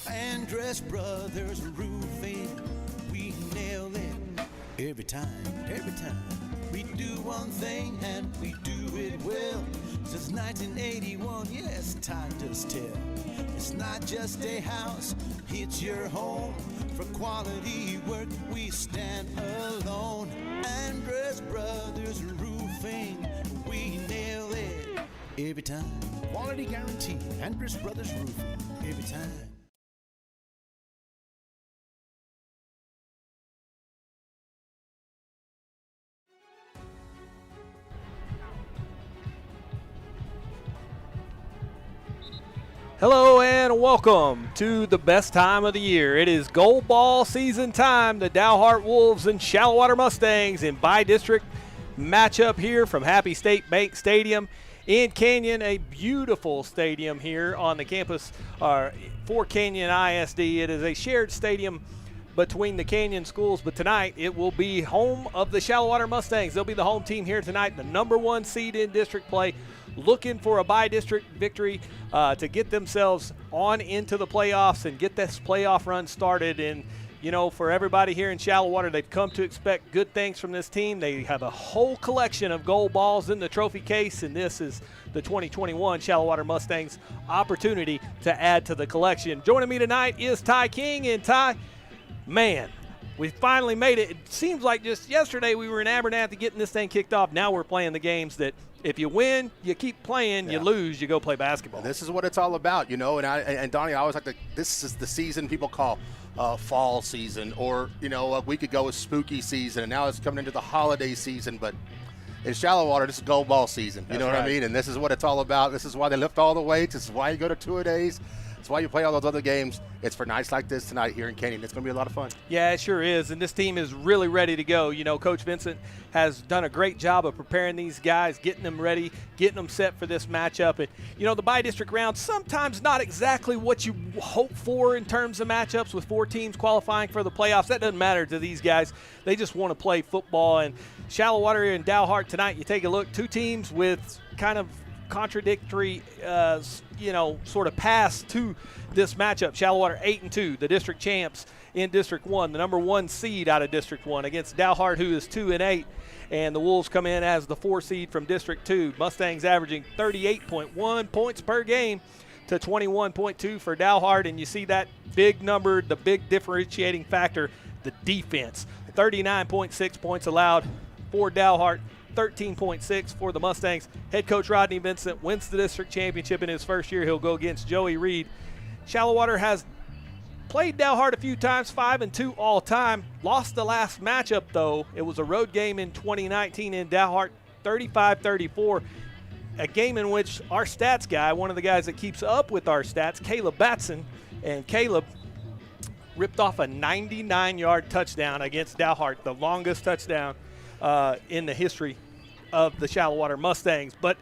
Andress Brothers Roofing, we nail it every time. We do one thing and we do it well. Since 1981, yes, time does tell. It's not just a house, it's your home. For quality work, we stand alone. Andress Brothers Roofing, we nail it every time. Quality guarantee, Andress Brothers Roofing, every time. Hello and welcome to the best time of the year. It is gold ball season time. The Dalhart Wolves and Shallowater Mustangs in bi-district matchup here from Happy State Bank Stadium in Canyon, a beautiful stadium here on the campus for Canyon ISD. It is a shared stadium between the Canyon schools, but tonight it will be home of the Shallowater Mustangs. They'll be the home team here tonight, the number one seed in district play, looking for a bi-district victory to get themselves on into the playoffs and get this playoff run started. And, you know, for everybody here in Shallowater, they've come to expect good things from this team. They have a whole collection of gold balls in the trophy case, and this is the 2021 Shallowater Mustangs opportunity to add to the collection. Joining me tonight is Ty King. And Ty, man, we finally made it. It seems like just yesterday we were in Abernathy getting this thing kicked off. Now we're playing the games that if you win, you keep playing. You lose, you go play basketball. And this is what it's all about, you know. And Donnie, I always like to. This is the season people call fall season, or a week ago was spooky season, and now it's coming into the holiday season. But in Shallowater, this is gold ball season. You know what I mean? And this is what it's all about. This is why they lift all the weights. This is why you go to two-a-days. That's why you play all those other games. It's for nights like this tonight here in Canyon. It's going to be a lot of fun. Yeah, it sure is. And this team is really ready to go. You know, Coach Vincent has done a great job of preparing these guys, getting them ready, getting them set for this matchup. And, you know, the bi-district round, sometimes not exactly what you hope for in terms of matchups with four teams qualifying for the playoffs. That doesn't matter to these guys. They just want to play football. And Shallowater and Dalhart tonight, you take a look, two teams with kind of contradictory, sort of pass to this matchup. Shallowater 8-2, the district champs in District 1, the number one seed out of District 1 against Dalhart, who is 2-8, and the Wolves come in as the 4 seed from District 2. Mustangs averaging 38.1 points per game to 21.2 for Dalhart, and you see that big number, the big differentiating factor, the defense. 39.6 points allowed for Dalhart, 13.6 for the Mustangs. Head coach Rodney Vincent wins the district championship in his first year. He'll go against Joey Reed. Shallowater has played Dalhart a few times, 5-2 all time. Lost the last matchup, though. It was a road game in 2019 in Dalhart, 35-34. A game in which our stats guy, one of the guys that keeps up with our stats, Caleb Batson, and Caleb ripped off a 99-yard touchdown against Dalhart, the longest touchdown in the history of the Shallowater Mustangs. But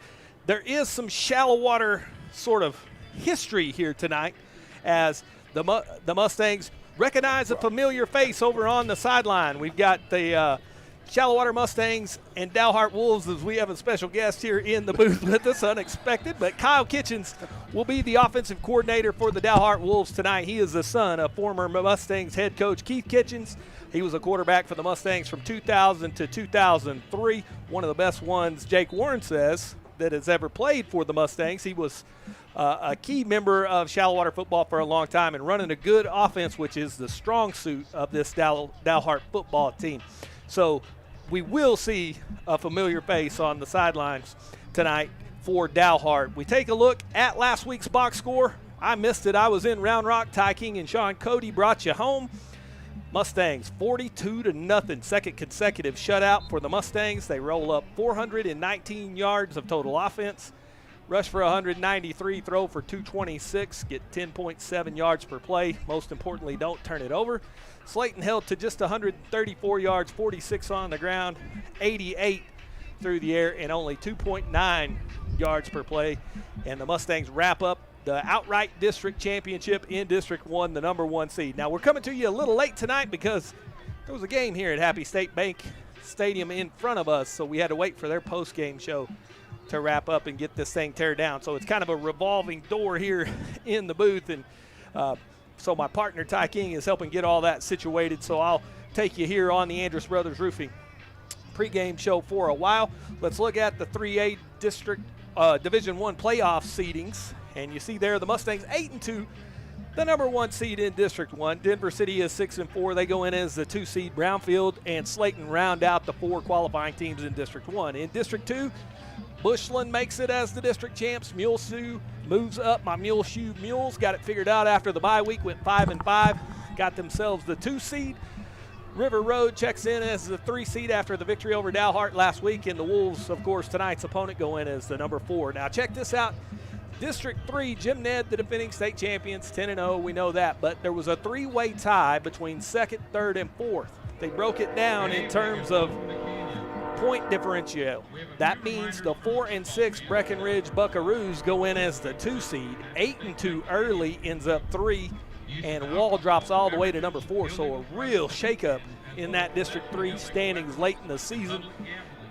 there is some Shallowater sort of history here tonight as the Mustangs recognize a familiar face over on the sideline. We've got the Shallowater Mustangs and Dalhart Wolves as we have a special guest here in the booth with us, unexpected. But Kyle Kitchens will be the offensive coordinator for the Dalhart Wolves tonight. He is the son of former Mustangs head coach Keith Kitchens. He was a quarterback for the Mustangs from 2000 to 2003, one of the best ones, Jake Warren says, that has ever played for the Mustangs. He was a key member of Shallowater football for a long time and running a good offense, which is the strong suit of this Dalhart football team. So we will see a familiar face on the sidelines tonight for Dalhart. We take a look at last week's box score. I missed it. I was in Round Rock. Ty King and Sean Cody brought you home. Mustangs 42-0, second consecutive shutout for the Mustangs. They roll up 419 yards of total offense, rush for 193, throw for 226, get 10.7 yards per play. Most importantly, don't turn it over. Slayton held to just 134 yards, 46 on the ground, 88 through the air, and only 2.9 yards per play. And the Mustangs wrap up the outright district championship in District 1, the number one seed. Now, we're coming to you a little late tonight because there was a game here at Happy State Bank Stadium in front of us, so we had to wait for their post-game show to wrap up and get this thing tear down. So it's kind of a revolving door here in the booth, and So my partner Ty King is helping get all that situated. So I'll take you here on the Andrus Brothers Roofing pregame show for a while. Let's look at the 3A district Division I playoff seedings. And you see there the Mustangs 8-2, the number 1 seed in District 1. Denver City is 6-4. They go in as the 2 seed. Brownfield and Slayton round out the 4 qualifying teams in District 1. In District 2, Bushland makes it as the district champs. Muleshoe moves up. My Muleshoe Mules got it figured out after the bye week, went 5-5, got themselves the 2 seed. River Road checks in as the 3 seed after the victory over Dalhart last week, and the Wolves, of course, tonight's opponent, go in as the number 4. Now check this out. District 3, Jim Ned, the defending state champions, 10-0, we know that, but there was a 3-way tie between 2nd, 3rd, and 4th. They broke it down in terms of point differential. That means the 4 and 6 Breckenridge Buckaroos go in as the 2 seed. 8-2 early ends up 3, and Wall drops all the way to number 4. So a real shakeup in that District 3 standings late in the season.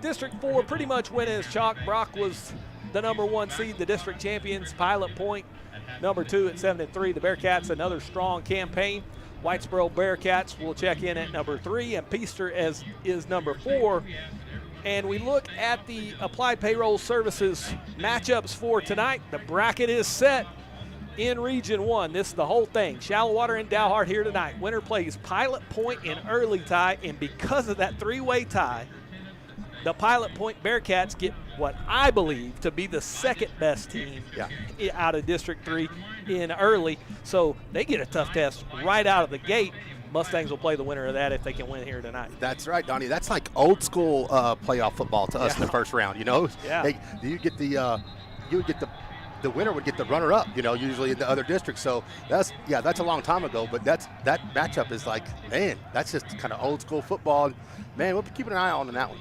District 4 pretty much went as chalk. Brock was the number 1 seed, the district champions. Pilot Point, number 2 at 7-3. The Bearcats, another strong campaign. Whitesboro Bearcats will check in at number 3, and Peaster is number 4. And we look at the Applied Payroll Services matchups for tonight. The bracket is set in Region 1. This is the whole thing. Shallowater and Dalhart here tonight. Winner plays Pilot Point in early tie, and because of that 3-way tie, the Pilot Point Bearcats get what I believe to be the 2nd best team out of District 3 in early. So they get a tough test right out of the gate. Mustangs will play the winner of that if they can win here tonight. That's right, Donnie. That's like old school playoff football to us in the first round. You know, you get the winner would get the runner up. You know, usually in the other districts. So that's a long time ago. But that matchup is like, man, that's just kind of old school football. Man, we'll be keeping an eye on that one.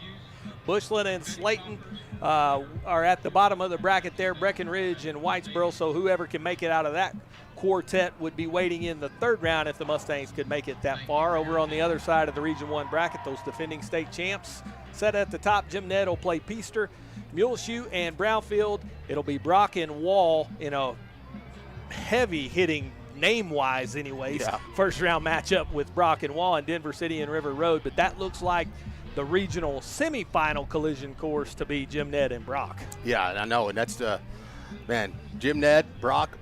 Bushland and Slayton are at the bottom of the bracket there, Breckenridge and Whitesboro, so whoever can make it out of that quartet would be waiting in the 3rd round if the Mustangs could make it that far. Over on the other side of the Region 1 bracket, those defending state champs set at the top. Jim Ned will play Peaster. Muleshoe and Brownfield, it'll be Brock and Wall in a heavy hitting name-wise anyways. First round matchup with Brock and Wall in Denver City and River Road, but that looks like the regional semifinal collision course to be Jim Ned and Brock. Yeah, I know, and that's Jim Ned, Brock,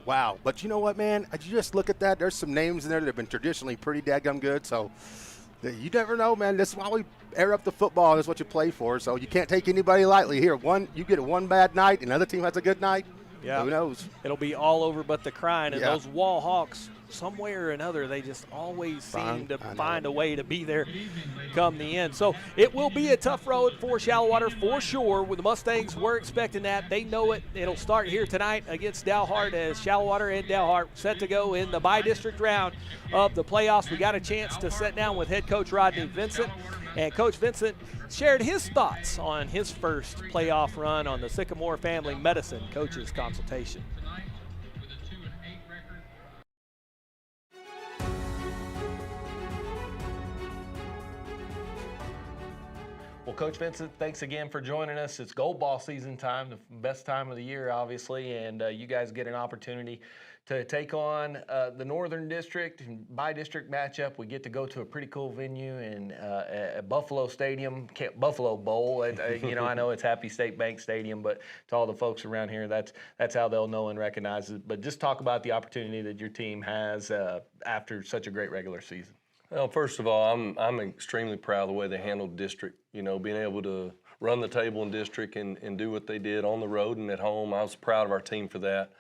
wow. But you know what, man? You just look at that. There's some names in there that have been traditionally pretty daggum good, so you never know, man. This is why we air up the football. That's what you play for, so you can't take anybody lightly here. You get one bad night, another team has a good night. Yeah. Who knows? It'll be all over but the crying, and those Wall Hawks, some way or another, they just always seem to find a way to be there come the end. So it will be a tough road for Shallowater for sure. With the Mustangs, we're expecting that. They know it. It'll start here tonight against Dalhart as Shallowater and Dalhart set to go in the bi-district round of the playoffs. We got a chance to sit down with head coach Rodney Vincent, and Coach Vincent shared his thoughts on his first playoff run on the Sycamore Family Medicine Coaches Consultation. Well, Coach Vincent, thanks again for joining us. It's Gold Ball season time, the best time of the year, obviously, and you guys get an opportunity to take on the Northern District and bi-district matchup. We get to go to a pretty cool venue in at Buffalo Stadium, Buffalo Bowl. I know it's Happy State Bank Stadium, but to all the folks around here, that's how they'll know and recognize it. But just talk about the opportunity that your team has after such a great regular season. Well, first of all, I'm extremely proud of the way they handled district. You know, being able to run the table in district and do what they did on the road and at home. I was proud of our team for that.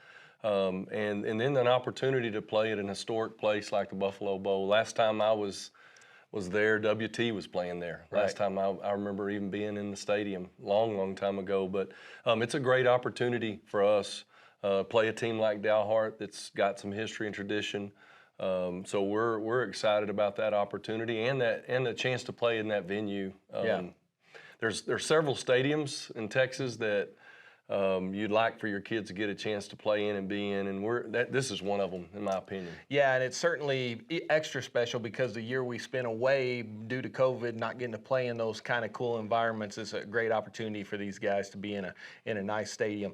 And then an opportunity to play at an historic place like the Buffalo Bowl. Last time I was there, WT was playing there. Last time I remember even being in the stadium, long time ago. But it's a great opportunity for us. Play a team like Dalhart that's got some history and tradition. So we're excited about that opportunity and the chance to play in that venue. There's several stadiums in Texas that you'd like for your kids to get a chance to play in and be in, and this is one of them, in my opinion. Yeah, and it's certainly extra special because the year we spent away due to COVID, not getting to play in those kind of cool environments, is a great opportunity for these guys to be in a nice stadium.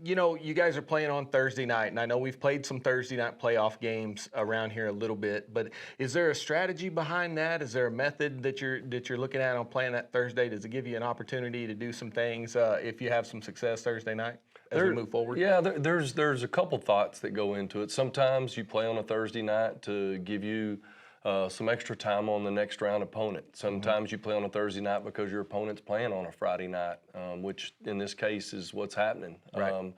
You guys are playing on Thursday night, and I know we've played some Thursday night playoff games around here a little bit, but is there a strategy behind that? Is there a method that you're looking at on playing that Thursday? Does it give you an opportunity to do some things if you have some success Thursday night as we move forward? Yeah, there's a couple thoughts that go into it. Sometimes you play on a Thursday night to give you some extra time on the next round opponent. Sometimes you play on a Thursday night because your opponent's playing on a Friday night, which in this case is what's happening. Right.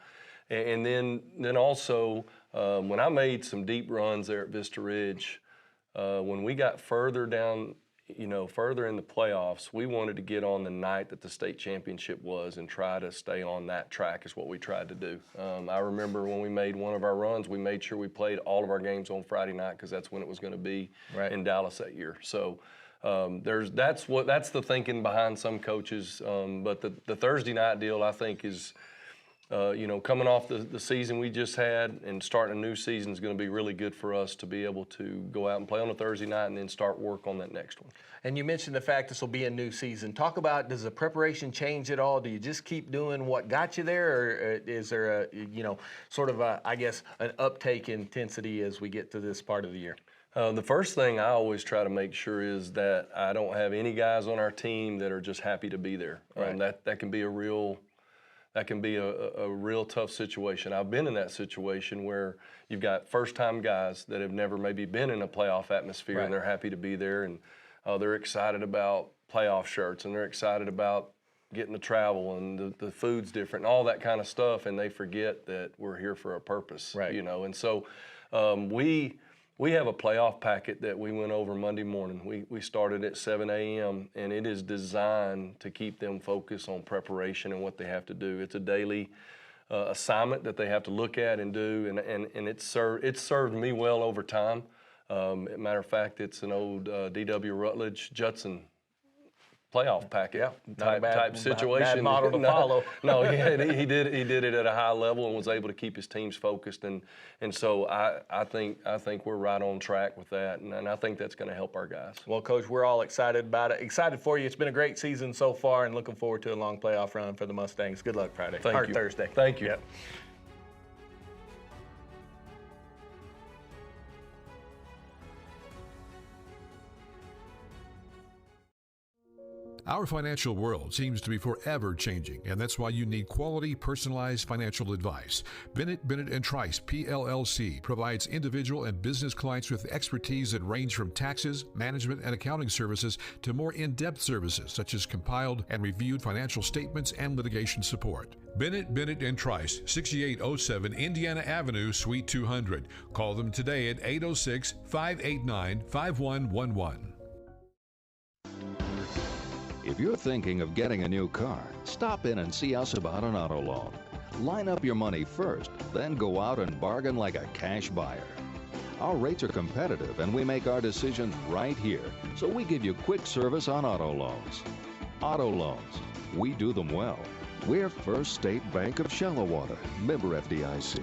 And then also when I made some deep runs there at Vista Ridge, when we got further down, further in the playoffs, we wanted to get on the night that the state championship was and try to stay on that track is what we tried to do. I remember when we made one of our runs, we made sure we played all of our games on Friday night because that's when it was going to be in Dallas that year. So that's the thinking behind some coaches. But the Thursday night deal, I think, is coming off the season we just had and starting a new season is going to be really good for us to be able to go out and play on a Thursday night and then start work on that next one. And you mentioned the fact this will be a new season. Talk about, does the preparation change at all? Do you just keep doing what got you there, or is there an uptake intensity as we get to this part of the year? The first thing I always try to make sure is that I don't have any guys on our team that are just happy to be there. Right. That can be a real tough situation. I've been in that situation where you've got first-time guys that have never maybe been in a playoff atmosphere, and they're happy to be there, and they're excited about playoff shirts, and they're excited about getting to travel, and the food's different, and all that kind of stuff, and they forget that we're here for a purpose, And so we have a playoff packet that we went over Monday morning. We started at 7 a.m., and it is designed to keep them focused on preparation and what they have to do. It's a daily assignment that they have to look at and do, and it's served me well over time. Matter of fact, it's an old D.W. Rutledge Judson playoff packet type situation. Bad model to follow. No, he did it at a high level and was able to keep his teams focused, and so I think we're right on track with that, and I think that's going to help our guys. Well, Coach, we're all excited about it. Excited for you. It's been a great season so far, and looking forward to a long playoff run for the Mustangs. Good luck Friday. Thank you. Thursday. Thank you. Yep. Our financial world seems to be forever changing, and that's why you need quality, personalized financial advice. Bennett & Trice, PLLC, provides individual and business clients with expertise that range from taxes, management, and accounting services to more in-depth services such as compiled and reviewed financial statements and litigation support. Bennett & Trice, 6807 Indiana Avenue, Suite 200. Call them today at 806-589-5111. If you're thinking of getting a new car, stop in and see us about an auto loan. Line up your money first, then go out and bargain like a cash buyer. Our rates are competitive and we make our decisions right here, so we give you quick service on auto loans. Auto loans, we do them well. We're First State Bank of Shallowater, member FDIC.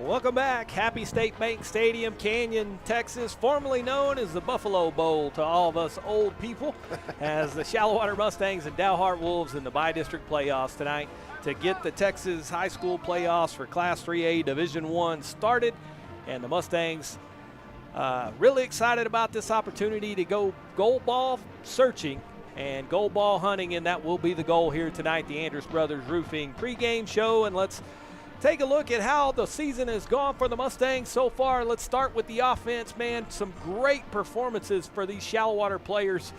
Welcome back. Happy State Bank Stadium, Canyon, Texas, formerly known as the Buffalo Bowl to all of us old people, as the Shallowater Mustangs and Dalhart Wolves in the bi-district playoffs tonight to get the Texas high school playoffs for Class 3A Division I started. And the Mustangs really excited about this opportunity to go gold ball searching and gold ball hunting, and that will be the goal here tonight. The Andrus Brothers Roofing pregame show, and let's take a look at how the season has gone for the Mustangs so far. Let's start with the offense, man. Some great performances for these Shallowater players,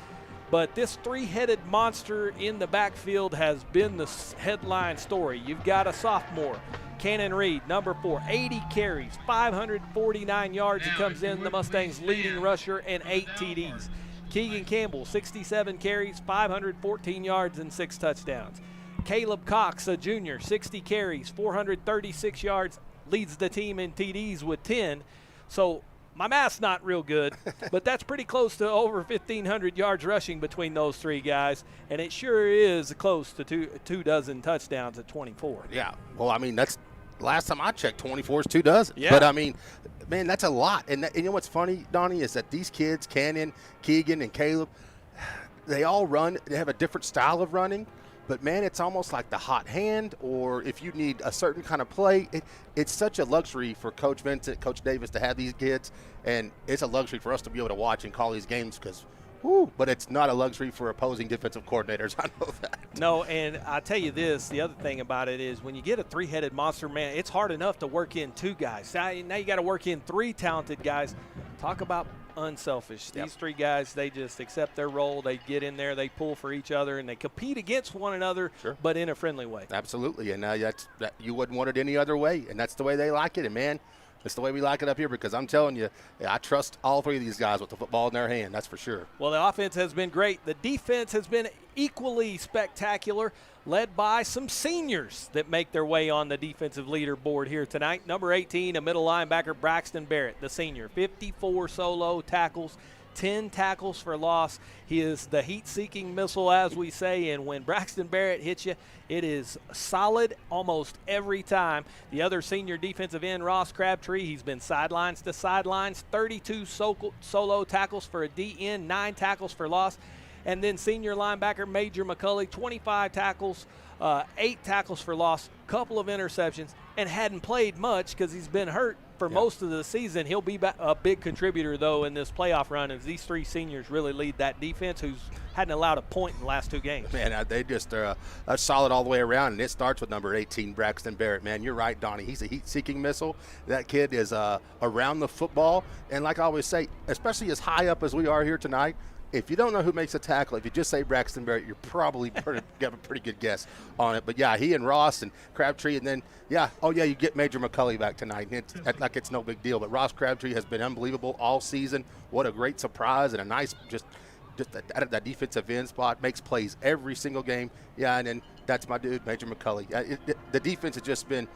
but this three-headed monster in the backfield has been the headline story. You've got a sophomore, Cannon Reed, number 4, 80 carries, 549 yards. He comes in the Mustangs' leading rusher and 8 TDs. Keegan Campbell, 67 carries, 514 yards, and 6 touchdowns. Caleb Cox, a junior, 60 carries, 436 yards, leads the team in TDs with 10. So my math's not real good, but that's pretty close to over 1,500 yards rushing between those 3 guys, and it sure is close to two dozen touchdowns at 24. Yeah, well, I mean, that's last time I checked, 24 is 2 dozen. Yeah. But, I mean, man, that's a lot. And you know what's funny, Donnie, is that these kids, Cannon, Keegan, and Caleb, they all run. They have a different style of running. But, man, it's almost like the hot hand, or if you need a certain kind of play, it's such a luxury for Coach Vincent, Coach Davis to have these kids, and it's a luxury for us to be able to watch and call these games because, but it's not a luxury for opposing defensive coordinators. I know that. No, and I tell you this, the other thing about it is when you get a 3-headed monster, man, it's hard enough to work in 2 guys. Now you got to work in 3 talented guys. Talk about unselfish. These 3 guys, they just accept their role. They get in there, they pull for each other, and they compete against one another, but in a friendly way. Absolutely, and you wouldn't want it any other way, and that's the way they like it. And, man, it's the way we like it up here because I'm telling you, I trust all 3 of these guys with the football in their hand, that's for sure. Well, the offense has been great. The defense has been equally spectacular, led by some seniors that make their way on the defensive leaderboard here tonight. Number 18, a middle linebacker, Braxton Barrett, the senior, 54 solo tackles, 10 tackles for loss. He is the heat-seeking missile, as we say, and when Braxton Barrett hits you, it is solid almost every time. The other senior defensive end, Ross Crabtree, he's been sidelines to sidelines, 32 solo tackles for a DN, 9 tackles for loss. And then senior linebacker Major McCulley, 25 tackles, 8 tackles for loss, couple of interceptions, and hadn't played much because he's been hurt for most of the season. He'll be a big contributor, though, in this playoff run as these 3 seniors really lead that defense who's hadn't allowed a point in the last 2 games. Man, they just are solid all the way around, and it starts with number 18, Braxton Barrett. Man, you're right, Donnie. He's a heat-seeking missile. That kid is around the football, and like I always say, especially as high up as we are here tonight, if you don't know who makes a tackle, if you just say Braxton Barrett, you're probably got a pretty good guess on it. But, yeah, he and Ross and Crabtree, and then, you get Major McCulley back tonight. And it's no big deal. But Ross Crabtree has been unbelievable all season. What a great surprise and a nice just out of that defensive end spot, makes plays every single game. Yeah, and then that's my dude, Major McCulley. The defense has just been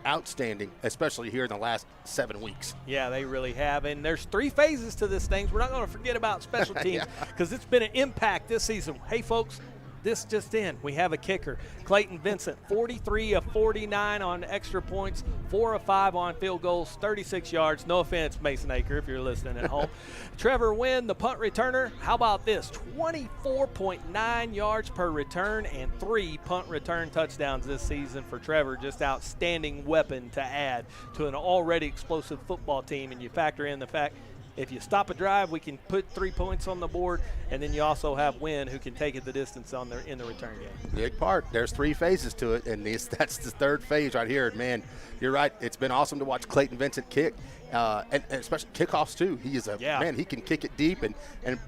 outstanding, especially here in the last 7 weeks. Yeah, they really have. And there's 3 phases to this thing. We're not going to forget about special teams because it's been an impact this season. Hey, folks, this just in. We have a kicker, Clayton Vincent, 43 of 49 on extra points, 4 of 5 on field goals, 36 yards. No offense, Mason Aker, if you're listening at home. Trevor Wynn, the punt returner. How about this? 24.9 yards per return and 3 punt return touchdowns this season for Trevor. Just outstanding weapon to add to an already explosive football team. And you factor in the fact if you stop a drive, we can put 3 points on the board, and then you also have Wynn who can take it the distance in the return game. Big part. There's 3 phases to it, and that's the 3rd phase right here. Man, you're right. It's been awesome to watch Clayton Vincent kick, and especially kickoffs too. He is man. He can kick it deep and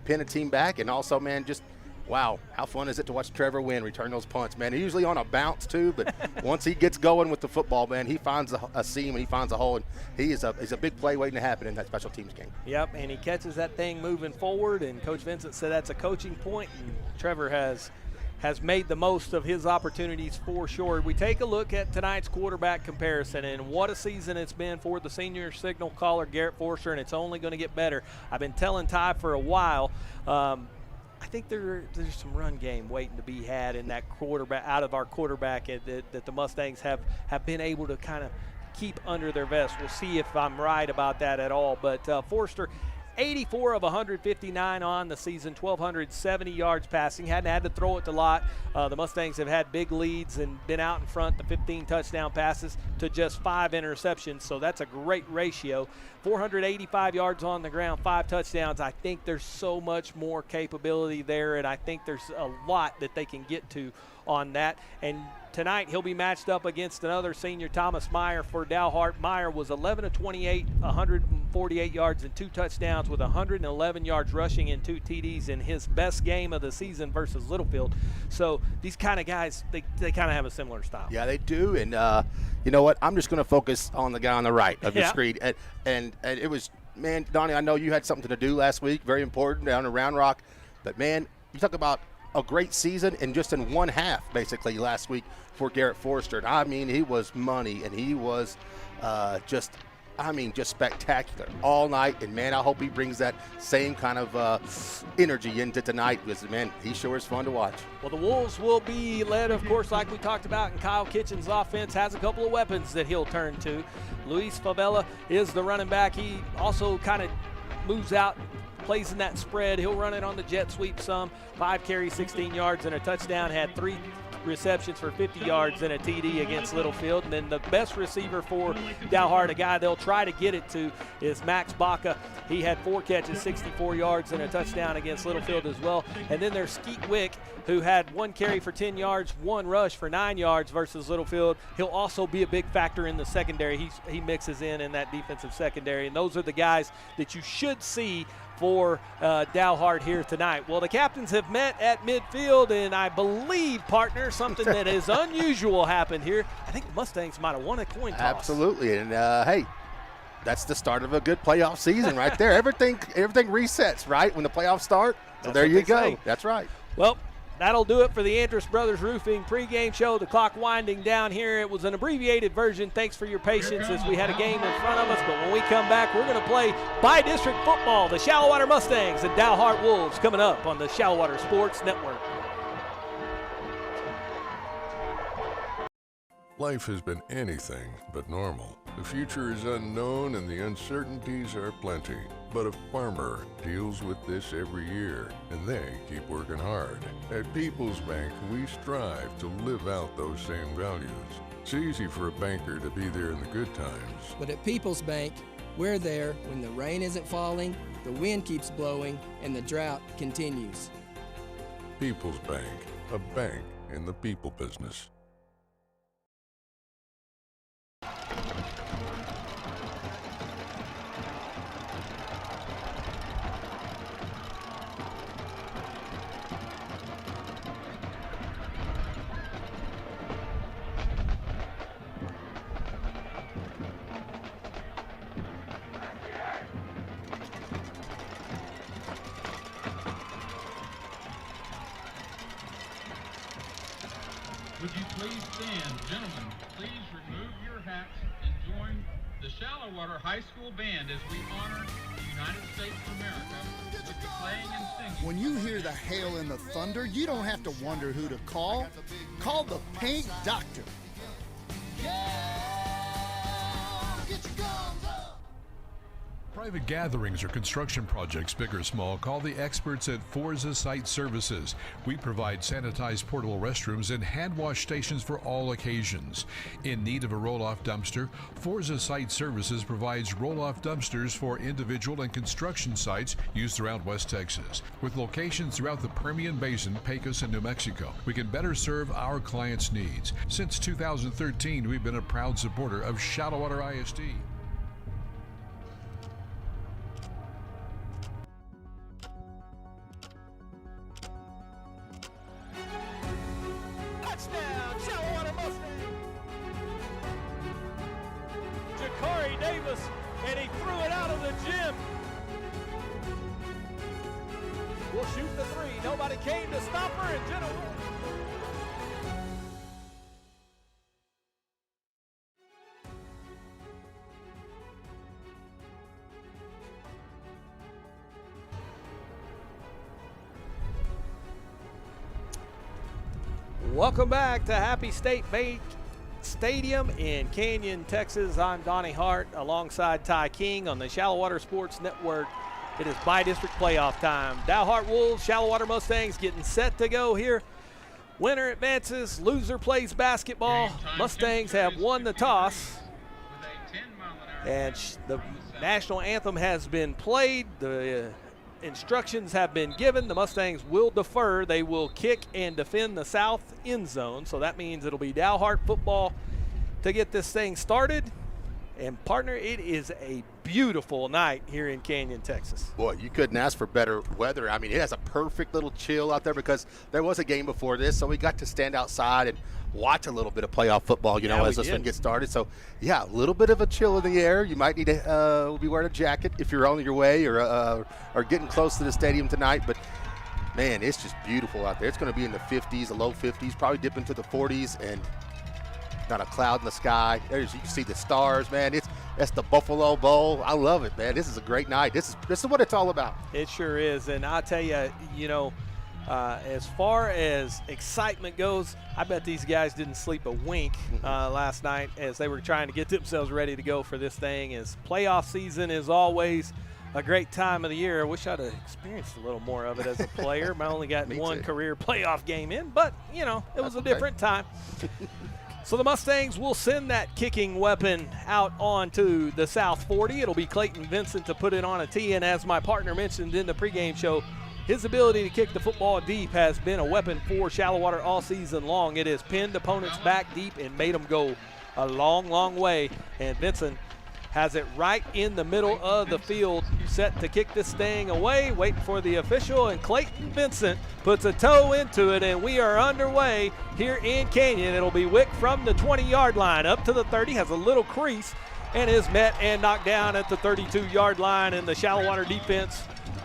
pin a team back, and also, man, just wow, how fun is it to watch Trevor Wynn return those punts, man. He's usually on a bounce too, but once he gets going with the football, man, he finds a seam and he finds a hole, and he's a big play waiting to happen in that special teams game. Yep, and he catches that thing moving forward, and Coach Vincent said that's a coaching point, and Trevor has made the most of his opportunities for sure. We take a look at tonight's quarterback comparison, and what a season it's been for the senior signal caller, Garrett Forster, and it's only going to get better. I've been telling Ty for a while, I think there's some run game waiting to be had in that quarterback, out of our quarterback that the Mustangs have been able to kind of keep under their vest. We'll see if I'm right about that at all. But Forster, 84 of 159 on the season, 1,270 yards passing. Hadn't had to throw it a lot. The Mustangs have had big leads and been out in front, the 15 touchdown passes to just 5 interceptions, so that's a great ratio. 485 yards on the ground, 5 touchdowns. I think there's so much more capability there, and I think there's a lot that they can get to on that. And tonight he'll be matched up against another senior, Thomas Meyer for Dalhart. Meyer was 11 of 28, 148 yards and 2 touchdowns with 111 yards rushing and 2 TDs in his best game of the season versus Littlefield. So these kind of guys, they kind of have a similar style. Yeah, they do. And you know what? I'm just going to focus on the guy on the right of the screen. And it was, man, Donnie, I know you had something to do last week, very important, down in Round Rock. But, man, you talk about a great season and just in one half, basically, last week for Garrett Forrester. And, I mean, he was money, and he was just spectacular all night. And, man, I hope he brings that same kind of energy into tonight because, man, he sure is fun to watch. Well, the Wolves will be led, of course, like we talked about, and Kyle Kitchen's offense has a couple of weapons that he'll turn to. Luis Favela is the running back. He also kind of moves out, plays in that spread. He'll run it on the jet sweep some. 5 carries, 16 yards, and a touchdown. Had 3 receptions for 50 yards and a TD against Littlefield. And then the best receiver for Dalhart, a guy they'll try to get it to, is Max Baca. He had 4 catches, 64 yards, and a touchdown against Littlefield as well. And then there's Skeet Wick, who had 1 carry for 10 yards, 1 rush for 9 yards versus Littlefield. He'll also be a big factor in the secondary. He mixes in that defensive secondary. And those are the guys that you should see for Dalhart here tonight. Well, the captains have met at midfield, and I believe, partner, something that is unusual happened here. I think the Mustangs might have won a coin toss. Absolutely, and hey, that's the start of a good playoff season right there. everything resets, right, when the playoffs start. So That's there what you they go. say. That's right. Well, that'll do it for the Andrus Brothers Roofing pregame show. The clock winding down here. It was an abbreviated version. Thanks for your patience as we had a game in front of us. But when we come back, we're going to play by-district football. The Shallowater Mustangs and Dalhart Wolves coming up on the Shallowater Sports Network. Life has been anything but normal. The future is unknown and the uncertainties are plenty. But a farmer deals with this every year, and they keep working hard. At People's Bank, we strive to live out those same values. It's easy for a banker to be there in the good times. But at People's Bank, we're there when the rain isn't falling, the wind keeps blowing, and the drought continues. People's Bank, a bank in the people business. Would you please stand? Gentlemen, please remove your hats and join the Shallowater High School Band as we honor the United States of America with the playing and singing. When you hear the hail and the thunder, you don't have to wonder who to call. Call the Paint Doctor. Private gatherings or construction projects, big or small, call the experts at Forza Site Services. We provide sanitized portable restrooms and hand wash stations for all occasions. In need of a roll-off dumpster, Forza Site Services provides roll-off dumpsters for individual and construction sites used throughout West Texas. With locations throughout the Permian Basin, Pecos, and New Mexico, we can better serve our clients' needs. Since 2013, we've been a proud supporter of Shallowater ISD. Touchdown, Shallowater Mustangs! Jakari Davis, and he threw it out of the gym. We'll shoot the 3. Nobody came to stop her, and Jenna won. Welcome back to Happy State Bank Stadium in Canyon, Texas. I'm Donnie Hart alongside Ty King on the Shallowater Sports Network. It is by-district playoff time. Dalhart Wolves, Shallowater Mustangs getting set to go here. Winner advances, loser plays basketball. Mustangs have won the toss. And the national anthem has been played. The instructions have been given. The Mustangs will defer. They will kick and defend the south end zone. So that means it'll be Dalhart football to get this thing started. And partner, it is a beautiful night here in Canyon, Texas. Boy, you couldn't ask for better weather. I mean, it has a perfect little chill out there because there was a game before this, so we got to stand outside and watch a little bit of playoff football, you know, as this one gets started. So, yeah, a little bit of a chill in the air. You might need to be wearing a jacket if you're on your way or getting close to the stadium tonight. But man, it's just beautiful out there. It's going to be in the 50s, the low 50s, probably dip into the 40s, and not a cloud in the sky. There's, you can see the stars, man. That's the Buffalo Bowl. I love it, man. This is a great night. This is what it's all about. It sure is. And I'll tell you, as far as excitement goes, I bet these guys didn't sleep a wink last night as they were trying to get themselves ready to go for this thing. As playoff season is always a great time of the year. I wish I'd have experienced a little more of it as a player. I only got one career playoff game in, but, it was a different time. So the Mustangs will send that kicking weapon out onto the South 40. It'll be Clayton Vincent to put it on a tee, and as my partner mentioned in the pregame show, his ability to kick the football deep has been a weapon for Shallowater all season long. It has pinned opponents back deep and made them go a long, long way, and Vincent has it right in the middle of the field, set to kick this thing away, waiting for the official, and Clayton Vincent puts a toe into it, and we are underway here in Canyon. It'll be Wick from the 20-yard line up to the 30, has a little crease, and is met and knocked down at the 32-yard line, and the Shallowater defense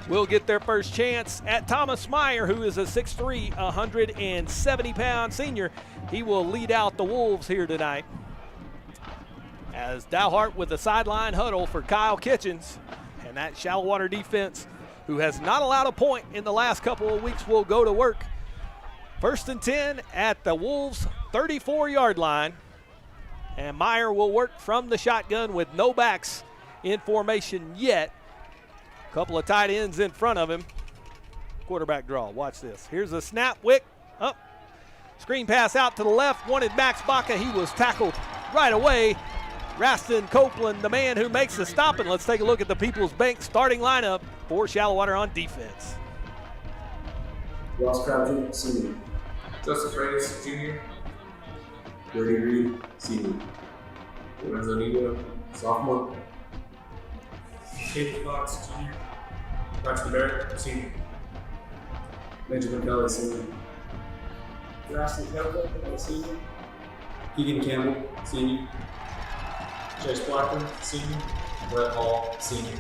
will get their first chance at Thomas Meyer, who is a 6'3", 170-pound senior. He will lead out the Wolves here tonight. As Dalhart with the sideline huddle for Kyle Kitchens, and that Shallowater defense, who has not allowed a point in the last couple of weeks, will go to work. 1st and 10 at the Wolves' 34-yard line, and Meyer will work from the shotgun with no backs in formation yet. A couple of tight ends in front of him. Quarterback draw, watch this. Here's a snap, Wick up. Screen pass out to the left, wanted Max Baca. He was tackled right away. Raston Copeland, the man who makes the stop, and let's take a look at the People's Bank starting lineup for Shallowater on defense. Ross Crabtree, senior. Joseph Reyes, junior. Brady Reed, senior. Lorenzo Nido, sophomore. Casey Fox, junior. Braxton Barrett, senior. Benjamin Kelly, senior. Raston Copeland, senior. Keegan Campbell, senior. Chase Blackman, senior. Brett Hall, senior.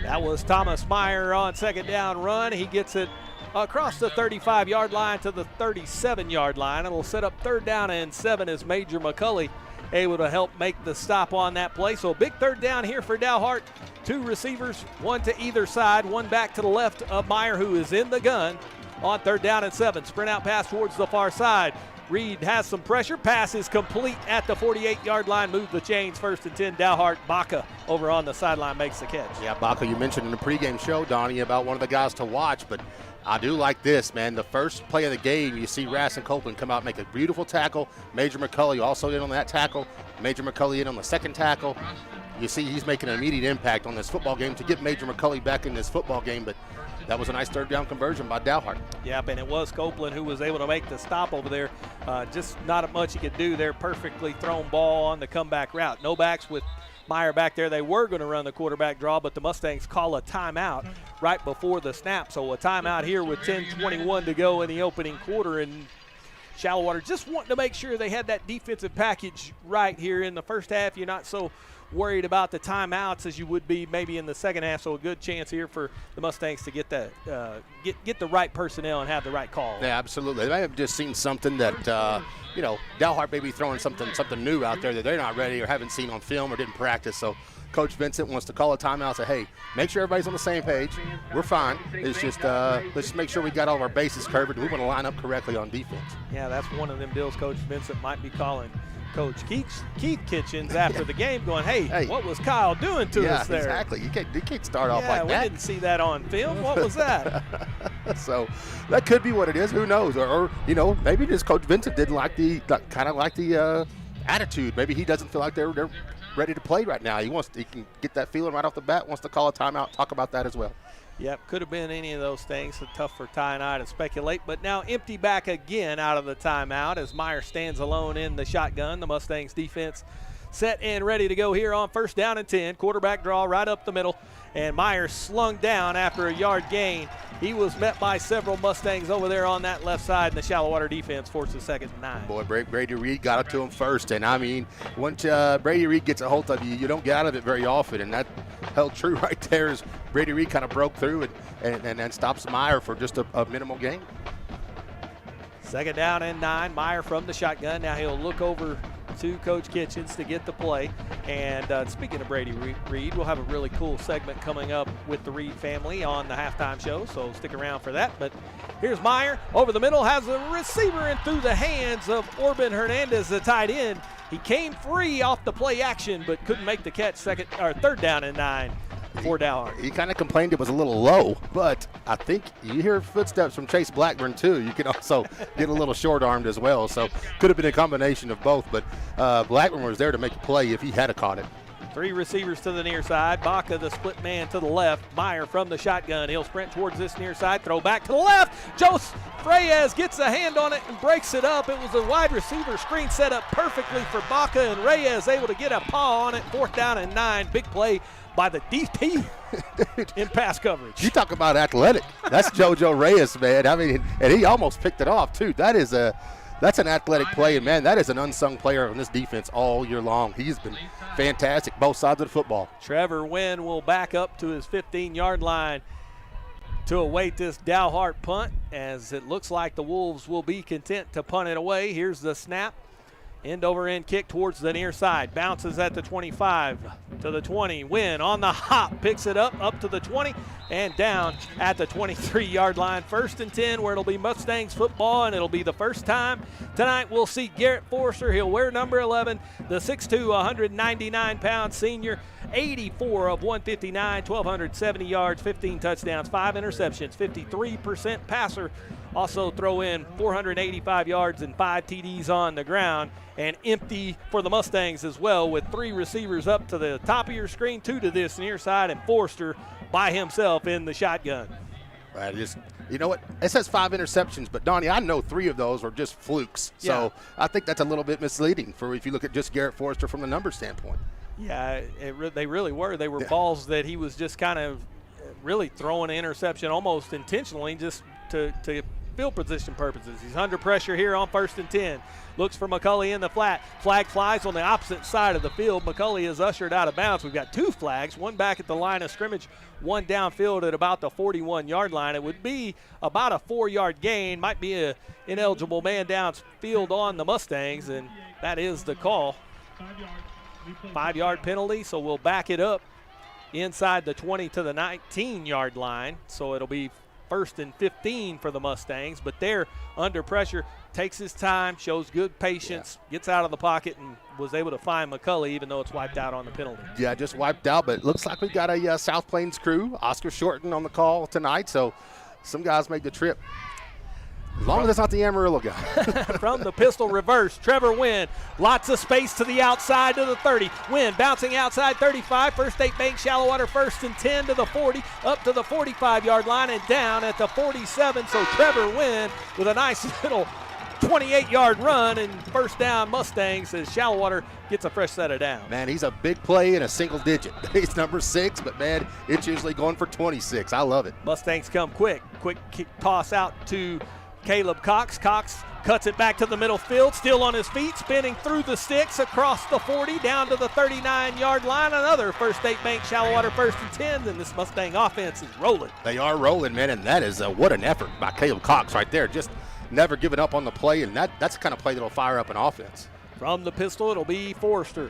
That was Thomas Meyer on second down run. He gets it across the 35-yard line to the 37-yard line. It'll set up 3rd down and 7 as Major McCulley able to help make the stop on that play. So a big 3rd down here for Dalhart. 2 receivers, 1 to either side, 1 back to the left of Meyer, who is in the gun on 3rd down and 7. Sprint out pass towards the far side. Reed has some pressure. Pass is complete at the 48-yard line. Move the chains. 1st and 10. Dalhart. Baca over on the sideline makes the catch. Yeah, Baca, you mentioned in the pregame show, Donnie, about one of the guys to watch, but I do like this, man. The first play of the game, you see Raston Copeland come out and make a beautiful tackle. Major McCulley also in on that tackle. Major McCulley in on the second tackle. You see he's making an immediate impact on this football game to get Major McCulley back in this football game, but that was a nice 3rd down conversion by Dalhart. Yep, and it was Copeland who was able to make the stop over there. Just not much he could do there. Perfectly thrown ball on the comeback route. No backs with Meyer back there. They were going to run the quarterback draw, but the Mustangs call a timeout right before the snap. So a timeout here with 10:21 to go in the opening quarter, and Shallowater just wanting to make sure they had that defensive package right here in the first half. You're not so worried about the timeouts as you would be maybe in the second half, so a good chance here for the Mustangs to get the get the right personnel and have the right call. Yeah, absolutely. They may have just seen something that Dalhart may be throwing something new out there that they're not ready or haven't seen on film or didn't practice. So Coach Vincent wants to call a timeout and say, hey, make sure everybody's on the same page. We're fine. It's just let's just make sure we got all of our bases covered and we want to line up correctly on defense. Yeah, that's one of them deals Coach Vincent might be calling Coach Keith Kitchens after the game going, hey, what was Kyle doing to us there? Yeah, exactly. You can't start off like that. Yeah, we didn't see that on film. What was that? So that could be what it is. Who knows? Or maybe just Coach Vincent didn't like the attitude. Maybe he doesn't feel like they're ready to play right now. He can get that feeling right off the bat, wants to call a timeout, talk about that as well. Yep, could have been any of those things. So tough for Ty and I to speculate. But now empty back again out of the timeout as Meyer stands alone in the shotgun. The Mustangs defense set and ready to go here on 1st down and 10. Quarterback draw right up the middle. And Meyer slung down after a yard gain. He was met by several Mustangs over there on that left side, and the Shallowater defense forces 2nd and 9. Boy, Brady Reed got it to him first. And, I mean, once Brady Reed gets a hold of you, you don't get out of it very often. And held true right there as Brady Reed kind of broke through and stops Meyer for just a minimal gain. 2nd down and 9. Meyer from the shotgun. Now he'll look over to Coach Kitchens to get the play. And speaking of Brady Reed, we'll have a really cool segment coming up with the Reed family on the halftime show, so stick around for that. But here's Meyer over the middle, has a receiver in through the hands of Orban Hernandez, the tight end. He came free off the play action, but couldn't make the catch. 3rd down and 9 for Dalhart. He kind of complained it was a little low, but I think you hear footsteps from Chase Blackburn too. You can also get a little short-armed as well, so could have been a combination of both, but Blackburn was there to make a play if he had caught it. 3 receivers to the near side. Baca, the split man, to the left. Meyer from the shotgun. He'll sprint towards this near side. Throw back to the left. Jose Reyes gets a hand on it and breaks it up. It was a wide receiver screen set up perfectly for Baca, and Reyes able to get a paw on it. 4th down and 9. Big play by the DP in pass coverage. You talk about athletic. That's JoJo Reyes, man. I mean, and he almost picked it off, too. That's an athletic play, and, man, that is an unsung player on this defense all year long. He's been fantastic, both sides of the football. Trevor Wynn will back up to his 15-yard line to await this Dalhart punt, as it looks like the Wolves will be content to punt it away. Here's the snap. End-over-end kick towards the near side. Bounces at the 25 to the 20. Wynn on the hop. Picks it up to the 20 and down at the 23-yard line. 1st and 10, where it'll be Mustangs football, and it'll be the first time tonight we'll see Garrett Forster. He'll wear number 11, the 6'2", 199-pound senior. 84 of 159, 1,270 yards, 15 touchdowns, 5 interceptions, 53% passer. Also throw in 485 yards and 5 TDs on the ground, and empty for the Mustangs as well, with 3 receivers up to the top of your screen, 2 to this near side, and Forster by himself in the shotgun. Right, you know what? It says 5 interceptions, but Donnie, I know 3 of those were just flukes. So I think that's a little bit misleading for if you look at just Garrett Forster from the number standpoint. Yeah, they really were. They were balls that he was just kind of really throwing an interception almost intentionally just to field position purposes. He's under pressure here on 1st and 10. Looks for McCulley in the flat. Flag flies on the opposite side of the field. McCulley is ushered out of bounds. We've got 2 flags, one back at the line of scrimmage, one downfield at about the 41-yard line. It would be about a 4-yard gain. Might be an ineligible man downfield on the Mustangs, and that is the call. 5-yard penalty, so we'll back it up inside the 20 to the 19-yard line. So it'll be 1st and 15 for the Mustangs, but they're under pressure. Takes his time, shows good patience, gets out of the pocket, and was able to find McCulley, even though it's wiped out on the penalty. Yeah, just wiped out, but it looks like we got a South Plains crew, Oscar Shorten, on the call tonight, so some guys made the trip. As long as it's not the Amarillo guy. From the pistol reverse, Trevor Wynn. Lots of space to the outside to the 30. Wynn bouncing outside 35. First State Bank Shallowater 1st and 10 to the 40. Up to the 45-yard line and down at the 47. So Trevor Wynn with a nice little 28-yard run, and 1st down Mustangs as Shallowater gets a fresh set of downs. Man, he's a big play in a single digit. He's number 6, but, man, it's usually going for 26. I love it. Mustangs come quick. Quick kick toss out to Caleb Cox. Cox cuts it back to the middle field, still on his feet, spinning through the sticks across the 40, down to the 39-yard line. Another First State Bank Shallowater 1st and 10, and this Mustang offense is rolling. They are rolling, man, and that is what an effort by Caleb Cox right there. Just never giving up on the play, and that's the kind of play that'll fire up an offense. From the pistol, it'll be Forster.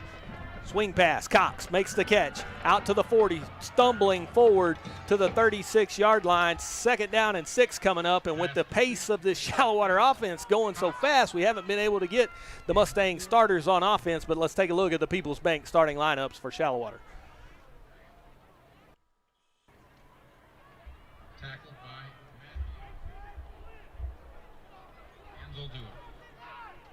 Swing pass, Cox makes the catch, out to the 40, stumbling forward to the 36-yard line. 2nd down and 6 coming up, and with the pace of this Shallowater offense going so fast, we haven't been able to get the Mustang starters on offense, but let's take a look at the People's Bank starting lineups for Shallowater. Tackled by Matt.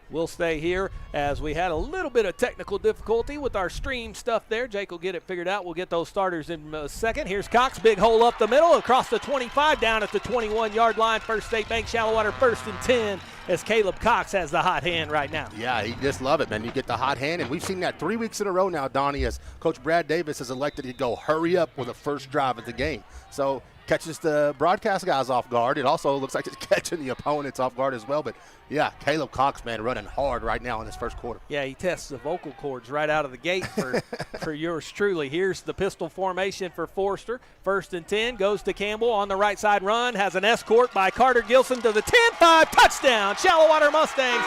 We'll stay here as we had a little bit of technical difficulty with our stream stuff there. Jake will get it figured out. We'll get those starters in a second. Here's Cox, big hole up the middle, across the 25, down at the 21-yard line. First State Bank Shallowater 1st and 10 as Caleb Cox has the hot hand right now. Yeah, he just love it, man. You get the hot hand, and we've seen that 3 weeks in a row now, Donnie, as Coach Brad Davis has elected to go hurry up with the first drive of the game. So catches the broadcast guys off guard. It also looks like it's catching the opponents off guard as well. But, yeah, Caleb Cox, man, running hard right now in this first quarter. Yeah, he tests the vocal cords right out of the gate for yours truly. Here's the pistol formation for Forster. 1st and 10, goes to Campbell on the right side run, has an escort by Carter Gilson to the 10-5 touchdown. Shallowater Mustangs.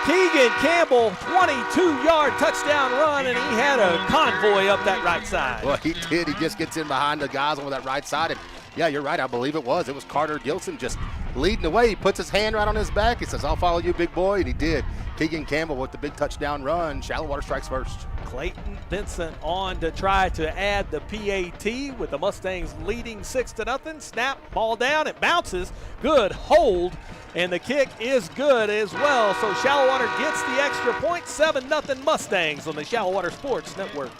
Keegan Campbell, 22-yard touchdown run, and he had a convoy up that right side. Well, he did. He just gets in behind the guys on that right side. And, yeah, you're right. I believe it was. It was Carter Gilson just leading the way. He puts his hand right on his back. He says, I'll follow you, big boy, and he did. Keegan Campbell with the big touchdown run. Shallowater strikes first. Clayton Vincent on to try to add the PAT with the Mustangs leading 6-0. Snap, ball down, it bounces. Good hold, and the kick is good as well. So Shallowater gets the extra point. 7-0 Mustangs on the Shallowater Sports Network.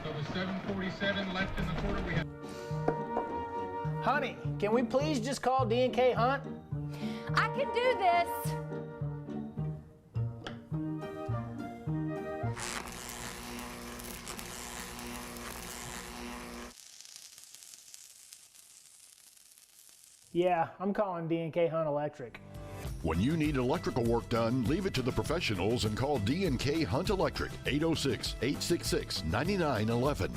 So with 7:47 left in the quarter, we have. Honey, can we please just call D&K Hunt? I can do this. Yeah, I'm calling D&K Hunt Electric. When you need electrical work done, leave it to the professionals and call D&K Hunt Electric, 806-866-9911.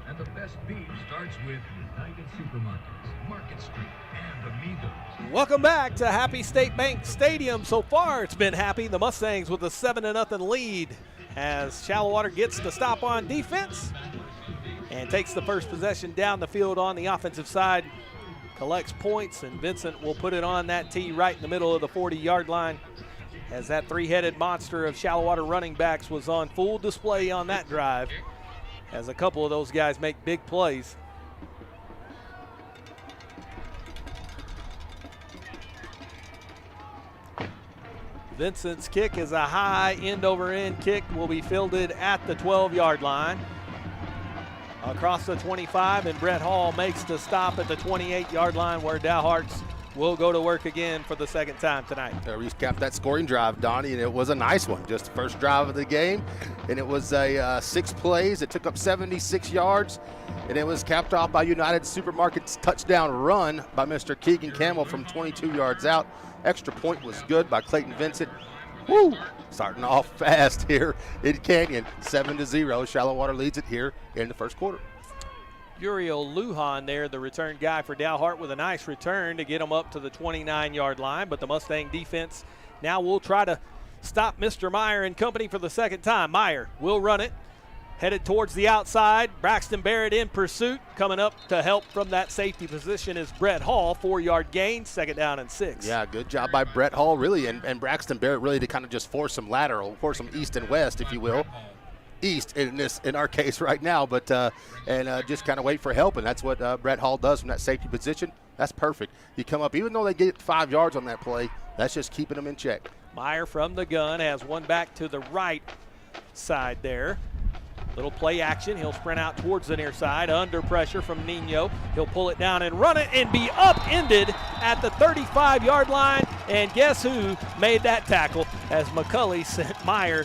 And the best beef starts with United Supermarkets, Market Street, and Amigos. Welcome back to Happy State Bank Stadium. So far, it's been happy. The Mustangs with a 7-0 lead as Shallowater gets the stop on defense and takes the first possession down the field on the offensive side, collects points, and Vincent will put it on that tee right in the middle of the 40-yard line as that three-headed monster of Shallowater running backs was on full display on that drive as a couple of those guys make big plays. Vincent's kick is a high end-over-end kick, will be fielded at the 12-yard line. Across the 25, and Brett Hall makes the stop at the 28-yard line where Dalhart's will go to work again for the second time tonight. Recap that scoring drive, Donnie, and it was a nice one. Just the first drive of the game, and it was a 6 plays. It took up 76 yards, and it was capped off by United Supermarket's touchdown run by Mr. Keegan Campbell from 22 yards out. Extra point was good by Clayton Vincent. Woo! Starting off fast here in Canyon, 7-0. Shallowater leads it here in the first quarter. Uriel Lujan there, the return guy for Dalhart, with a nice return to get him up to the 29-yard line. But the Mustang defense now will try to stop Mr. Meyer and company for the second time. Meyer will run it, headed towards the outside. Braxton Barrett in pursuit. Coming up to help from that safety position is Brett Hall. 4-yard gain, 2nd down and 6. Yeah, good job by Brett Hall, really, and Braxton Barrett really to kind of just force some lateral, force some east and west, if you will. East in our case right now, but just kind of wait for help, and that's what Brett Hall does from that safety position. That's perfect. You come up, even though they get 5 yards on that play, that's just keeping them in check. Meyer from the gun has one back to the right side there. Little play action. He'll sprint out towards the near side. Under pressure from Nino. He'll pull it down and run it and be upended at the 35-yard line. And guess who made that tackle as McCulley sent Meyer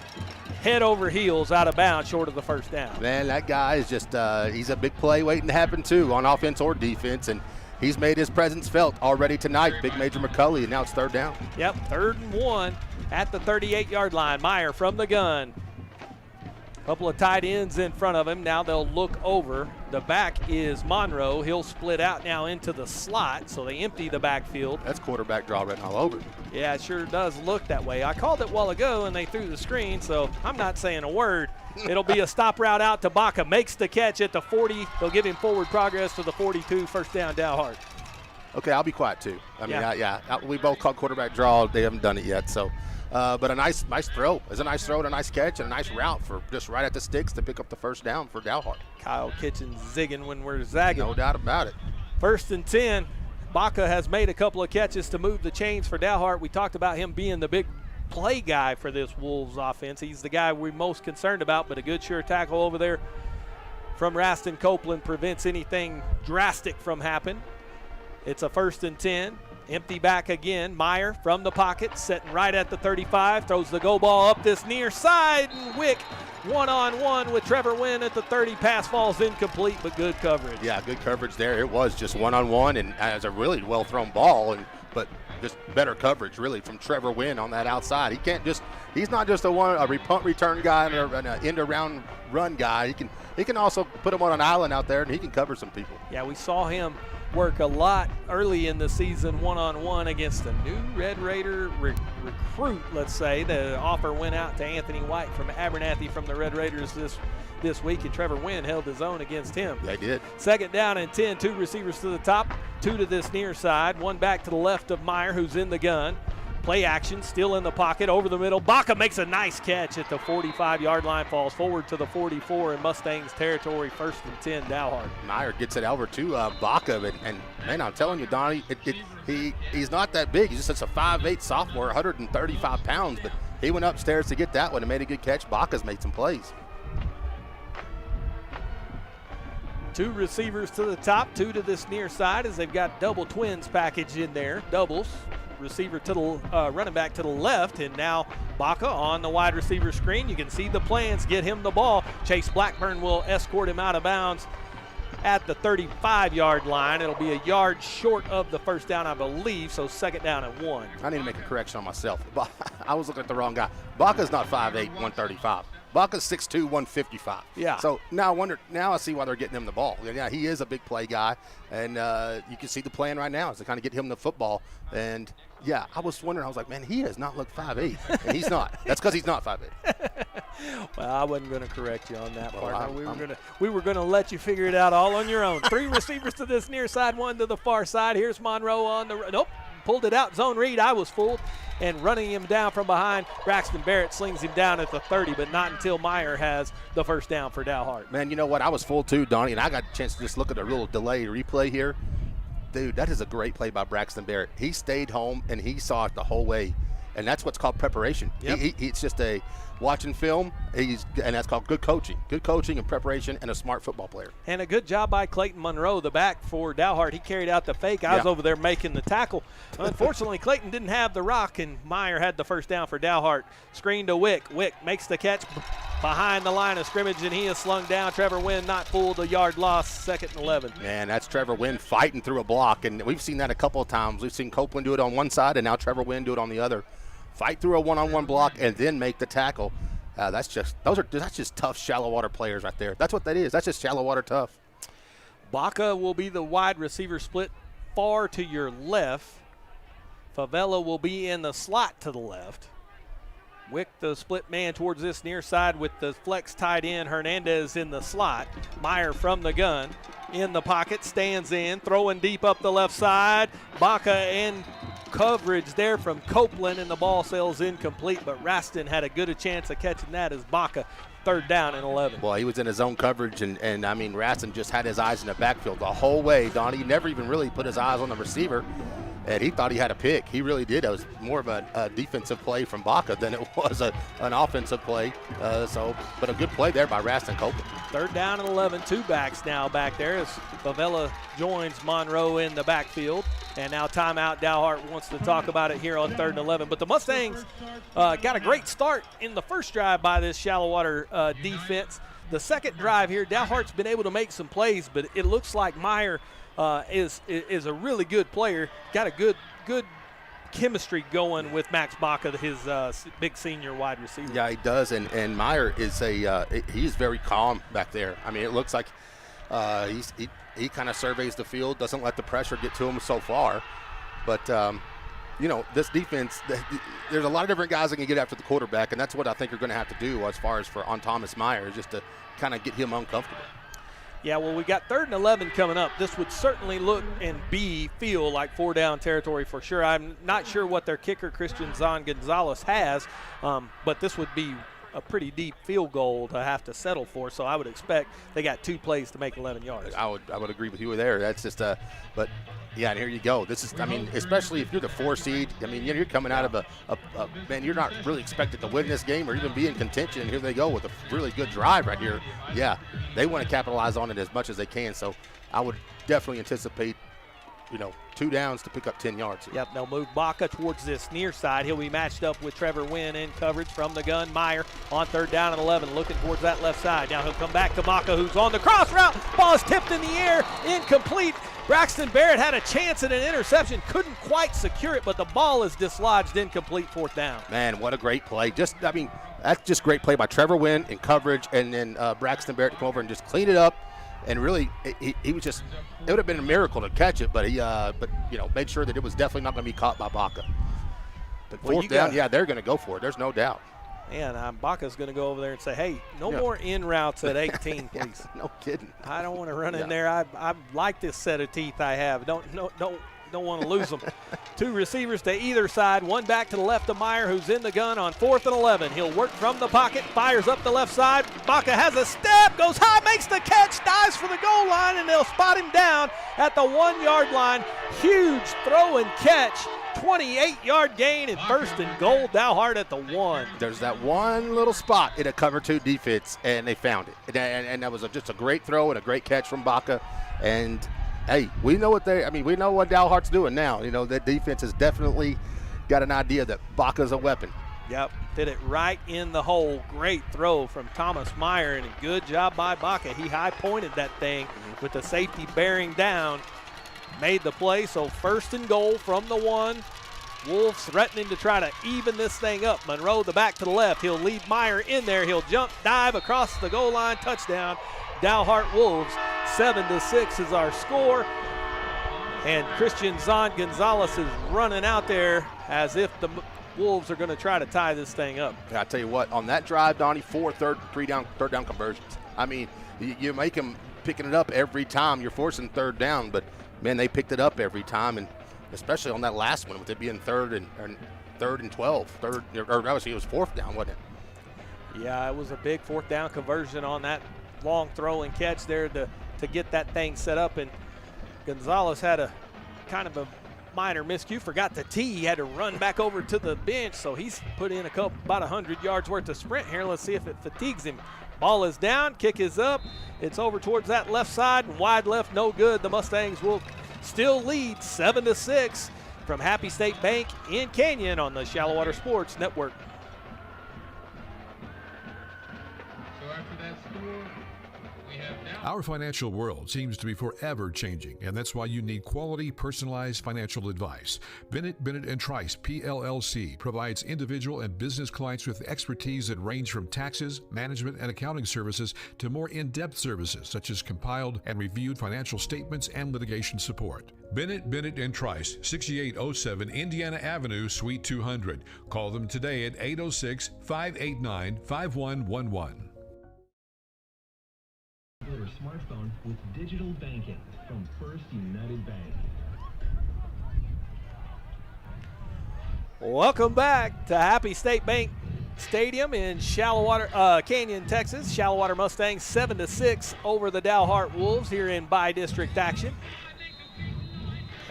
head over heels out of bounds short of the first down. Man, that guy is just, he's a big play waiting to happen too on offense or defense. And he's made his presence felt already tonight. Big Major McCulley, and now it's 3rd down. Yep, 3rd and 1 at the 38-yard line. Meyer from the gun. Couple of tight ends in front of him. Now they'll look over. The back is Monroe. He'll split out now into the slot, so they empty the backfield. That's quarterback draw written all over. Yeah, it sure does look that way. I called it a while ago, and they threw the screen, so I'm not saying a word. It'll be a stop route out to Baca. Makes the catch at the 40. They'll give him forward progress to the 42. 1st down, Dalhart. Okay, I'll be quiet too. I mean, we both called quarterback draw. They haven't done it yet, so. But a nice throw. It's a nice throw and a nice catch and a nice route for just right at the sticks to pick up the 1st down for Dalhart. Kyle Kitchens zigging when we're zagging. No doubt about it. 1st and 10. Baca has made a couple of catches to move the chains for Dalhart. We talked about him being the big play guy for this Wolves offense. He's the guy we're most concerned about, but a good sure tackle over there from Raston Copeland prevents anything drastic from happening. It's a 1st and 10. Empty back again. Meyer from the pocket, sitting right at the 35, throws the go ball up this near side, and Wick one-on-one with Trevor Wynn at the 30. Pass falls incomplete, but good coverage. Yeah, good coverage there. It was just one-on-one, and as a really well-thrown ball, but just better coverage really from Trevor Wynn on that outside. He's not just a punt return guy and an end-around run guy. He can also put him on an island out there, and he can cover some people. Yeah, we saw him work a lot early in the season one-on-one against a new Red Raider recruit, let's say. The offer went out to Anthony White from Abernathy from the Red Raiders this week, and Trevor Wynn held his own against him. Yeah, he did. Second down and 10, 2 receivers to the top, 2 to this near side, 1 back to the left of Meyer, who's in the gun. Play action, still in the pocket, over the middle. Baca makes a nice catch at the 45-yard line, falls forward to the 44 in Mustangs territory, 1st and 10, Dalhart. Meyer gets it over to Baca, and man, I'm telling you, Donnie, he's not that big. He's just a 5'8 sophomore, 135 pounds, but he went upstairs to get that one and made a good catch. Baca's made some plays. 2 receivers to the top, 2 to this near side as they've got double twins package in there, doubles. Receiver to the running back to the left, and now Baca on the wide receiver screen. You can see the plans, get him the ball. Chase Blackburn will escort him out of bounds at the 35-yard line. It'll be a yard short of the first down, I believe, so 2nd down and 1. I need to make a correction on myself. I was looking at the wrong guy. Baca's not 5'8", 135. Baca's 6'2", 155. Yeah. So now I see why they're getting him the ball. Yeah, he is a big play guy, and you can see the plan right now is to kind of get him the football. And yeah, I was wondering, I was like, man, he does not look 5'8", and he's not. That's because he's not 5'8". Well, I wasn't going to correct you on that part. We were going to let you figure it out all on your own. 3 receivers to this near side, 1 to the far side. Here's Monroe on the nope. Pulled it out, zone read. I was fooled, and running him down from behind. Braxton Barrett slings him down at the 30, but not until Meyer has the first down for Dalhart. Man, you know what? I was fooled too, Donnie, and I got a chance to just look at a real delay replay here. Dude, that is a great play by Braxton Barrett. He stayed home, and he saw it the whole way, and that's what's called preparation. Yep. It's just a watching film, and that's called good coaching and preparation, and a smart football player. And a good job by Clayton Monroe, the back for Dalhart. He carried out the fake. I was over there making the tackle. Unfortunately, Clayton didn't have the rock, and Meyer had the first down for Dalhart. Screen to Wick. Wick makes the catch behind the line of scrimmage, and he is slung down. Trevor Wynn not fooled, a yard loss, 2nd and 11. Man, that's Trevor Wynn fighting through a block, and we've seen that a couple of times. We've seen Copeland do it on one side, and now Trevor Wynn do it on the other. Fight through a one-on-one block and then make the tackle. That's just tough Shallowater players right there. That's what that is. That's just Shallowater tough. Baca will be the wide receiver split far to your left. Favela will be in the slot to the left. Wick, the split man towards this near side with the flex tight end. Hernandez in the slot. Meyer from the gun. In the pocket, stands in, throwing deep up the left side. Baca in coverage there from Copeland, and the ball sails incomplete, but Raston had a good chance of catching that as Baca, 3rd down and 11. Well, he was in his own coverage, and I mean, Raston just had his eyes in the backfield the whole way, Donnie. He never even really put his eyes on the receiver, and he thought he had a pick. He really did. It was more of a defensive play from Baca than it was an offensive play. But a good play there by Raston Copeland. 3rd down and 11, 2 backs now back there as Favela joins Monroe in the backfield. And now timeout. Dalhart wants to talk about it here on 3rd and 11. But the Mustangs got a great start in the first drive by this Shallowater defense. The second drive here, Dalhart's been able to make some plays, but it looks like Meyer is a really good player. Got a good chemistry going with Max Baca, his big senior wide receiver. Yeah, he does, and Meyer is he's very calm back there. I mean, it looks like he kind of surveys the field, doesn't let the pressure get to him so far. But, this defense, there's a lot of different guys that can get after the quarterback, and that's what I think you're going to have to do as far as for on Thomas Meyer, just to kind of get him uncomfortable. Yeah, well, we got 3rd and 11 coming up. This would certainly look and feel like 4-down territory for sure. I'm not sure what their kicker, Christian Zon Gonzalez, has, but this would be a pretty deep field goal to have to settle for. So I would expect they got 2 plays to make 11 yards. I would agree with you there. That's just but yeah, and here you go. This is, I mean, especially if you're the 4 seed. I mean, you're coming out of man, you're not really expected to win this game or even be in contention. And here they go with a really good drive right here. Yeah, they want to capitalize on it as much as they can. So I would definitely anticipate, 2 downs to pick up 10 yards. Yep, they'll move Baca towards this near side. He'll be matched up with Trevor Wynn in coverage from the gun. Meyer on 3rd down and 11, looking towards that left side. Now he'll come back to Baca, who's on the cross route. Ball is tipped in the air, incomplete. Braxton Barrett had a chance at an interception, couldn't quite secure it, but the ball is dislodged, incomplete, 4th down. Man, what a great play. That's just great play by Trevor Wynn in coverage, and then Braxton Barrett to come over and just clean it up. And really, he was just, it would have been a miracle to catch it, but he made sure that it was definitely not going to be caught by Baca. But 4th down, they're going to go for it. There's no doubt. And Baca's going to go over there and say, hey, no more in routes at 18, please. No kidding. I don't want to run in there. I like this set of teeth I have. Don't want to lose them. 2 receivers to either side, 1 back to the left of Meyer, who's in the gun on 4th and 11. He'll work from the pocket, fires up the left side. Baca has a step, goes high, makes the catch, dives for the goal line, and they'll spot him down at the 1-yard line. Huge throw and catch. 28-yard gain and 1st and goal. Dalhart at the 1. There's that one little spot in a cover 2 defense, and they found it. And that was just a great throw and a great catch from Baca. And hey, we know what Dalhart's doing now. You know, that defense has definitely got an idea that Baca's a weapon. Yep, did it right in the hole. Great throw from Thomas Meyer, and a good job by Baca. He high-pointed that thing with the safety bearing down. Made the play, so 1st and goal from the 1. Wolves threatening to try to even this thing up. Monroe, the back to the left. He'll lead Meyer in there. He'll jump, dive across the goal line, touchdown. Dalhart Wolves, 7-6 is our score. And Christian Zon Gonzalez is running out there as if the Wolves are going to try to tie this thing up. I tell you what, on that drive, Donnie, 4 third down conversions. I mean, you make them picking it up every time. You're forcing 3rd down, but man, they picked it up every time, and especially on that last one with it being 3rd and 12. Obviously it was 4th down, wasn't it? Yeah, it was a big 4th down conversion on that long throw and catch there to get that thing set up, and Gonzalez had a kind of a minor miscue, forgot the tee. He had to run back over to the bench, so he's put in about 100 yards worth of sprint here. Let's see if it fatigues him. Ball is down, kick is up. It's over towards that left side, and wide left, no good. The Mustangs will still lead 7-6 from Happy State Bank in Canyon on the Shallowater Sports Network. So after that score, we have now. Our financial world seems to be forever changing, and that's why you need quality, personalized financial advice. Bennett & Trice, PLLC, provides individual and business clients with expertise that range from taxes, management, and accounting services to more in-depth services such as compiled and reviewed financial statements and litigation support. Bennett & Trice, 6807 Indiana Avenue, Suite 200. Call them today at 806-589-5111. Your smartphone with digital banking from First United Bank. Welcome back to Happy State Bank Stadium in Shallowater, Canyon, Texas. Shallowater Mustangs 7-6 over the Dalhart Wolves here in by-district action.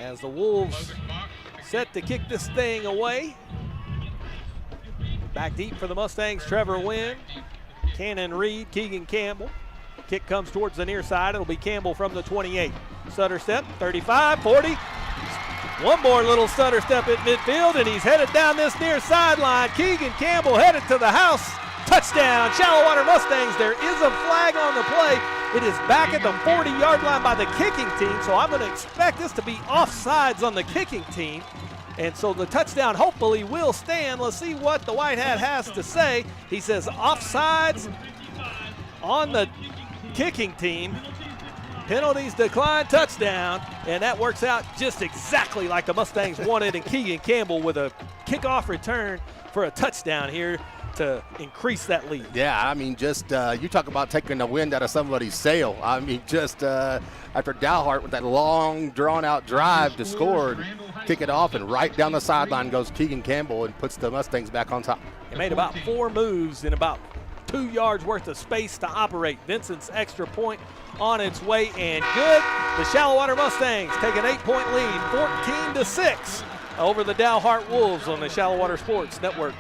As the Wolves set to kick this thing away. Back deep for the Mustangs, Trevor Wynn, Cannon Reed, Keegan Campbell. Kick comes towards the near side. It'll be Campbell from the 28. Stutter step, 35, 40. One more little stutter step at midfield, and he's headed down this near sideline. Keegan Campbell headed to the house. Touchdown, Shallowater Mustangs. There is a flag on the play. It is back at the 40-yard line by the kicking team, so I'm going to expect this to be offsides on the kicking team. And so the touchdown hopefully will stand. Let's see what the White Hat has to say. He says offsides on the kicking team. Penalties decline, touchdown, and that works out just exactly like the Mustangs wanted, and Keegan Campbell with a kickoff return for a touchdown here to increase that lead. Yeah, I mean, just you talk about taking the wind out of somebody's sail. I mean, just after Dalhart with that long, drawn-out drive to score and kick it off, and right down the sideline goes Keegan Campbell and puts the Mustangs back on top. He made about 4 moves in about 2 yards worth of space to operate. Vincent's extra point on its way, and good. The Shallowater Mustangs take an 8-point lead, 14-6 over the Dalhart Wolves on the Shallowater Sports Network.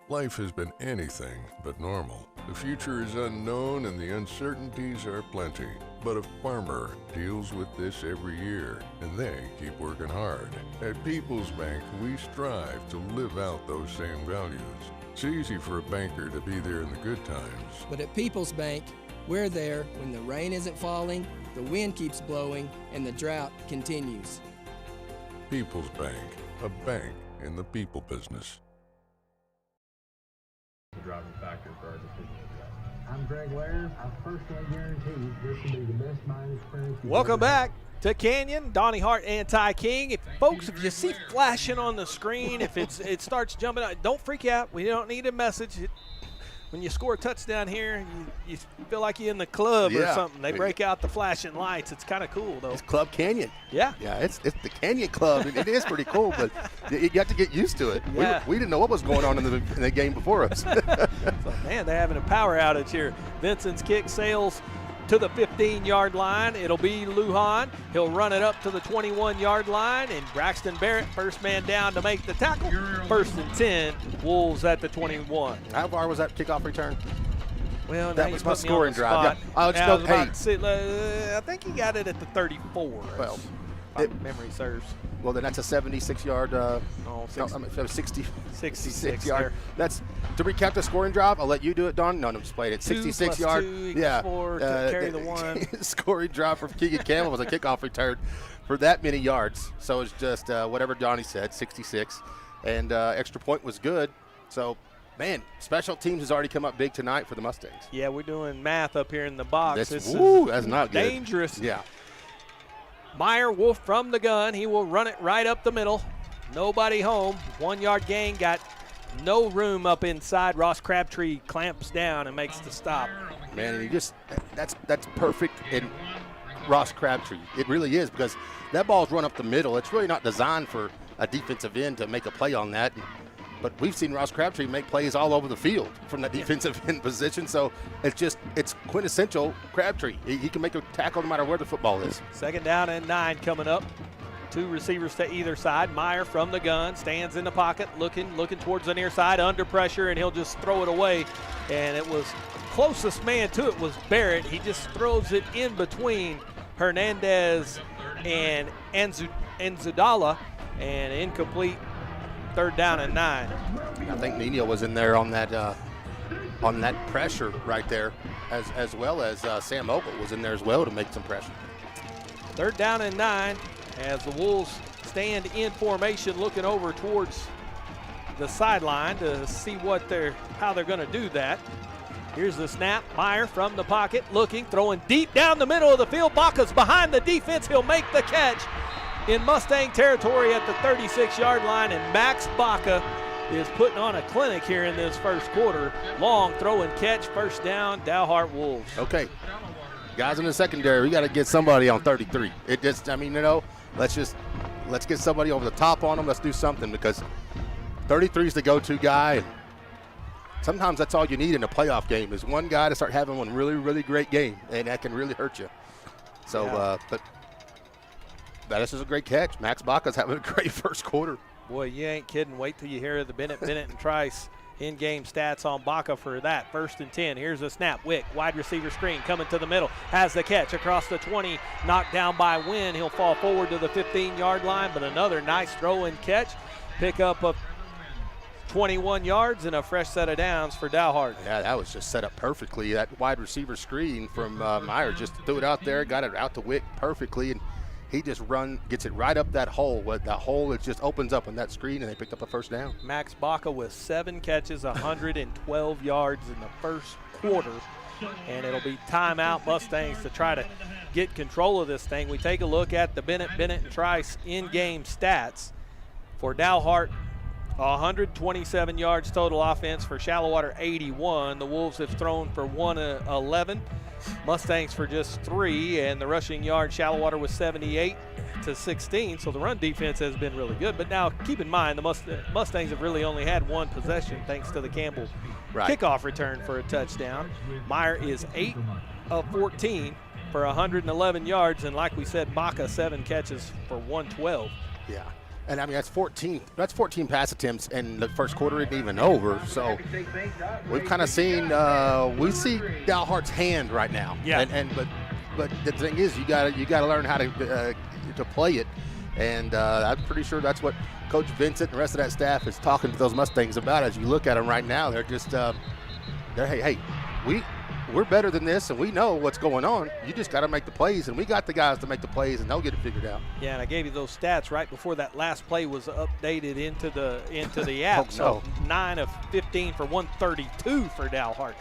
Life has been anything but normal. The future is unknown and the uncertainties are plenty. But a farmer deals with this every year, and they keep working hard. At People's Bank, we strive to live out those same values. It's easy for a banker to be there in the good times. But at People's Bank, we're there when the rain isn't falling, the wind keeps blowing, and the drought continues. People's Bank, a bank in the people business. The driving factor for our decision. I'm Greg Laird. I personally guarantee this will be the best buying experience. Welcome back to Canyon. Donnie Hart and Ty King. Folks, if you see flashing on the screen, if it starts jumping out, don't freak out. We don't need a message. When you score a touchdown here, you feel like you're in the club or something. They break out the flashing lights. It's kind of cool, though. It's Club Canyon. Yeah. Yeah, it's the Canyon Club. It is pretty cool, but you got to get used to it. Yeah. We didn't know what was going on in the game before us. So, man, they're having a power outage here. Vincent's kick sails to the 15-yard line. It'll be Lujan. He'll run it up to the 21-yard line, and Braxton Barrett, first man down to make the tackle. First and 10, Wolves at the 21. How far was that kickoff return? Well, that was my scoring drive. Yeah. I think he got it at the 34. Well, memory serves. Well, then that's a 76-yard. 66 yard. That's to recap the scoring drive. I'll let you do it, Don. No, I'm just playing it. 66 yard. 4 to carry the one. Scoring drive from Keegan Campbell was a kickoff return for that many yards. So it's just whatever Donnie said, 66, and extra point was good. So. Man, special teams has already come up big tonight for the Mustangs. Yeah, we're doing math up here in the box. That's not good. Dangerous. Yeah. Meyer Wolf from the gun. He will run it right up the middle. Nobody home. 1 yard gain. Got no room up inside. Ross Crabtree clamps down and makes the stop. Man, and he just that's perfect in Ross Crabtree. It really is, because that ball's run up the middle. It's really not designed for a defensive end to make a play on that. But we've seen Ross Crabtree make plays all over the field from that defensive end position. So it's quintessential Crabtree. He can make a tackle no matter where the football is. 2nd down and 9 coming up. 2 receivers to either side. Meyer from the gun stands in the pocket, looking towards the near side, under pressure, and he'll just throw it away. And it was closest man to it was Barrett. He just throws it in between Hernandez and Enzudala, and incomplete. 3rd down and 9. I think Nino was in there on that pressure right there, as well as Sam Ogle was in there as well to make some pressure. 3rd down and 9 as the Wolves stand in formation, looking over towards the sideline to see how they're going to do that. Here's the snap. Meyer from the pocket, looking, throwing deep down the middle of the field. Baca's behind the defense. He'll make the catch in Mustang territory at the 36-yard line, and Max Baca is putting on a clinic here in this first quarter. Long throw and catch, first down, Dalhart Wolves. Okay, guys in the secondary, we got to get somebody on 33. Let's get somebody over the top on them. Let's do something, because 33 is the go-to guy, and sometimes that's all you need in a playoff game is one guy to start having one really, really great game, and that can really hurt you. So, but this is a great catch. Max Baca's having a great first quarter. Boy, you ain't kidding. Wait till you hear the Bennett and Trice in-game stats on Baca for that. 1st and 10. Here's a snap. Wick, wide receiver screen, coming to the middle. Has the catch across the 20. Knocked down by Wynn. He'll fall forward to the 15-yard line, but another nice throw and catch. Pick up of 21 yards and a fresh set of downs for Dalhart. Yeah, that was just set up perfectly. That wide receiver screen from Meyer just threw it out there, got it out to Wick perfectly, and he just gets it right up that hole. That hole, it just opens up on that screen, and they picked up a first down. Max Baca with 7 catches, 112 yards in the first quarter, and it'll be timeout Mustangs to try to get control of this thing. We take a look at the Bennett and Trice in-game stats. For Dalhart, 127 yards total offense. For Shallowater, 81. The Wolves have thrown for 111. Mustangs for just 3, and the rushing yard, Shallowater was 78 to 16, so the run defense has been really good. But now keep in mind, the Mustangs have really only had 1 possession thanks to the Campbell kickoff return for a touchdown. Meyer is 8 of 14 for 111 yards, and like we said, Baca 7 catches for 112. Yeah. And I mean, that's 14 pass attempts, and the first quarter isn't even over. So we've kind of seen we see Dalhart's hand right now. Yeah. But the thing is, you gotta learn how to play it, and I'm pretty sure that's what Coach Vincent and the rest of that staff is talking to those Mustangs about. As you look at them right now, they're just hey, we're better than this, and we know what's going on. You just got to make the plays, and we got the guys to make the plays, and they'll get it figured out. Yeah, and I gave you those stats right before that last play was updated into the app. Oh, no. So 9 of 15 for 132 for Dalhart.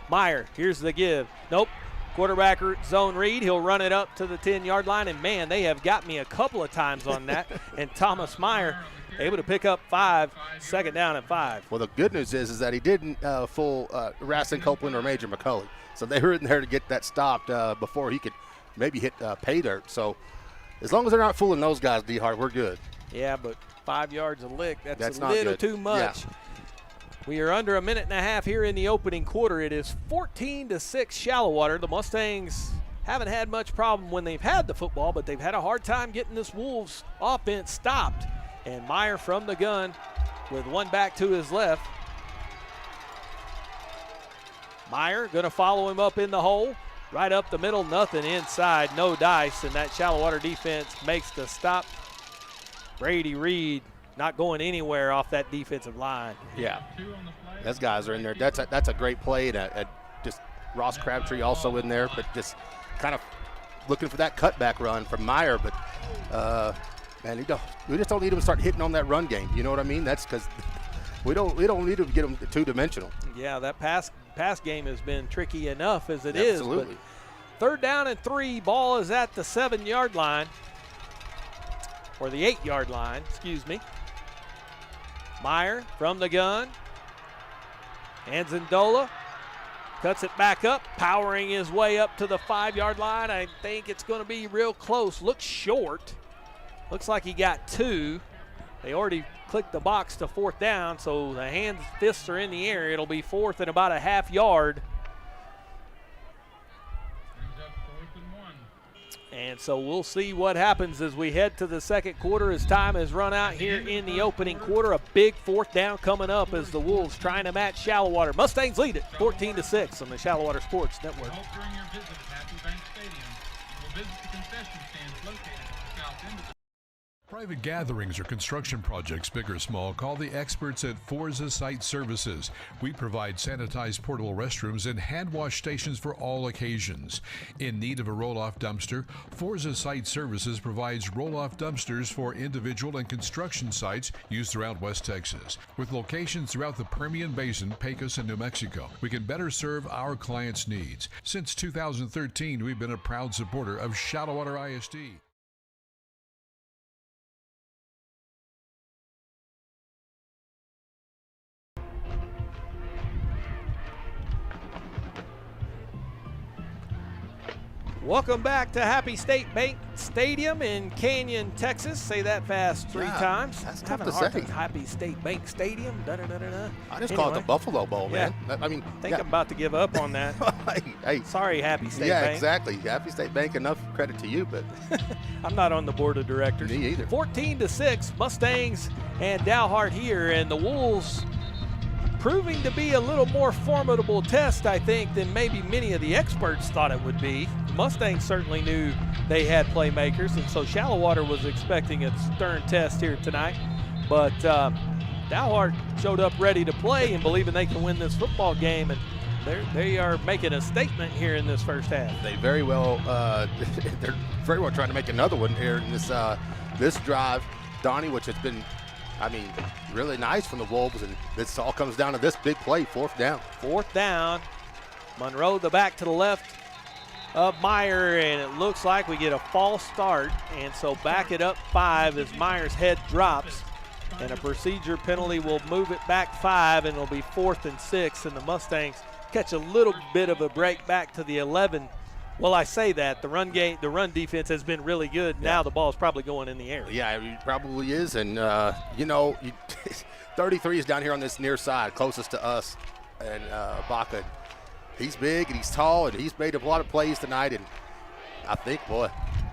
Meyer, here's the give. Nope. Quarterback zone read. He'll run it up to the 10-yard line, and, man, they have got me a couple of times on that. And Thomas Meyer able to pick up 5, second down and 5. Well, the good news is that he didn't fool Raston Copeland or Major McCulley. So they were in there to get that stopped before he could maybe hit pay dirt. So as long as they're not fooling those guys, D-Hart, we're good. Yeah, but 5 yards a lick, that's a not little good. too much. Yeah. We are under a minute and a half here in the opening quarter. It is 14-6 Shallowater. The Mustangs haven't had much problem when they've had the football, but they've had a hard time getting this Wolves offense stopped. And Meyer from the gun with one back to his left. Meyer going to follow him up in the hole. Right up the middle, nothing inside, no dice, and that Shallowater defense makes the stop. Brady Reed not going anywhere off that defensive line. Yeah, those guys are in there. That's a great play. Just Ross Crabtree also in there, but just kind of looking for that cutback run from Meyer. But man, we just don't need him to start hitting on that run game. You know what I mean? That's because we don't need him to get him two-dimensional. Yeah, that pass game has been tricky enough as it is. Absolutely. But 3rd down and 3. Ball is at the 7-yard line, or the 8-yard line, excuse me. Meyer from the gun. Anzandola cuts it back up, powering his way up to the 5-yard line. I think it's going to be real close. Looks short. Looks like he got 2. They already clicked the box to 4th down, so the fists are in the air. It'll be 4th and about a half yard. And so we'll see what happens as we head to the second quarter as time has run out here in the opening quarter. A big 4th down coming up as the Wolves trying to match Shallowater. Mustangs lead it 14-6 on the Shallowater Sports Network. During your visit at Happy Bank Stadium, you will visit the concession stands located at the south end of the Private gatherings or construction projects, big or small, call the experts at Forza Site Services. We provide sanitized portable restrooms and hand wash stations for all occasions. In need of a roll-off dumpster, Forza Site Services provides roll-off dumpsters for individual and construction sites used throughout West Texas. With locations throughout the Permian Basin, Pecos, and New Mexico, we can better serve our clients' needs. Since 2013, we've been a proud supporter of Shallowater ISD. Welcome back to Happy State Bank Stadium in Canyon, Texas. Say that fast 3 times. That's tough Having to a hard say. time. Happy State Bank Stadium. Da-da-da-da-da. I just call it the Buffalo Bowl, man. Yeah. I mean, I think I'm about to give up on that. hey, sorry, Happy State Bank. Yeah, exactly. Happy State Bank, enough credit to you, but I'm not on the board of directors. Me either. 14-6, Mustangs and Dalhart here, and the Wolves proving to be a little more formidable test, I think, than maybe many of the experts thought it would be. The Mustangs certainly knew they had playmakers, and so Shallowater was expecting a stern test here tonight. But Dalhart showed up ready to play and believing they can win this football game, and they are making a statement here in this first half. They very well, they're very well trying to make another one here in this drive, Donnie, which has been, I mean, really nice from the Wolves, and this all comes down to this big play, 4th down. 4th down. Monroe the back to the left of Meyer, and it looks like we get a false start, and so back it up 5 as Meyer's head drops, and a procedure penalty will move it back 5, and it'll be 4th and 6, and the Mustangs catch a little bit of a break back to the 11. Well, I say that the run defense has been really good. Yeah. Now the ball's probably going in the air. Yeah, it probably is, and 33 is down here on this near side, closest to us, and Baca. He's big and he's tall and he's made a lot of plays tonight, and I think, boy,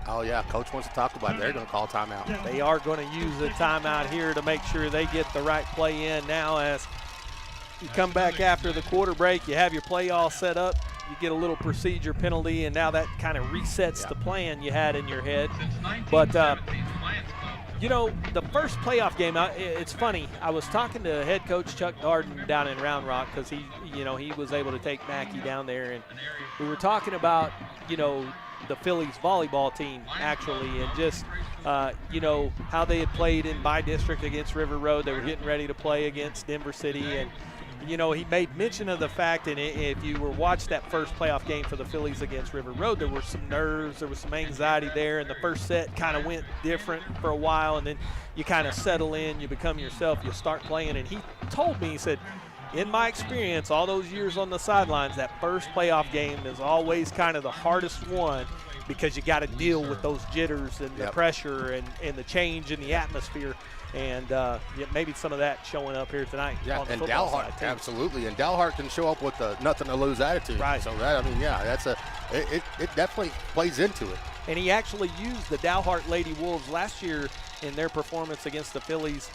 Oh, yeah, Coach wants to talk about it. They're going to call timeout. They are going to use a timeout here to make sure they get the right play in now. As you come back after the quarter break, you have your play all set up, you get a little procedure penalty, and now that kind of resets the plan you had in your head. But, you know, the first playoff game, it's funny. I was talking to head coach Chuck Darden down in Round Rock because he was able to take Mackey down there, and we were talking about, the Phillies volleyball team actually, and just, how they had played in by-district against River Road. They were getting ready to play against Denver City, and he made mention of the fact, and if you were watched that first playoff game for the Phillies against River Road, there were some nerves, there was some anxiety there, and the first set kind of went different for a while, and then you kind of settle in, you become yourself, you start playing. And he told me, he said, in my experience, all those years on the sidelines, that first playoff game is always kind of the hardest one because you got to deal with those jitters and the pressure and the change in the atmosphere. And maybe some of that showing up here tonight. Yeah, on the and football Dalhart, side, too. absolutely. And Dalhart can show up with a nothing-to-lose attitude. Right. So, it definitely plays into it. And he actually used the Dalhart Lady Wolves last year in their performance against the Phillies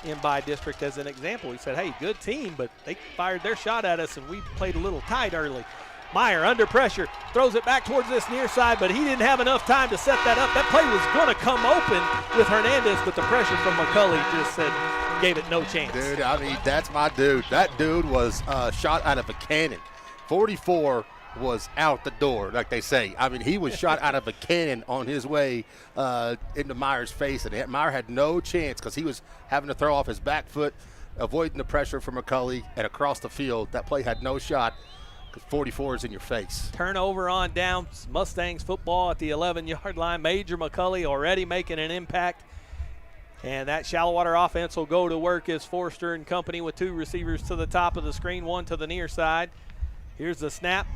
in by district as an example. He said, hey, good team, but they fired their shot at us, and we played a little tight early. Meyer under pressure, throws it back towards this near side, but he didn't have enough time to set that up. That play was going to come open with Hernandez, but the pressure from McCulley just gave it no chance. Dude, I mean, that's my dude. That dude was shot out of a cannon. 44 was out the door, like they say. I mean, he was shot out of a cannon on his way into Meyer's face, and Meyer had no chance because he was having to throw off his back foot, avoiding the pressure from McCulley, and across the field. That play had no shot. 44 is in your face. Turnover on down. Mustangs football at the 11-yard line. Major McCulley already making an impact. And that Shallowater offense will go to work as Forster and company with two receivers to the top of the screen, one to the near side. Here's the snap.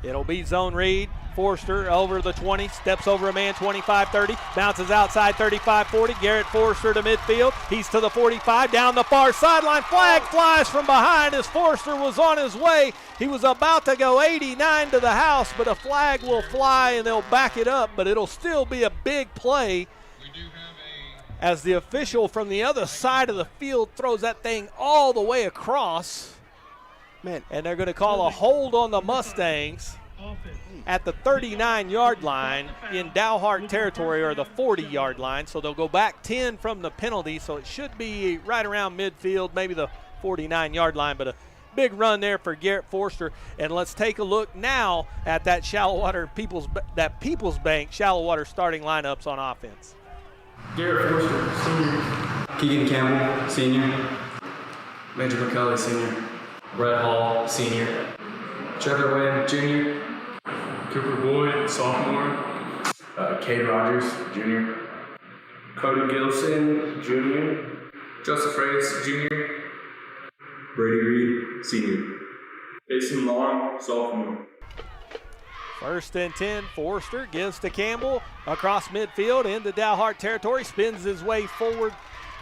It'll be zone read. Forster over the 20, steps over a man, 25-30, bounces outside 35-40. Garrett Forster to midfield. He's to the 45, down the far sideline. Flag flies from behind as Forster was on his way. He was about to go 89 to the house, but a flag will fly and they'll back it up, but it'll still be a big play as the official from the other side of the field throws that thing all the way across. Man, and they're going to call a hold on the Mustangs at the 39-yard line in Dalhart territory, or the 40-yard line. So they'll go back 10 from the penalty, so it should be right around midfield, maybe the 49-yard line, but a big run there for Garrett Forster. And let's take a look now at that Shallowater People's Bank Shallowater starting lineups on offense. Garrett Forster, senior. Keegan Campbell, senior. Major McCulley, senior. Brett Hall, senior. Trevor Wynn, junior. Cooper Boyd, sophomore. Cade Rogers, junior. Cody Gilson, junior. Joseph Reyes, junior. Brady Reed, senior. Jason Long, sophomore. First and 10, Forster gives to Campbell across midfield into Dalhart territory, spins his way forward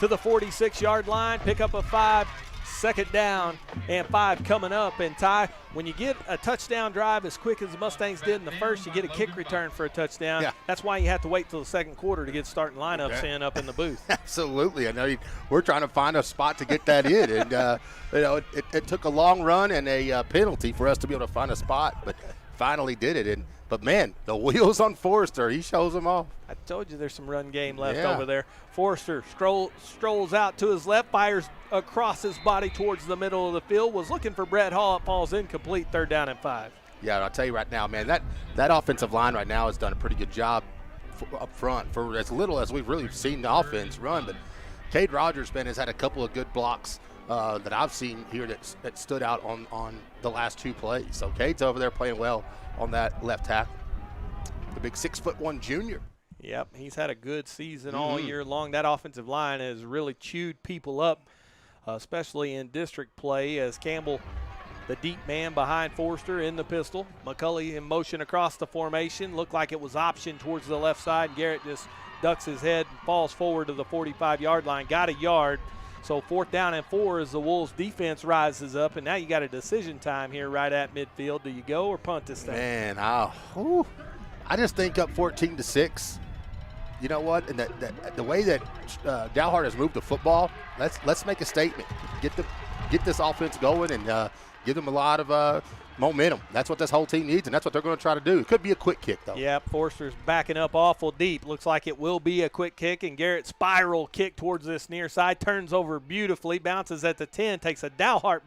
to the 46-yard line, pick up a 5, second down and 5 coming up. And Ty, when you get a touchdown drive as quick as the Mustangs did in the first, you get a kick return for a touchdown. Yeah. That's why you have to wait till the second quarter to get starting lineups in up in the booth. Absolutely. I know we're trying to find a spot to get that in. And, it took a long run and a penalty for us to be able to find a spot, but finally did it. But, man, the wheels on Forster, he shows them off. I told you there's some run game left over there. Forster strolls out to his left, fires across his body towards the middle of the field, was looking for Brett Hall. It falls incomplete, 3rd down and 5. Yeah, I'll tell you right now, man, that offensive line right now has done a pretty good job up front for as little as we've really seen the offense run. But Cade Rogers, man, has had a couple of good blocks that I've seen here that stood out on the last 2 plays. So Cade's over there playing well on that left tackle. The big 6'1" junior. Yep, he's had a good season all year long. That offensive line has really chewed people up, especially in district play, as Campbell, the deep man behind Forster in the pistol. McCulley in motion across the formation. Looked like it was optioned towards the left side. Garrett just ducks his head and falls forward to the 45-yard line. Got a yard. So 4th down and 4 as the Wolves defense rises up, and now you got a decision time here right at midfield. Do you go or punt this thing? Man, I just think up 14-6. You know what? And the way that Dalhart has moved the football, let's make a statement. Get this offense going and give them a lot of momentum. That's what this whole team needs, and that's what they're going to try to do. It could be a quick kick, though. Yep, Forster's backing up awful deep. Looks like it will be a quick kick, and Garrett spiral kick towards this near side, turns over beautifully, bounces at the 10, takes a Dalhart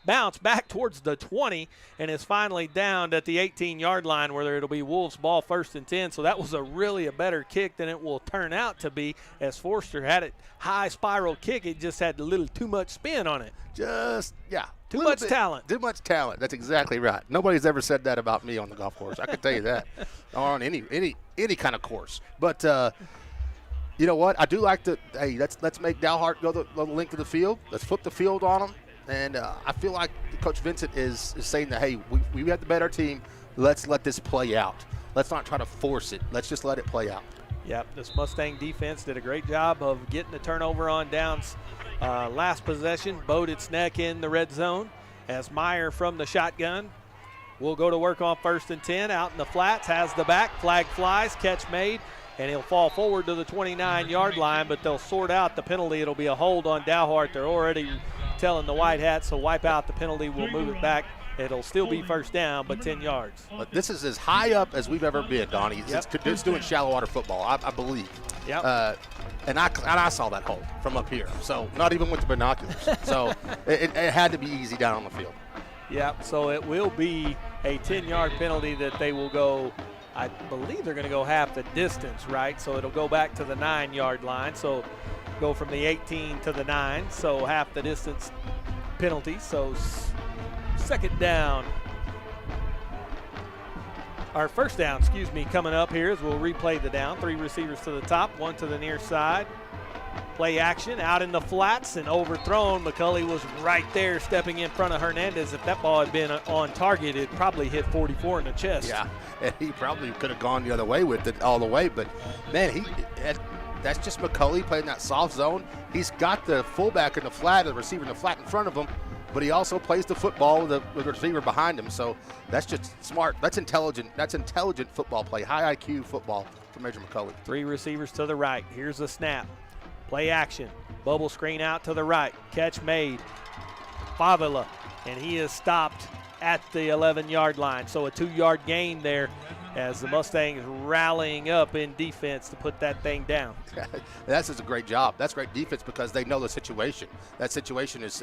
bounce back towards the 20, and is finally downed at the 18-yard line where it'll be Wolves ball 1st and 10. So that was a better kick than it will turn out to be, as Forster had it high spiral kick. It just had a little too much spin on it. Too much talent. Too much talent. That's exactly right. Nobody's ever said that about me on the golf course. I can tell you that, or on any kind of course. But you know what? I do like to. Hey, let's make Dalhart go the length of the field. Let's flip the field on them. And I feel like Coach Vincent is saying that, hey, we have the better team. Let's let this play out. Let's not try to force it. Let's just let it play out. Yep, this Mustang defense did a great job of getting the turnover on downs. Last possession, bowed its neck in the red zone as Meyer from the shotgun will go to work on 1st and 10 out in the flats, has the back, flag flies, catch made, and he'll fall forward to the 29-yard line, but they'll sort out the penalty. It'll be a hold on Dalhart. They're already telling the White Hats, so wipe out the penalty. We'll move it back. It'll still be 1st down, but 10 yards. But this is as high up as we've ever been, Donnie. It's doing Shallowater football, I believe. Yep. And I saw that hole from up here, so not even with the binoculars. So it had to be easy down on the field. Yep, so it will be a 10-yard penalty that they will go, I believe they're going to go half the distance, right? So it'll go back to the 9-yard line. So go from the 18 to the 9, so half the distance penalty. So 2nd down. Our 1st down, coming up here as we'll replay the down. 3 receivers to the top, 1 to the near side. Play action out in the flats and overthrown. McCulley was right there stepping in front of Hernandez. If that ball had been on target, it probably hit 44 in the chest. Yeah, and he probably could have gone the other way with it all the way. But, man, that's just McCulley playing that soft zone. He's got the fullback in the flat, the receiver in the flat in front of him, but he also plays the football with the receiver behind him. So that's just smart. That's intelligent. That's intelligent football play, high IQ football for Major McCulley. 3 receivers to the right. Here's the snap. Play action. Bubble screen out to the right. Catch made. Favila, and he is stopped at the 11-yard line. So a 2-yard gain there as the Mustangs rallying up in defense to put that thing down. That's just a great job. That's great defense because they know the situation. That situation is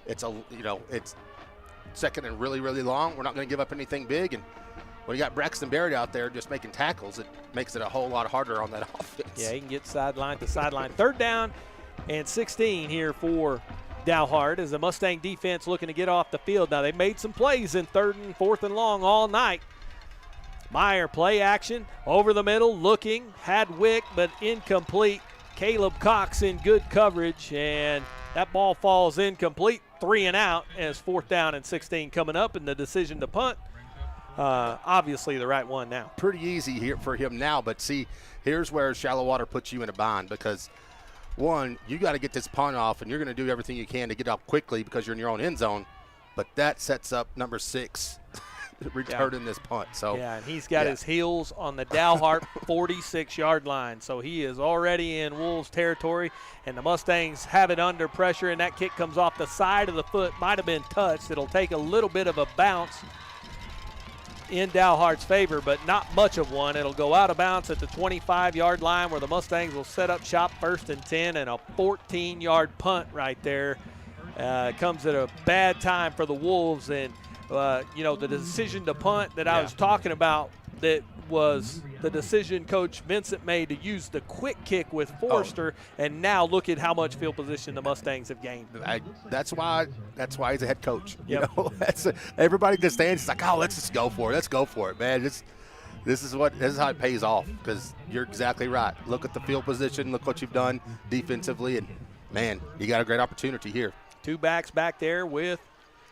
it's 2nd and really, really long. We're not going to give up anything big, and when you got Braxton Barrett out there just making tackles, it makes it a whole lot harder on that offense. Yeah, he can get sideline to sideline. 3rd down and 16 here for Dalhart as the Mustang defense looking to get off the field. Now, they made some plays in 3rd and 4th and long all night. Meyer play action over the middle, looking, had Wick, but incomplete. Caleb Cox in good coverage, and that ball falls incomplete. 3 and out as 4th down and 16 coming up, and the decision to punt. Obviously the right one now. Pretty easy here for him now, but see, here's where Shallowater puts you in a bind because, one, you got to get this punt off, and you're going to do everything you can to get up quickly because you're in your own end zone, but that sets up number 6 returning this punt. So yeah, and he's got his heels on the Dalhart 46-yard line, so he is already in Wolves territory, and the Mustangs have it under pressure, and that kick comes off the side of the foot, might have been touched. It'll take a little bit of a bounce in Dalhart's favor, but not much of one. It'll go out of bounds at the 25-yard line where the Mustangs will set up shop 1st and 10, and a 14-yard punt right there. Comes at a bad time for the Wolves, and the decision to punt that I was talking about, that was the decision Coach Vincent made to use the quick kick with Forster, and now look at how much field position the Mustangs have gained. That's why he's a head coach. Yep. You know, everybody in the stands is like, oh, let's just go for it. Let's go for it, man. This is how it pays off, because you're exactly right. Look at the field position. Look what you've done defensively, and, man, you got a great opportunity here. 2 backs back there with